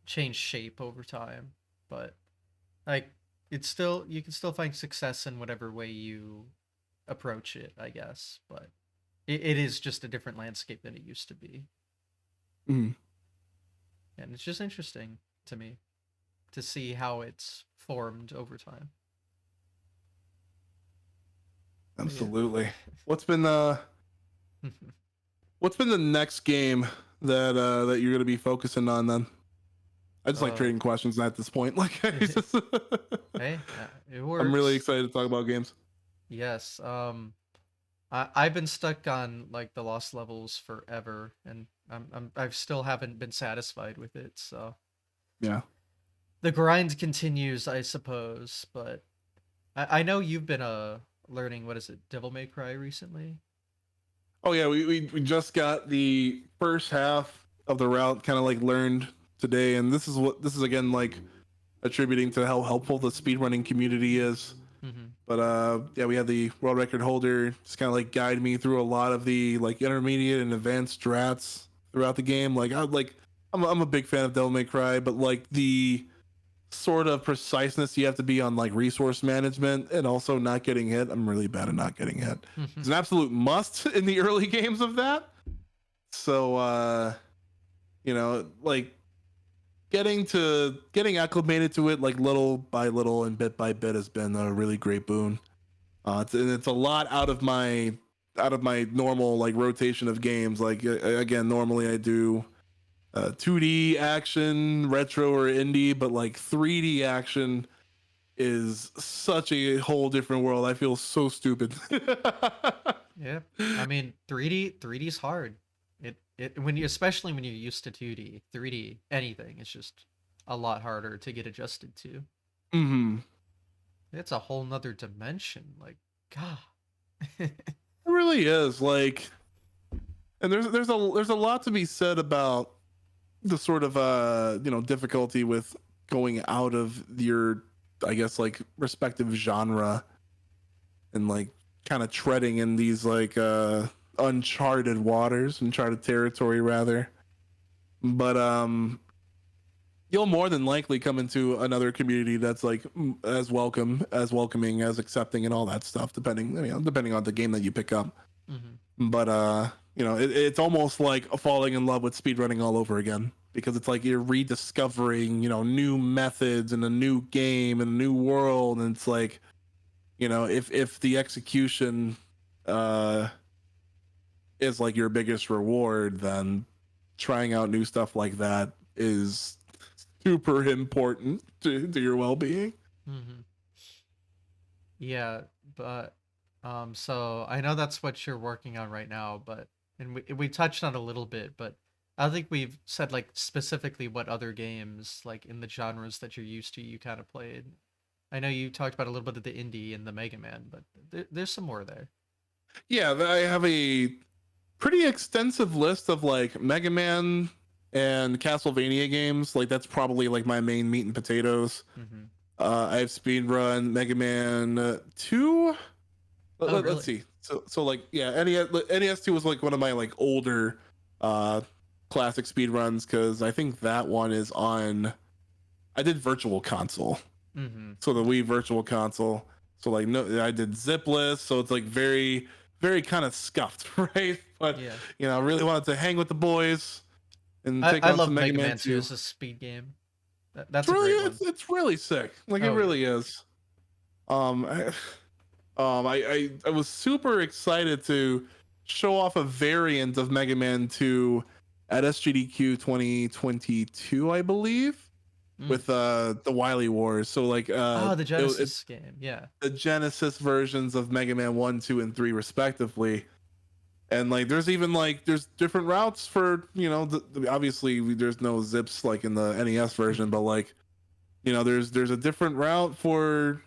changed shape over time, but like it's still you can still find success in whatever way you approach it, I guess, but it is just a different landscape than it used to be. Mm, And it's just interesting to me to see how it's formed over time. But yeah. absolutely. What's been what's been the next game that you're gonna be focusing on then? I just like uh, trading questions at this point. Like, hey, it I'm really works. excited to talk about games. Yes. I've been stuck on like the lost levels forever, and I've still haven't been satisfied with it. So Yeah. the grind continues, I suppose. But I know you've been learning what is it, Devil May Cry recently. Oh yeah, we just got the first half of the route kind of like learned today, and this is again like attributing to how helpful the speedrunning community is. Mm-hmm. But yeah, we had the world record holder just kind of like guide me through a lot of the like intermediate and advanced strats throughout the game. I'm a big fan of Devil May Cry, but like the sort of preciseness you have to be on like resource management and also not getting hit. I'm really bad at not getting hit. It's an absolute must in the early games of that. So you know, like getting acclimated to it like little by little and bit by bit has been a really great boon. It's a lot out of my normal like rotation of games. Like again, normally I do 2D action, retro or indie, but like 3D action is such a whole different world. I feel so stupid. Yeah, I mean 3D's hard. It when you especially when you're used to 2D, 3D, anything, it's just a lot harder to get adjusted to. Hmm. It's a whole nother dimension. Like, God. It really is like, and there's a lot to be said about the sort of you know, difficulty with going out of your, I guess, like respective genre and like kind of treading in these like uncharted territory rather. But you'll more than likely come into another community that's like as welcoming, as accepting, and all that stuff, depending, you know, depending on the game that you pick up. Hmm. But you know, it's almost like falling in love with speedrunning all over again because it's like you're rediscovering, you know, new methods and a new game and a new world, and it's like, you know, if the execution uh is like your biggest reward, then trying out new stuff like that is super important to your well-being. Hmm. Yeah, but so I know that's what you're working on right now, but and we touched on it a little bit, but I don't think we've said like specifically what other games like in the genres that you're used to you kind of played. I know you talked about a little bit of the indie and the Mega Man, but there's some more there. Yeah, I have a pretty extensive list of like Mega Man and Castlevania games. Like that's probably like my main meat and potatoes. Mm-hmm. I have speedrun Mega Man 2. Oh, Let's really? see. So like yeah, NES 2 was like one of my like older uh classic speedruns because I think that one is on. I did Virtual Console, Mm-hmm. so the Wii Virtual Console. So like no, I did zipless, so it's like very kind of scuffed, right? But Yeah. I really wanted to hang with the boys and take I on some love Mega Mega Man Man 2 2. as a speed game. It's That's a really great one. it's really sick. Like it Oh yeah. really is. Um, I, I was super excited to show off a variant of Mega Man 2 at SGDQ 2022, I believe, Mm. with the Wily Wars. So like Oh, the it's Genesis game. Yeah. the Genesis versions of Mega Man 1, 2, and 3 respectively. And like there's even like there's different routes for obviously there's no zips like in the NES version, Mm-hmm. but like there's a different route for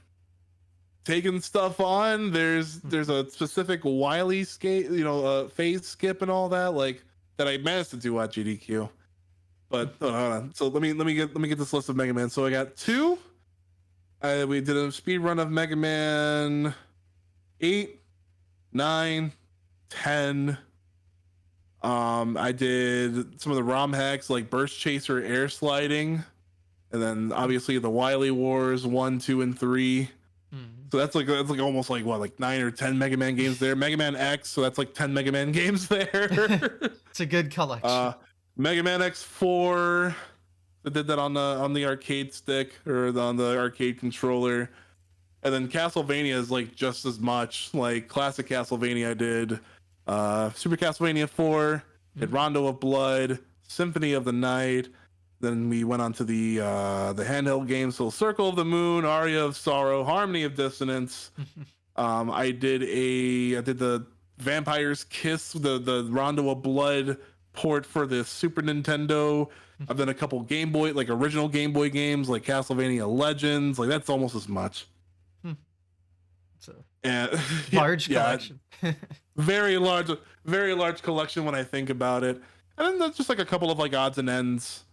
taking stuff on. There's a specific wily skate, phase skip and all that, like that I managed to do at GDQ. But hold on. So let me get this list of Mega Man. So I got two. We did a speed run of Mega Man 8, 9, 10. I did some of the ROM hacks like Burst Chaser, Air Sliding, and then obviously the Wily Wars 1, 2, and 3. Mm-hmm. So that's like almost like what, like 9 or 10 Mega Man games there. Mega Man X, so that's like 10 Mega Man games there. It's a good uh collection. Mega Man X4. I did that on the arcade stick or on the arcade controller. And then Castlevania is like just as much. Like classic Castlevania I did Super Castlevania 4, did Mm. Rondo of Blood, Symphony of the Night. Then we went on to the handheld games, so Circle of the Moon, Aria of Sorrow, Harmony of Dissonance. I did the Vampire's Kiss, the Rondo of Blood port for the Super Nintendo. I've done a couple Game Boy, like original Game Boy games, like Castlevania Legends. Like that's almost as much. It's a And yeah, large yeah, collection. very large collection when I think about it. And then that's just like a couple of like odds and ends.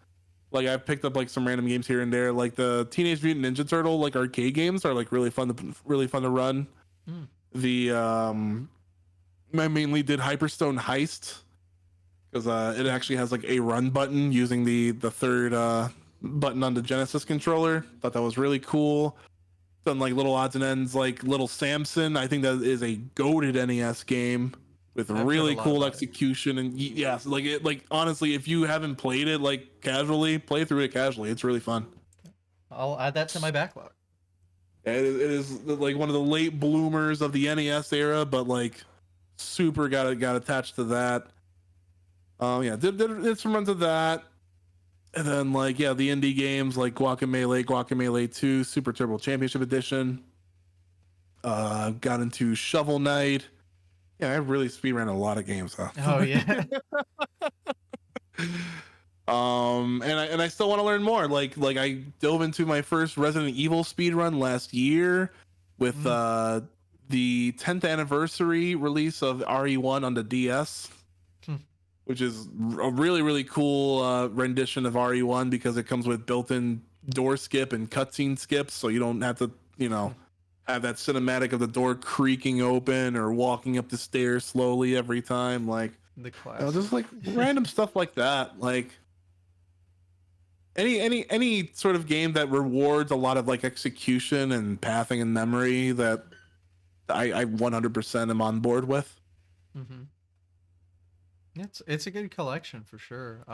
Like I've picked up like some random games here and there. Like the Teenage Mutant Ninja Turtle like arcade games are like really fun to run. Mm. The I mainly did Hyperstone Heist because it actually has like a run button using the third button on the Genesis controller. Thought that was really cool. Done like little odds and ends like Little Samson. I think that is a goated NES game with I've heard a really lot cool about it. execution and yeah, so like honestly, if you haven't played it like casually, play through it casually. It's really fun. I'll add that to my backlog. It is like one of the late bloomers of the NES era, but like super got attached to that. Yeah, did some runs of that. And then like yeah, the indie games like Guacamelee 2, Super Turbo Championship Edition. Got into Shovel Knight. Yeah, I really speedran a lot of games, huh? Oh yeah. And I still want to learn more. Like I dove into my first Resident Evil speedrun last year with Mm. the 10th anniversary release of RE1 on the DS, Hmm. which is a really cool rendition of RE1 because it comes with built-in door skip and cutscene skips, so you don't have to have that cinematic of the door creaking open or walking up the stairs slowly every time. Like The classic. just like random stuff like that. Like any sort of game that rewards a lot of like execution and pathing and memory that I 100% am on board with. Mm-hmm. It's a good collection for sure.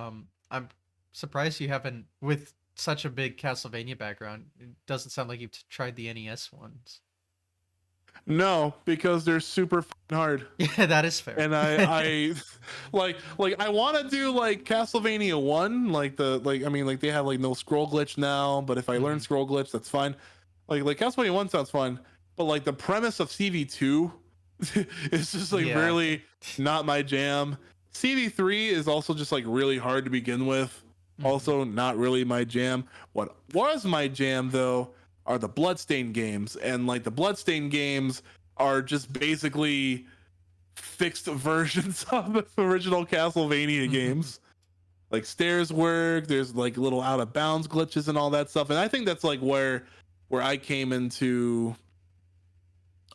I'm surprised you haven't, with such a big Castlevania background. It doesn't sound like you've tried the NES ones. No, because they're super hard. Yeah, that is fair. And I like I want to do like Castlevania 1, like I mean like they have like no scroll glitch now, but if I learn Mhm. scroll glitch that's fine. Like Castlevania 1 sounds fun, but like the premise of CV2 is just like Yeah. really not my jam. CV3 is also just like really hard to begin with. Mhm. Also not really my jam. What was my jam though are the Bloodstained games, and like the Bloodstained games are just basically fixed versions of the original Castlevania games. Like stairs work, there's like little out of bounds glitches and all that stuff. And I think that's like where I came into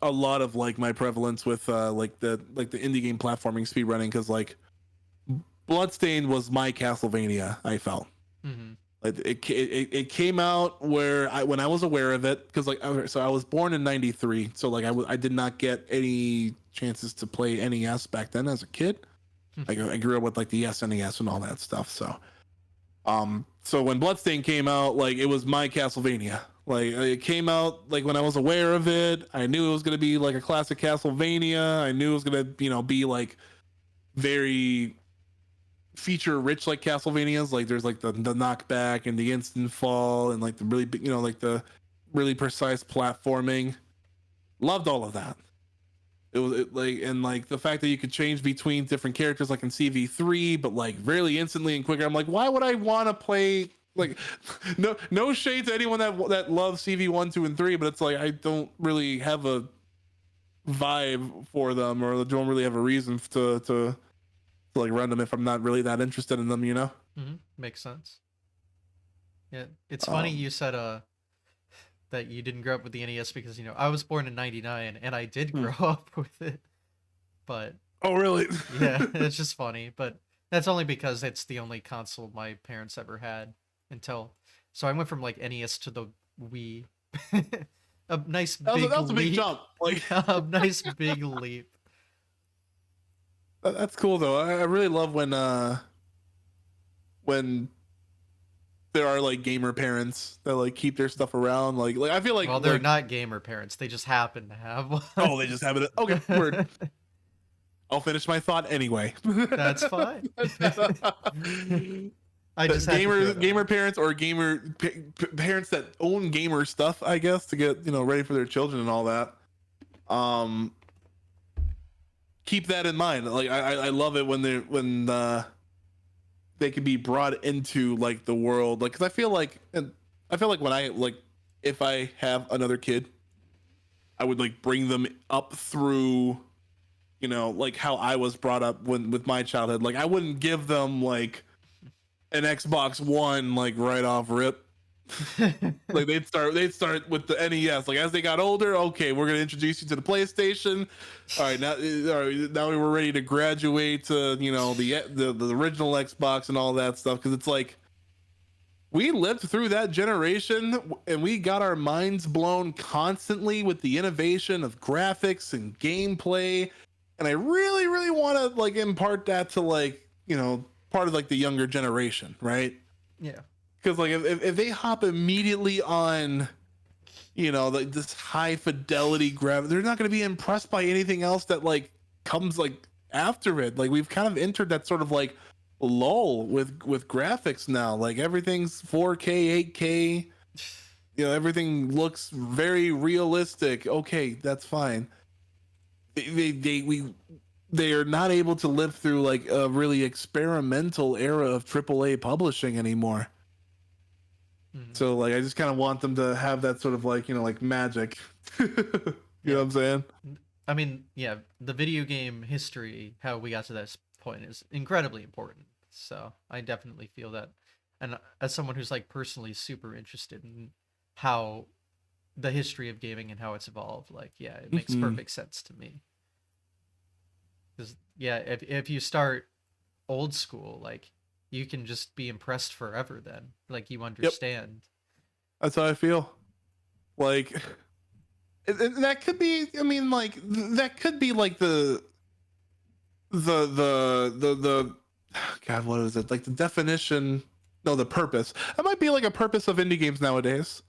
a lot of like my prevalence with like the indie game platforming speedrunning, because like Bloodstained was my Castlevania. I felt Mm-hmm. like it came out where when I was aware of it, because like so I was born in '93, so like I did not get any chances to play NES back then as a kid. I grew up with like the SNES and all that stuff. So when Bloodstained came out, like it was my Castlevania. Like it came out like when I was aware of it, I knew it was gonna be like a classic Castlevania. I knew it was gonna be like very feature rich like Castlevanias. Like there's like the knockback and the instant fall and like the really big, like the really precise platforming. Loved all of that. Like, and like the fact that you could change between different characters like in CV3, but like really instantly and quicker. I'm like, why would I want to play like no shade to anyone that loves CV1, 2, and 3, but it's like I don't really have a vibe for them, or don't really have a reason to like run them if I'm not really that interested in them, Mm-hmm. Makes sense. Yeah, it's funny Um, you said that you didn't grow up with the NES because I was born in '99 and I did hmm. grow up with it, but Oh, really? yeah, it's just funny. But that's only because it's the only console my parents ever had until. So I went from like NES to the Wii. A nice That big was a big leap. jump. Like A nice big leap. that's cool though. I really love when there are like gamer parents that like keep their stuff around. Like I feel Well, they're like not gamer parents. They just happen to have one. oh, they just have it. Okay, word. I'll finish my thought anyway. That's fine. I just had to throw that Gamer out. parents, or parents that own gamer stuff, I guess, to get ready for their children and all that. Um, keep that in mind. Like I love it when they can be brought into like the world. Like, because I feel like when I like if I have another kid, I would like bring them up through like how I was brought up when with my childhood. Like I wouldn't give them like an Xbox One like right off rip. Like they'd start with the NES. Like as they got older, okay, we're gonna introduce you to the PlayStation. Now we were ready to graduate to the original Xbox and all that stuff, because it's like we lived through that generation and we got our minds blown constantly with the innovation of graphics and gameplay. And I really, really want to like impart that to like, part of like the younger generation, right? Yeah. Because like if they hop immediately on, like this high fidelity graphic, they're not going to be impressed by anything else that like comes like after it. Like we've kind of entered that sort of like lull with graphics now. Like everything's 4K, 8K. Everything looks very realistic. Okay, that's fine. They are not able to live through like a really experimental era of AAA publishing anymore. Mhm. So like I just kind of want them to have that sort of like like magic. You know Yeah. what I'm saying? I mean, yeah, the video game history, how we got to this point, is incredibly important. So I definitely feel that. And as someone who's like personally super interested in how the history of gaming and how it's evolved, like, yeah, it makes Mm-hmm. perfect sense to me. Because, yeah, if you start old school, like, you can just be impressed forever then. Like, you Yep, understand. that's how I feel. Like and that could be. I mean, like that could be like the God, what is it? Like the definition? No, the purpose. That might be like a purpose of indie games nowadays,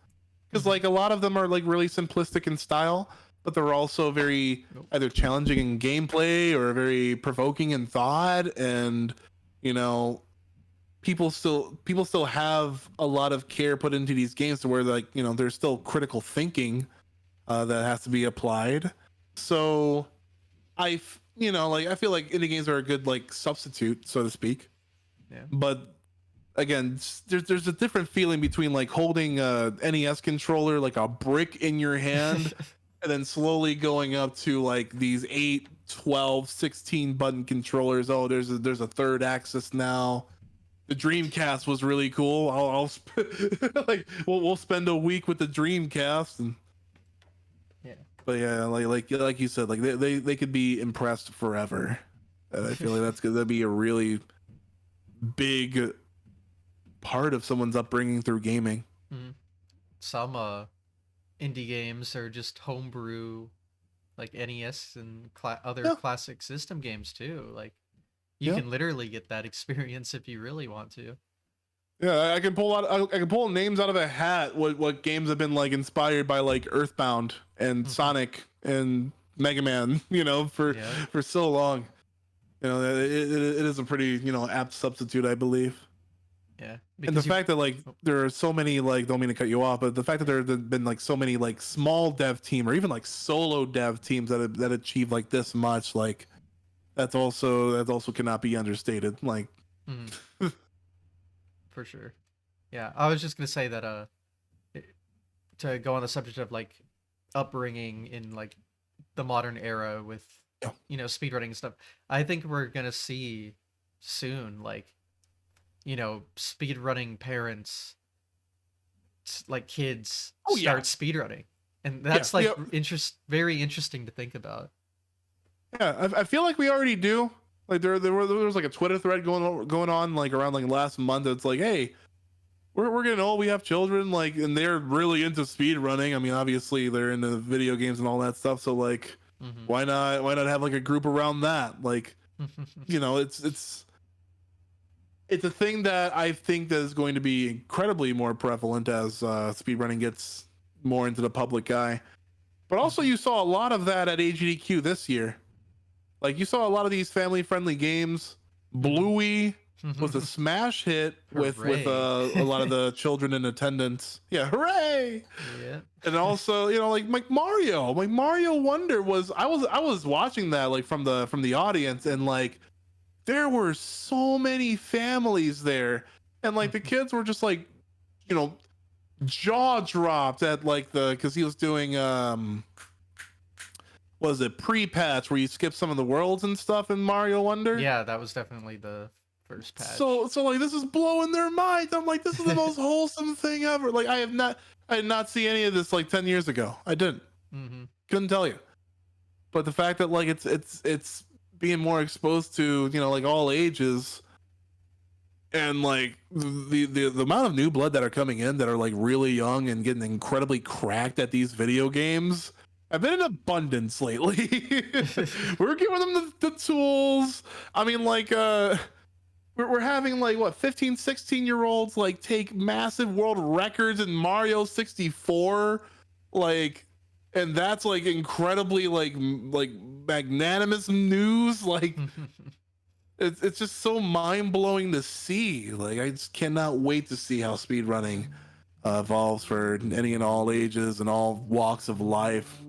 because Hmm. like a lot of them are like really simplistic in style, but they're also very Nope. either challenging in gameplay or very provoking in thought. And you know people still have a lot of care put into these games to where like there's still critical thinking that has to be applied. So like I feel like indie games are a good like substitute, so to speak. Yeah. But again, there's a different feeling between like holding a NES controller like a brick in your hand, and then slowly going up to like these 8, 12, 16 button controllers. Oh, there's a third axis now. the Dreamcast was really cool. Like we'll spend a week with the Dreamcast, and Yeah. but yeah, like you said, like they could be impressed forever. And I feel like that'd be a really big part of someone's upbringing through gaming. Mhm. Some indie games are just homebrew, like NES and other Yeah, classic system games too. Like you yeah, can literally get that experience if you really want to. yeah. I can pull names out of a hat. What games have been like inspired by like Earthbound and Hmm. Sonic and Mega Man? Yeah. For so long. It is a pretty apt substitute, I believe. Yeah. And the Because you. fact that like Oh, there are so many, like, don't mean to cut you off, but the fact that there have been like so many like small dev team or even like solo dev teams that achieve like this much, like that also cannot be understated. Like, mhm, for sure. Yeah. I was just gonna say that to go on the subject of like upbringing in like the modern era with yeah, speedrunning and stuff. I think we're gonna see soon like speedrunning parents like kids oh start yeah, speedrunning, and yeah, that's like yeah, very interesting to think about. yeah. I feel like we already do. Like there was like a Twitter thread going on like around like last month. It's like, hey, we're getting old. We have children, like, and they're really into speed running. I mean, obviously they're into video games and all that stuff. So like, Hmm. why not have like a group around that? Like, it's a thing that I think that is going to be incredibly more prevalent as speedrunning gets more into the public eye. But also, Hmm. you saw a lot of that at AGDQ this year. Like, you saw a lot of these family-friendly games. Hmm. Bluey was a smash hit with Hooray. a lot of the children in attendance. Yeah, hooray! Yeah. And also, like Mario Wonder was. I was watching that like from the audience, and like there were so many families there, and like the kids were just like, you know jaw dropped at like the because he was doing was it pre-patch where you skip some of the worlds and stuff in Mario Wonder. Yeah, that was definitely the first patch. So like this is blowing their minds. I'm like, this is the most wholesome thing ever. Like, I did not see any of this like 10 years ago. I didn't. Hmm. Couldn't tell you. But the fact that like it's being more exposed to like all ages, and like the amount of new blood that are coming in that are like really young and getting incredibly cracked at these video games have been in abundance lately. We're giving them the tools. I mean, like we're having like what 15, 16 year olds like take massive world records in Mario 64, like, and that's like incredibly like magnanimous news. Like, it's just so mind blowing to see. Like, I just cannot wait to see how speedrunning evolves for any and all ages and all walks of life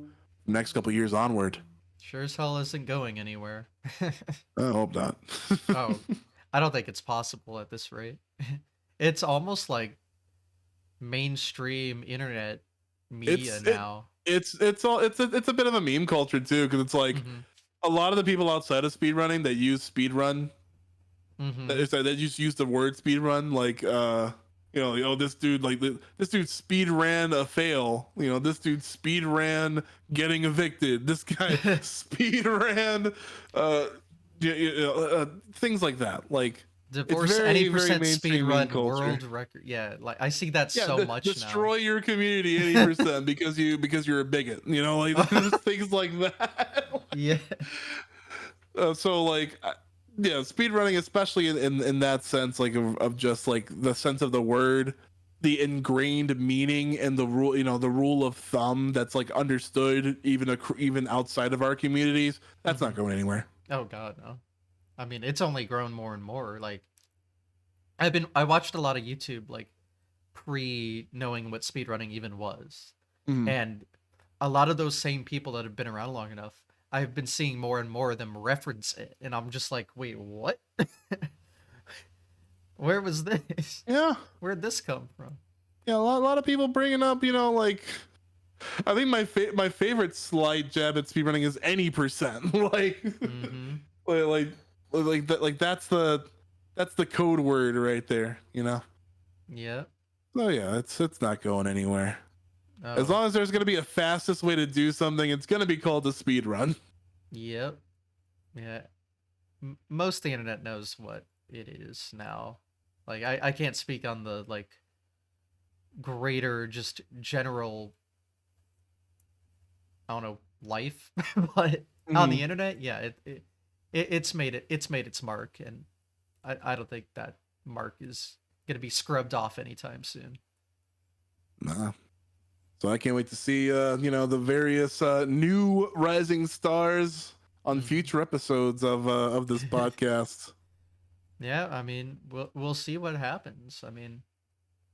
next couple years onward. Sure as hell isn't going anywhere. I hope not. Oh, I don't think it's possible at this rate. It's almost like mainstream internet media it's it, now. it's a bit of a meme culture too, because it's like Hmm. a lot of the people outside of speedrunning that use speedrun, Hmm. that just use the word speedrun, like this dude, like this dude speed ran a fail, this dude speed ran getting evicted, this guy speed ran uh, things like that. Like, it's Divorce any very, very percent speed mainstream meme run culture. world record. Yeah, like I see that Yeah, so much now. destroy your community 80% because you're a bigot, like things like that. Yeah. So like, yeah, speedrunning, especially in that sense, like of just like the sense of the word, the ingrained meaning, and the rule, the rule of thumb that's like understood even outside of our communities. That's Hmm. not going anywhere. Oh God, no. I mean, it's only grown more and more. Like I watched a lot of YouTube like pre knowing what speedrunning even was. Mm. And a lot of those same people that have been around long enough, I've been seeing more and more of them reference it, and I'm just like, wait, what? Where was this? Yeah, Where'd this come from? yeah. A lot of people bringing up, like, I think my favorite slight jab at speedrunning is any percent. Like, Mm-hmm. like like that, like that's that's the code word right there, you know. Yep. So yeah, it's not going anywhere. As Oh, long as there's gonna be a fastest way to do something, it's gonna be called a speed run. yep. Yeah. Most of the internet knows what it is now. Like I can't speak on the like greater just general, I don't know, life, but on the Mm-hmm. internet, yeah, it's made its mark, and I don't think that mark is gonna be scrubbed off anytime soon. Nah. So I can't wait to see the various new rising stars on Hmm. future episodes of this podcast. Yeah, I mean, we'll see what happens. I mean,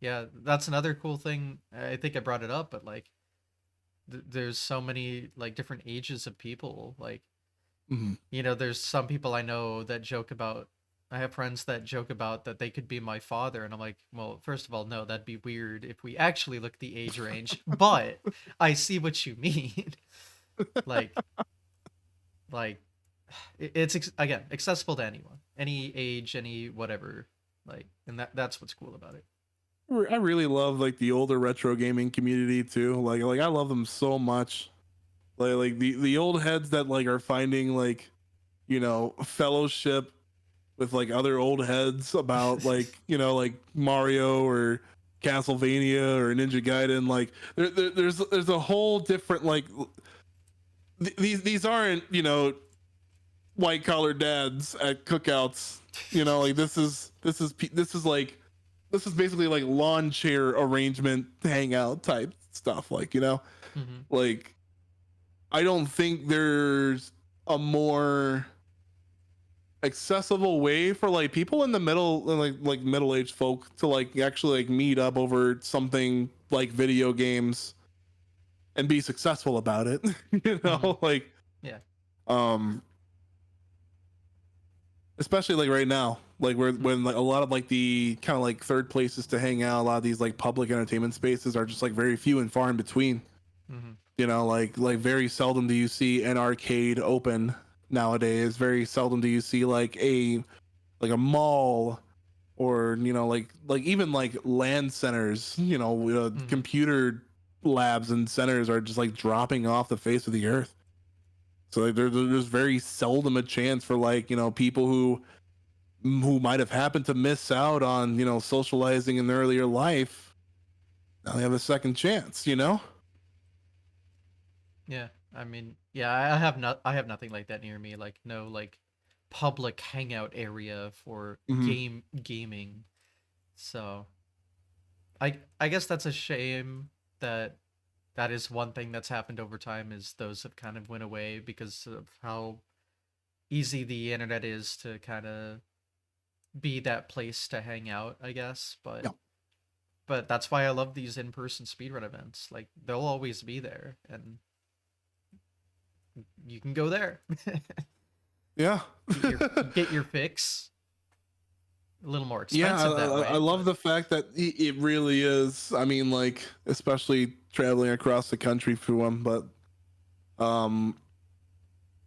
yeah, that's another cool thing. I think I brought it up, but like, there's so many like different ages of people. Like, Mm-hmm. there's some people I know that joke about. I have friends that joke about that they could be my father, and I'm like, well, first of all, no, that'd be weird if we actually look the age range. But I see what you mean. like, like it's again accessible to anyone, any age, any whatever. Like, and that's what's cool about it. I really love like the older retro gaming community too. Like I love them so much. Like the old heads that like are finding like fellowship with like other old heads about like like Mario or Castlevania or Ninja Gaiden. Like there's a whole different like these aren't white collar dads at cookouts. Like this is basically like lawn chair arrangement hangout type stuff. Like Hmm. like I don't think there's a more accessible way for like people in the middle, like middle-aged folk to like actually like meet up over something like video games and be successful about it. Hmm. Like Yeah. um especially like right now, like where Hmm. when like a lot of like the kind of like third places to hang out, a lot of these like public entertainment spaces are just like very few and far in between. Hmm. Like very seldom do you see an arcade open nowadays. Very seldom do you see like a mall or like even like land centers. Hmm. Computer labs and centers are just like dropping off the face of the earth. So like, there's very seldom a chance for like people who might have happened to miss out on socializing in their earlier life. Now they have a second chance. Yeah. I mean, yeah, I have nothing like that near me. Like no like public hangout area for Mm-hmm. gaming. So I guess that's a shame that that is one thing that's happened over time is those have kind of went away because of how easy the internet is to kind of be that place to hang out, I guess. Yeah. But that's why I love these in-person speedrun events. Like they'll always be there and you can go there. Yeah. Get your fix. A little more Yeah, expensive that I way, love but the fact that it really is. I mean, like especially traveling across the country for one, but um,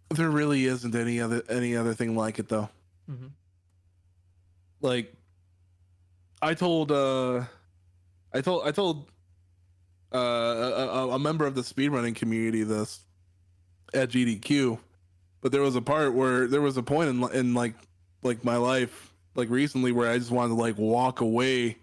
there really isn't any other thing like it though. mhm, Like I told I told a member of the speedrunning community this at GDQ, but there was a part where there was a point in like my life like recently where I just wanted to like walk away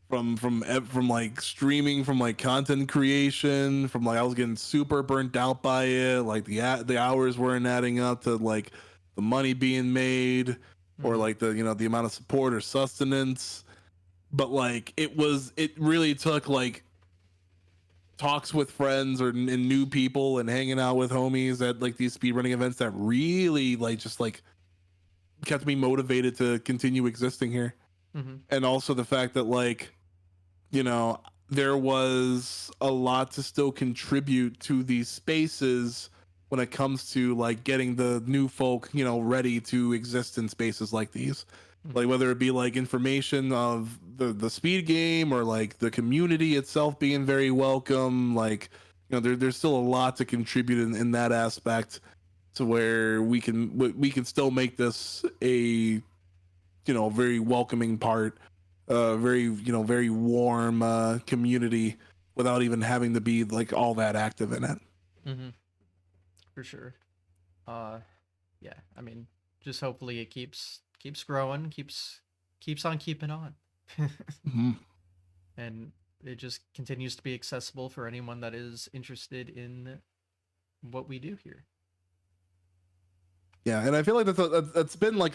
from like streaming, from like content creation, from like I was getting super burnt out by it. Like the hours weren't adding up to like the money being made, or mhm, like the amount of support or sustenance. But like it really took like talks with friends and new people and hanging out with homies at like these speedrunning events that really like just like kept me motivated to continue existing here. mhm, And also the fact that like you know, there was a lot to still contribute to these spaces when it comes to like getting the new folk, ready to exist in spaces like these. Like mhm, whether it be like information of the speed game or like the community itself being very welcome, like there's still a lot to contribute in that aspect to where we can still make this very welcoming part, very very warm community without even having to be like all that active in it. Mm-hmm. For sure. Uh, yeah. I mean, just hopefully it keeps growing, keeps on keeping on, Mhm. and it just continues to be accessible for anyone that is interested in what we do here. Yeah, and I feel like that's been like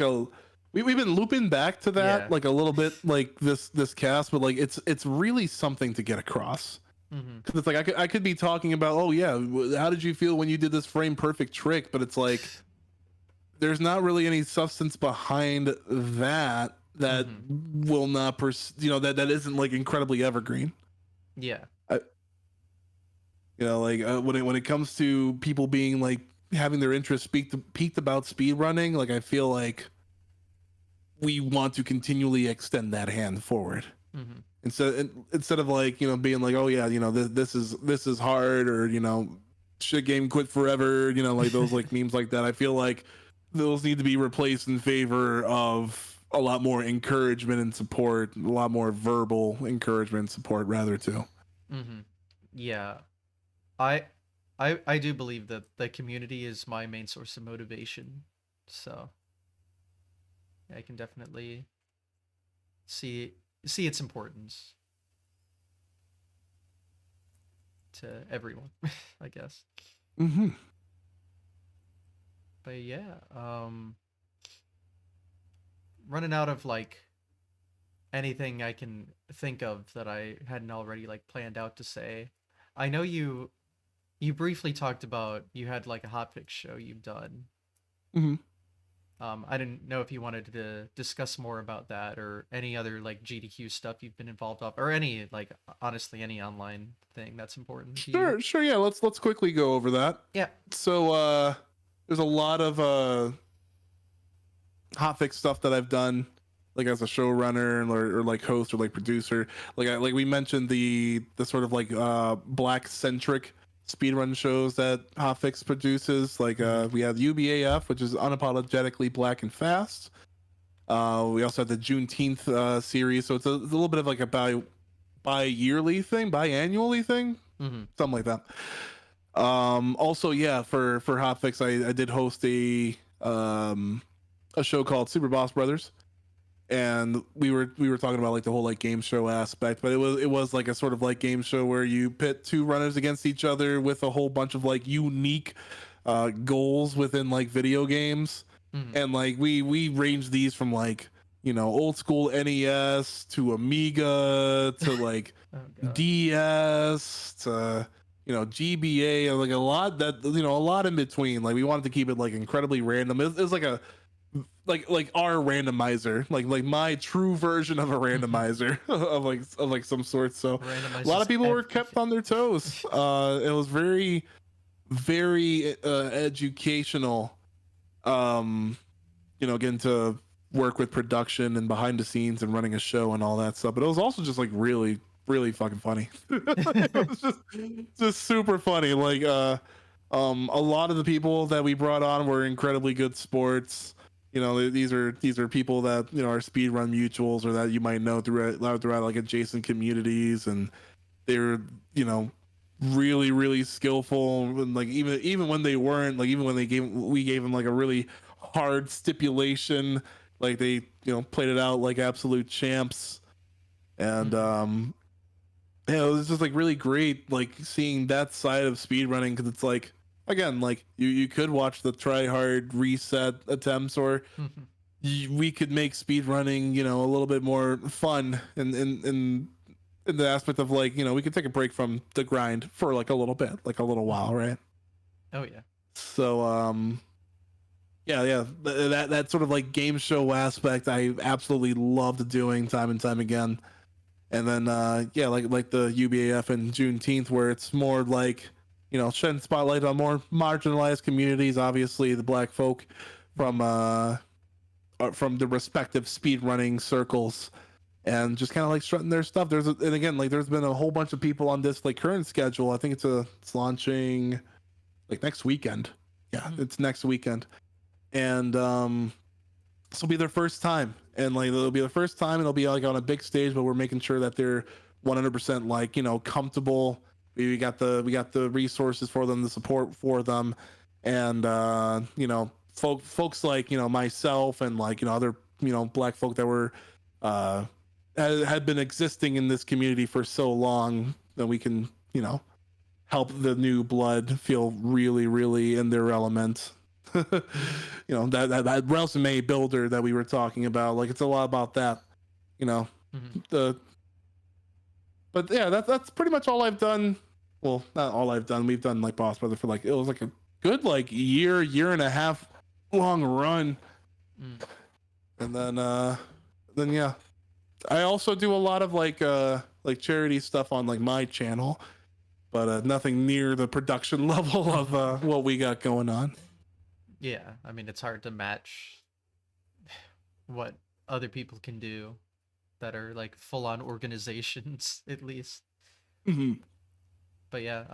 we've been looping back to that Yeah. like a little bit like this cast, but like it's really something to get across. Mm-hmm. Because it's like I could be talking about, oh yeah, how did you feel when you did this frame perfect trick, but it's like there's not really any substance behind that Mm-hmm. will not that isn't like incredibly evergreen. Yeah. I, like when it comes to people being like having their interest peaked about speed running, like I feel like we want to continually extend that hand forward Mm-hmm. instead of like being like, oh yeah, this is hard, or shit game quit forever, like those like memes like that. I feel like those need to be replaced in favor of a lot more encouragement and support, a lot more verbal encouragement and support rather too. Mm-hmm. Yeah. I I do believe that the community is my main source of motivation. So I can definitely see see its importance to everyone, I guess. Mm-hmm. But yeah, running out of like anything I can think of that I hadn't already like planned out to say. I know you briefly talked about you had like a hotfix show you've done. Mm-hmm. I didn't know if you wanted to discuss more about that or any other like GDQ stuff you've been involved of, or any like honestly any online thing that's important to you. Sure, yeah, let's quickly go over that. Yeah. So there's a lot of hotfix stuff that I've done, like as a showrunner or like host or like producer. Like we mentioned the sort of like black centric speedrun shows that hotfix produces. Like Mm-hmm. we have UBAF, which is unapologetically black and fast. We also have the Juneteenth series, so it's a little bit of like a bi-yearly thing, biannually thing, Mm-hmm. something like that. Also, yeah, for hotfix, I did host a show called Super Boss Brothers, and we were talking about like the whole like game show aspect, but it was like a sort of like game show where you pit two runners against each other with a whole bunch of like unique goals within like video games, Mm-hmm. and like we range these from like old school NES to Amiga to like Oh god. DS to GBA, like a lot in between. Like we wanted to keep it like incredibly random. It was like a like our randomizer, like my true version of a randomizer of like some sort. So a lot Randomizes of people were kept everything. on their toes. It was very educational. Um, getting to work with production and behind the scenes and running a show and all that stuff. But it was also just like really, really fucking funny. It was just super funny. Like a lot of the people that we brought on were incredibly good sports. These are people that are speedrun mutuals or that you might know throughout like adjacent communities, and they're you know really really skillful, and like even when they weren't, like even when we gave them like a really hard stipulation, like they played it out like absolute champs. And Mm-hmm. yeah, it was just like really great like seeing that side of speedrunning, because it's like, again, like you could watch the try hard reset attempts, or Mm-hmm. we could make speedrunning a little bit more fun, in the aspect of like we could take a break from the grind for like a little bit, like a little Mm-hmm. while, right? Oh yeah. So yeah, that sort of like game show aspect I absolutely loved doing time and time again. And then yeah, like the UBAF and Juneteenth, where it's more like shedding spotlight on more marginalized communities, obviously the black folk Mm-hmm. from the respective speedrunning circles, and just kind of like strutting their stuff. And again, like there's been a whole bunch of people on this like current schedule. I think it's launching like next weekend. Yeah, Mm-hmm. it's next weekend. And this will be their first time, and like it'll be the first time it'll be like on a big stage, but we're making sure that they're 100% like comfortable. We got the resources for them, the support for them, and folks like myself and like other black folk that were uh had been existing in this community for so long that we can help the new blood feel really, really in their element. That resume builder that we were talking about, like it's a lot about that. You know, Mhm. the but yeah, that's pretty much all I've done. Well, not all I've done. We've done like Boss Brother for like it was like a good like year and a half long run, Mm. and then yeah, I also do a lot of like charity stuff on like my channel, but nothing near the production level of what we got going on. Yeah, I mean it's hard to match what other people can do that are like full on organizations at least. Mm-hmm. But yeah,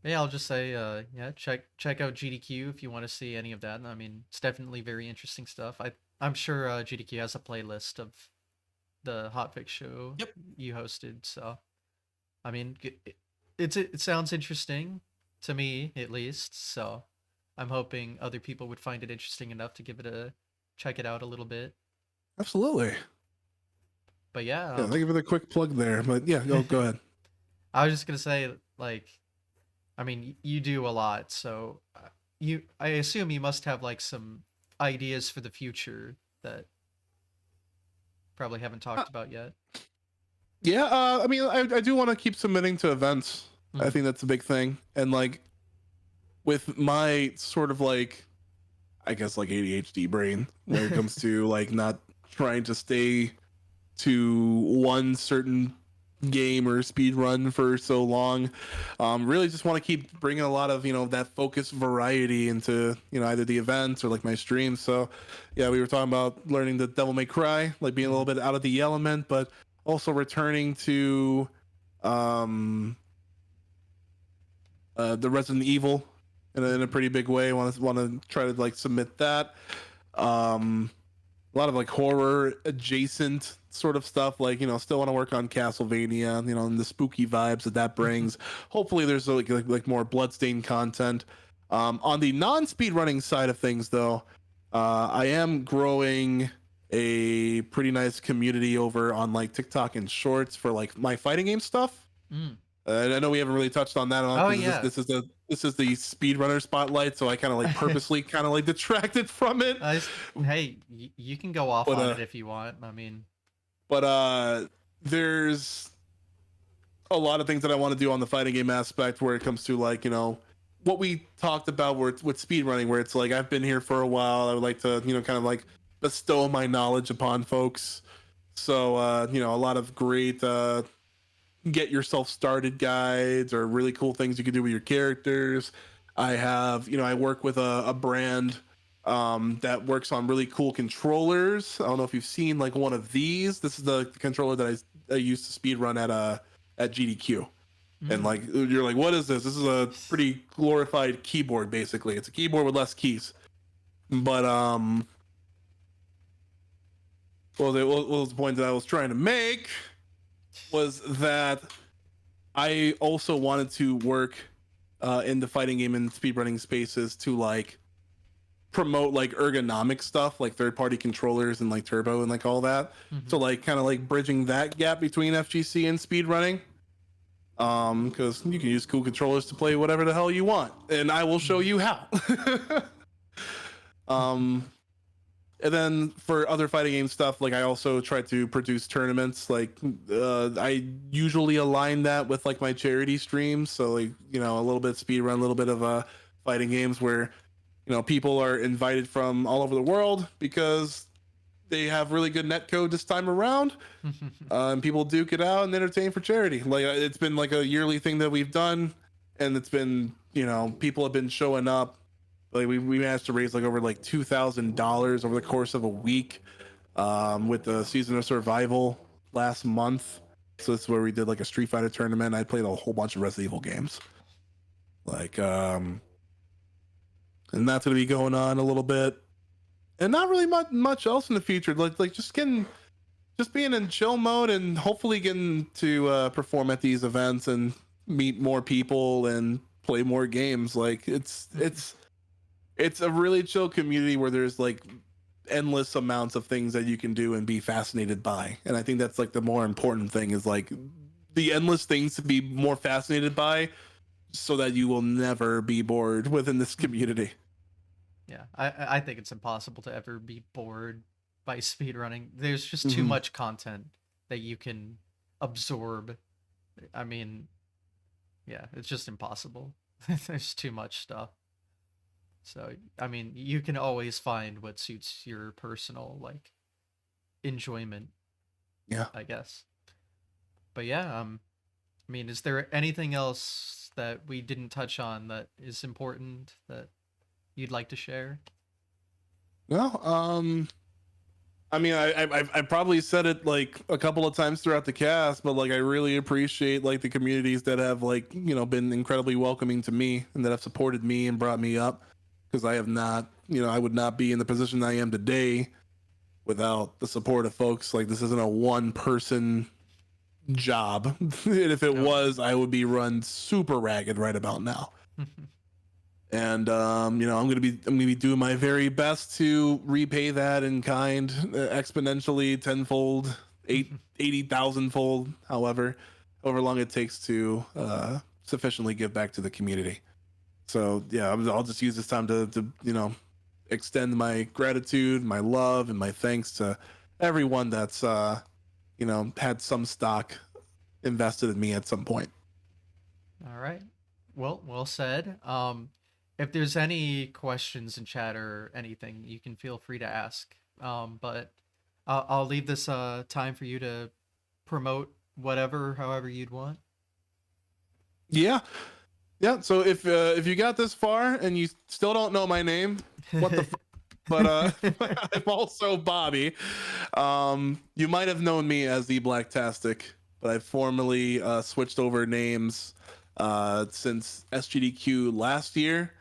yeah, I'll just say yeah, check out GDQ if you want to see any of that. I mean, it's definitely very interesting stuff. I'm sure GDQ has a playlist of the Hotfix show Yep. you hosted, so I mean, it sounds interesting to me at least. So I'm hoping other people would find it interesting enough to give it a check it out a little bit. Absolutely. But yeah, Yeah, thank you for the quick plug there. But yeah, go ahead. I was just gonna say like, I mean, you do a lot, so I assume you must have like some ideas for the future that probably haven't Uh, talked about yet. yeah, I mean, I do want to keep submitting to events. I Mhm. think that's a big thing. And like with my sort of like, I guess like ADHD brain when it comes to like not trying to stay to one certain game or speed run for so long. Really just want to keep bringing a lot of that focused variety into either the events or like my streams. So yeah, we were talking about learning the Devil May Cry, like being a little Mhm. bit out of the element, but also returning to um the Resident Evil in a Mhm. pretty big way. Want to try to like submit that. Um, a lot of like horror adjacent sort of stuff. Like still want to work on Castlevania. And the spooky vibes that brings. Hopefully, there's like more bloodstained content. On the non-speed running side of things, though, I am growing a pretty nice community over on like TikTok and Shorts for like my fighting game stuff. Mm. I know we haven't really touched on that at all Oh because yeah. this is the speedrunner spotlight, so I kind of like purposely kind of like detracted from it. I s- hey, you can go off But on it if you want. I mean, but there's a lot of things that I want to do on the fighting game aspect where it comes to like what we talked about with speedrunning, where it's like I've been here for a while. I would like to kind of like bestow my knowledge upon folks. So a lot of great get yourself started guides or really cool things you can do with your characters. I have, I work with a brand that works on really cool controllers. I don't know if you've seen like one of these. This is the controller that I used to speed run at GDQ. And mm. like you're like, what is this? This is a pretty glorified keyboard, basically. It's a keyboard with less keys. But what was the point that I was trying to make was that I also wanted to work in the fighting game and speedrunning spaces to like promote like ergonomic stuff, like third party controllers and like turbo and like all that. So Mhm. like kind of like bridging that gap between FGC and speedrunning. Because you can use cool controllers to play whatever the hell you want, and I will show Mhm. you how. um, and then for other fighting game stuff, like I also try to produce tournaments. Like I usually align that with like my charity streams. So like a little bit speed run, a little bit of fighting games where people are invited from all over the world because they have really good net code this time around, and people duke it out and entertain for charity. Like it's been like a yearly thing that we've done, and it's been people have been showing up. Like we managed to raise like over like $2,000 over the course of a week, with the season of survival last month. So this is where we did like a Street Fighter tournament. I played a whole bunch of Resident Evil games, like and that's gonna be going on a little bit. and not really much else in the future. Like just being in chill mode and hopefully getting to perform at these events and meet more people and play more games. Like it's a really chill community where there's like endless amounts of things that you can do and be fascinated by. And I think that's like the more important thing is like the endless things to be more fascinated by so that you will never be bored within this community. Yeah, I think it's impossible to ever be bored by speedrunning. There's just too Mm-hmm. much content that you can absorb. I mean, yeah, it's just impossible. There's too much stuff. So, I mean, you can always find what suits your personal like enjoyment, Yeah. I guess. But yeah, I mean, is there anything else that we didn't touch on that is important that you'd like to share? Well, I mean, I probably said it like a couple of times throughout the cast, but like I really appreciate like the communities that have like been incredibly welcoming to me and that have supported me and brought me up because I have not I would not be in the position I am today without the support of folks. Like this isn't a one person job, and if it Oh was, I would be run super ragged right about now. yeah. And I'm gonna be doing my very best to repay that in kind, exponentially, tenfold, 80,000 fold, however long it takes to sufficiently give back to the community. So yeah, I'll just use this time to extend my gratitude, my love, and my thanks to everyone that's had some stock invested in me at some point. All right. Well, well said. If there's any questions in chat or anything, you can feel free to ask. But I'll leave this time for you to promote whatever, however you'd want. Yeah, yeah. So if you got this far and you still don't know my name, what the but I'm also Bobbeigh. You might have known me as the Blacktastic, but I've formally switched over names since SGDQ last year.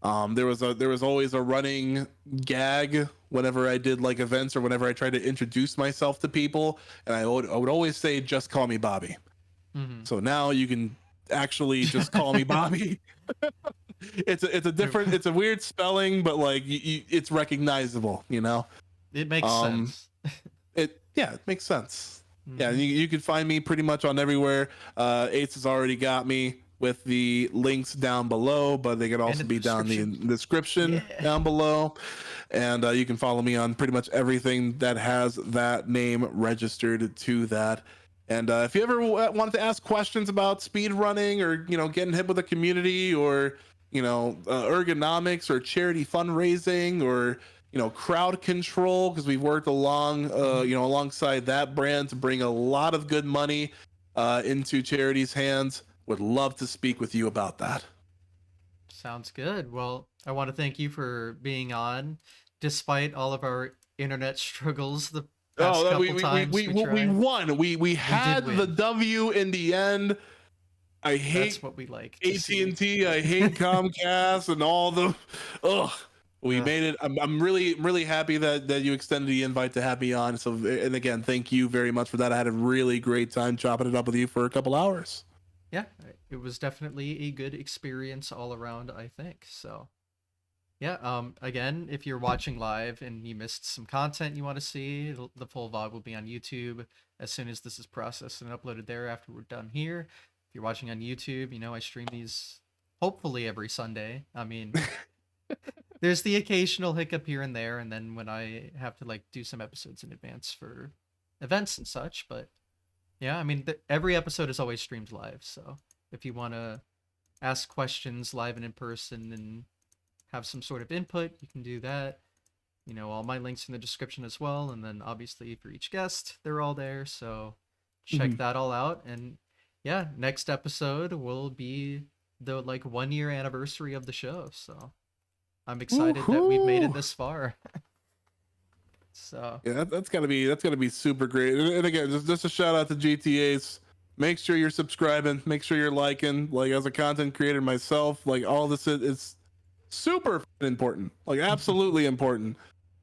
There was always a running gag whenever I did like events or whenever I tried to introduce myself to people, and I would always say, "Just call me Bobby." Hmm. So now you can actually just call me Bobby. It's a weird spelling, but like it's recognizable, you know. It makes Um, sense. it makes sense. Yeah, Hmm. you can find me pretty much on everywhere. Ace has already got me with the links down below, but they can And also in the be down in description. the description Yeah. down below. And you can follow me on pretty much everything that has that name registered to that. And if you ever wanted to ask questions about speed running or getting hit with a community or ergonomics or charity fundraising or crowd control, because we've worked Hmm. alongside that brand to bring a lot of good money into charities' hands, would love to speak with you about that. Sounds good. Well, I want to thank you for being on, despite all of our internet struggles the Oh, past that couple times we we tried. won. We We did had the win. W in the end. I That's hate what we like to see. AT&T. I hate Comcast and all the. Ugh. We Ugh. made it. I'm really happy that you extended the invite to have me on. So, and again, thank you very much for that. I had a really great time chopping it up with you for a couple hours. Yeah, it was definitely a good experience all around, I think. So, yeah, again, if you're watching live and you missed some content you want to see, the full VOD will be on YouTube as soon as this is processed and uploaded there after we're done here. If you're watching on YouTube, I stream these hopefully every Sunday. I mean, there's the occasional hiccup here and there, and then when I have to like do some episodes in advance for events and such, but yeah, I mean, every episode is always streamed live. So if you want to ask questions live and in person and have some sort of input, you can do that. All my links in the description as well. And then obviously for each guest, they're all there. So check Mhm. that all out. And yeah, next episode will be the like 1 year anniversary of the show. So I'm excited that we've made it Woohoo! this far. So Yeah, that's gotta be super great. And again, just a shout out to GTA's. Make sure you're subscribing. Make sure you're liking. Like as a content creator myself, like all this is super important. Like absolutely important.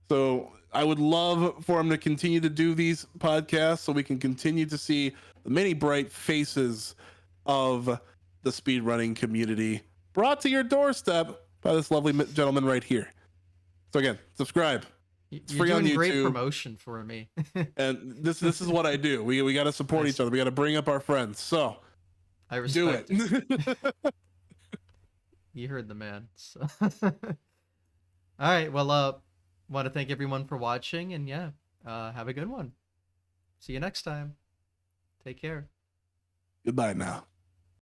So I would love for him to continue to do these podcasts so we can continue to see the many bright faces of the speedrunning community brought to your doorstep by this lovely gentleman right here. So again, subscribe. It's You're free on doing great YouTube. promotion for me. And this is what I do. We got to support each other. We got to bring up our friends. So I do respect it. You heard the man. So. All right. Well, want to thank everyone for watching, and yeah, have a good one. See you next time. Take care. Goodbye now.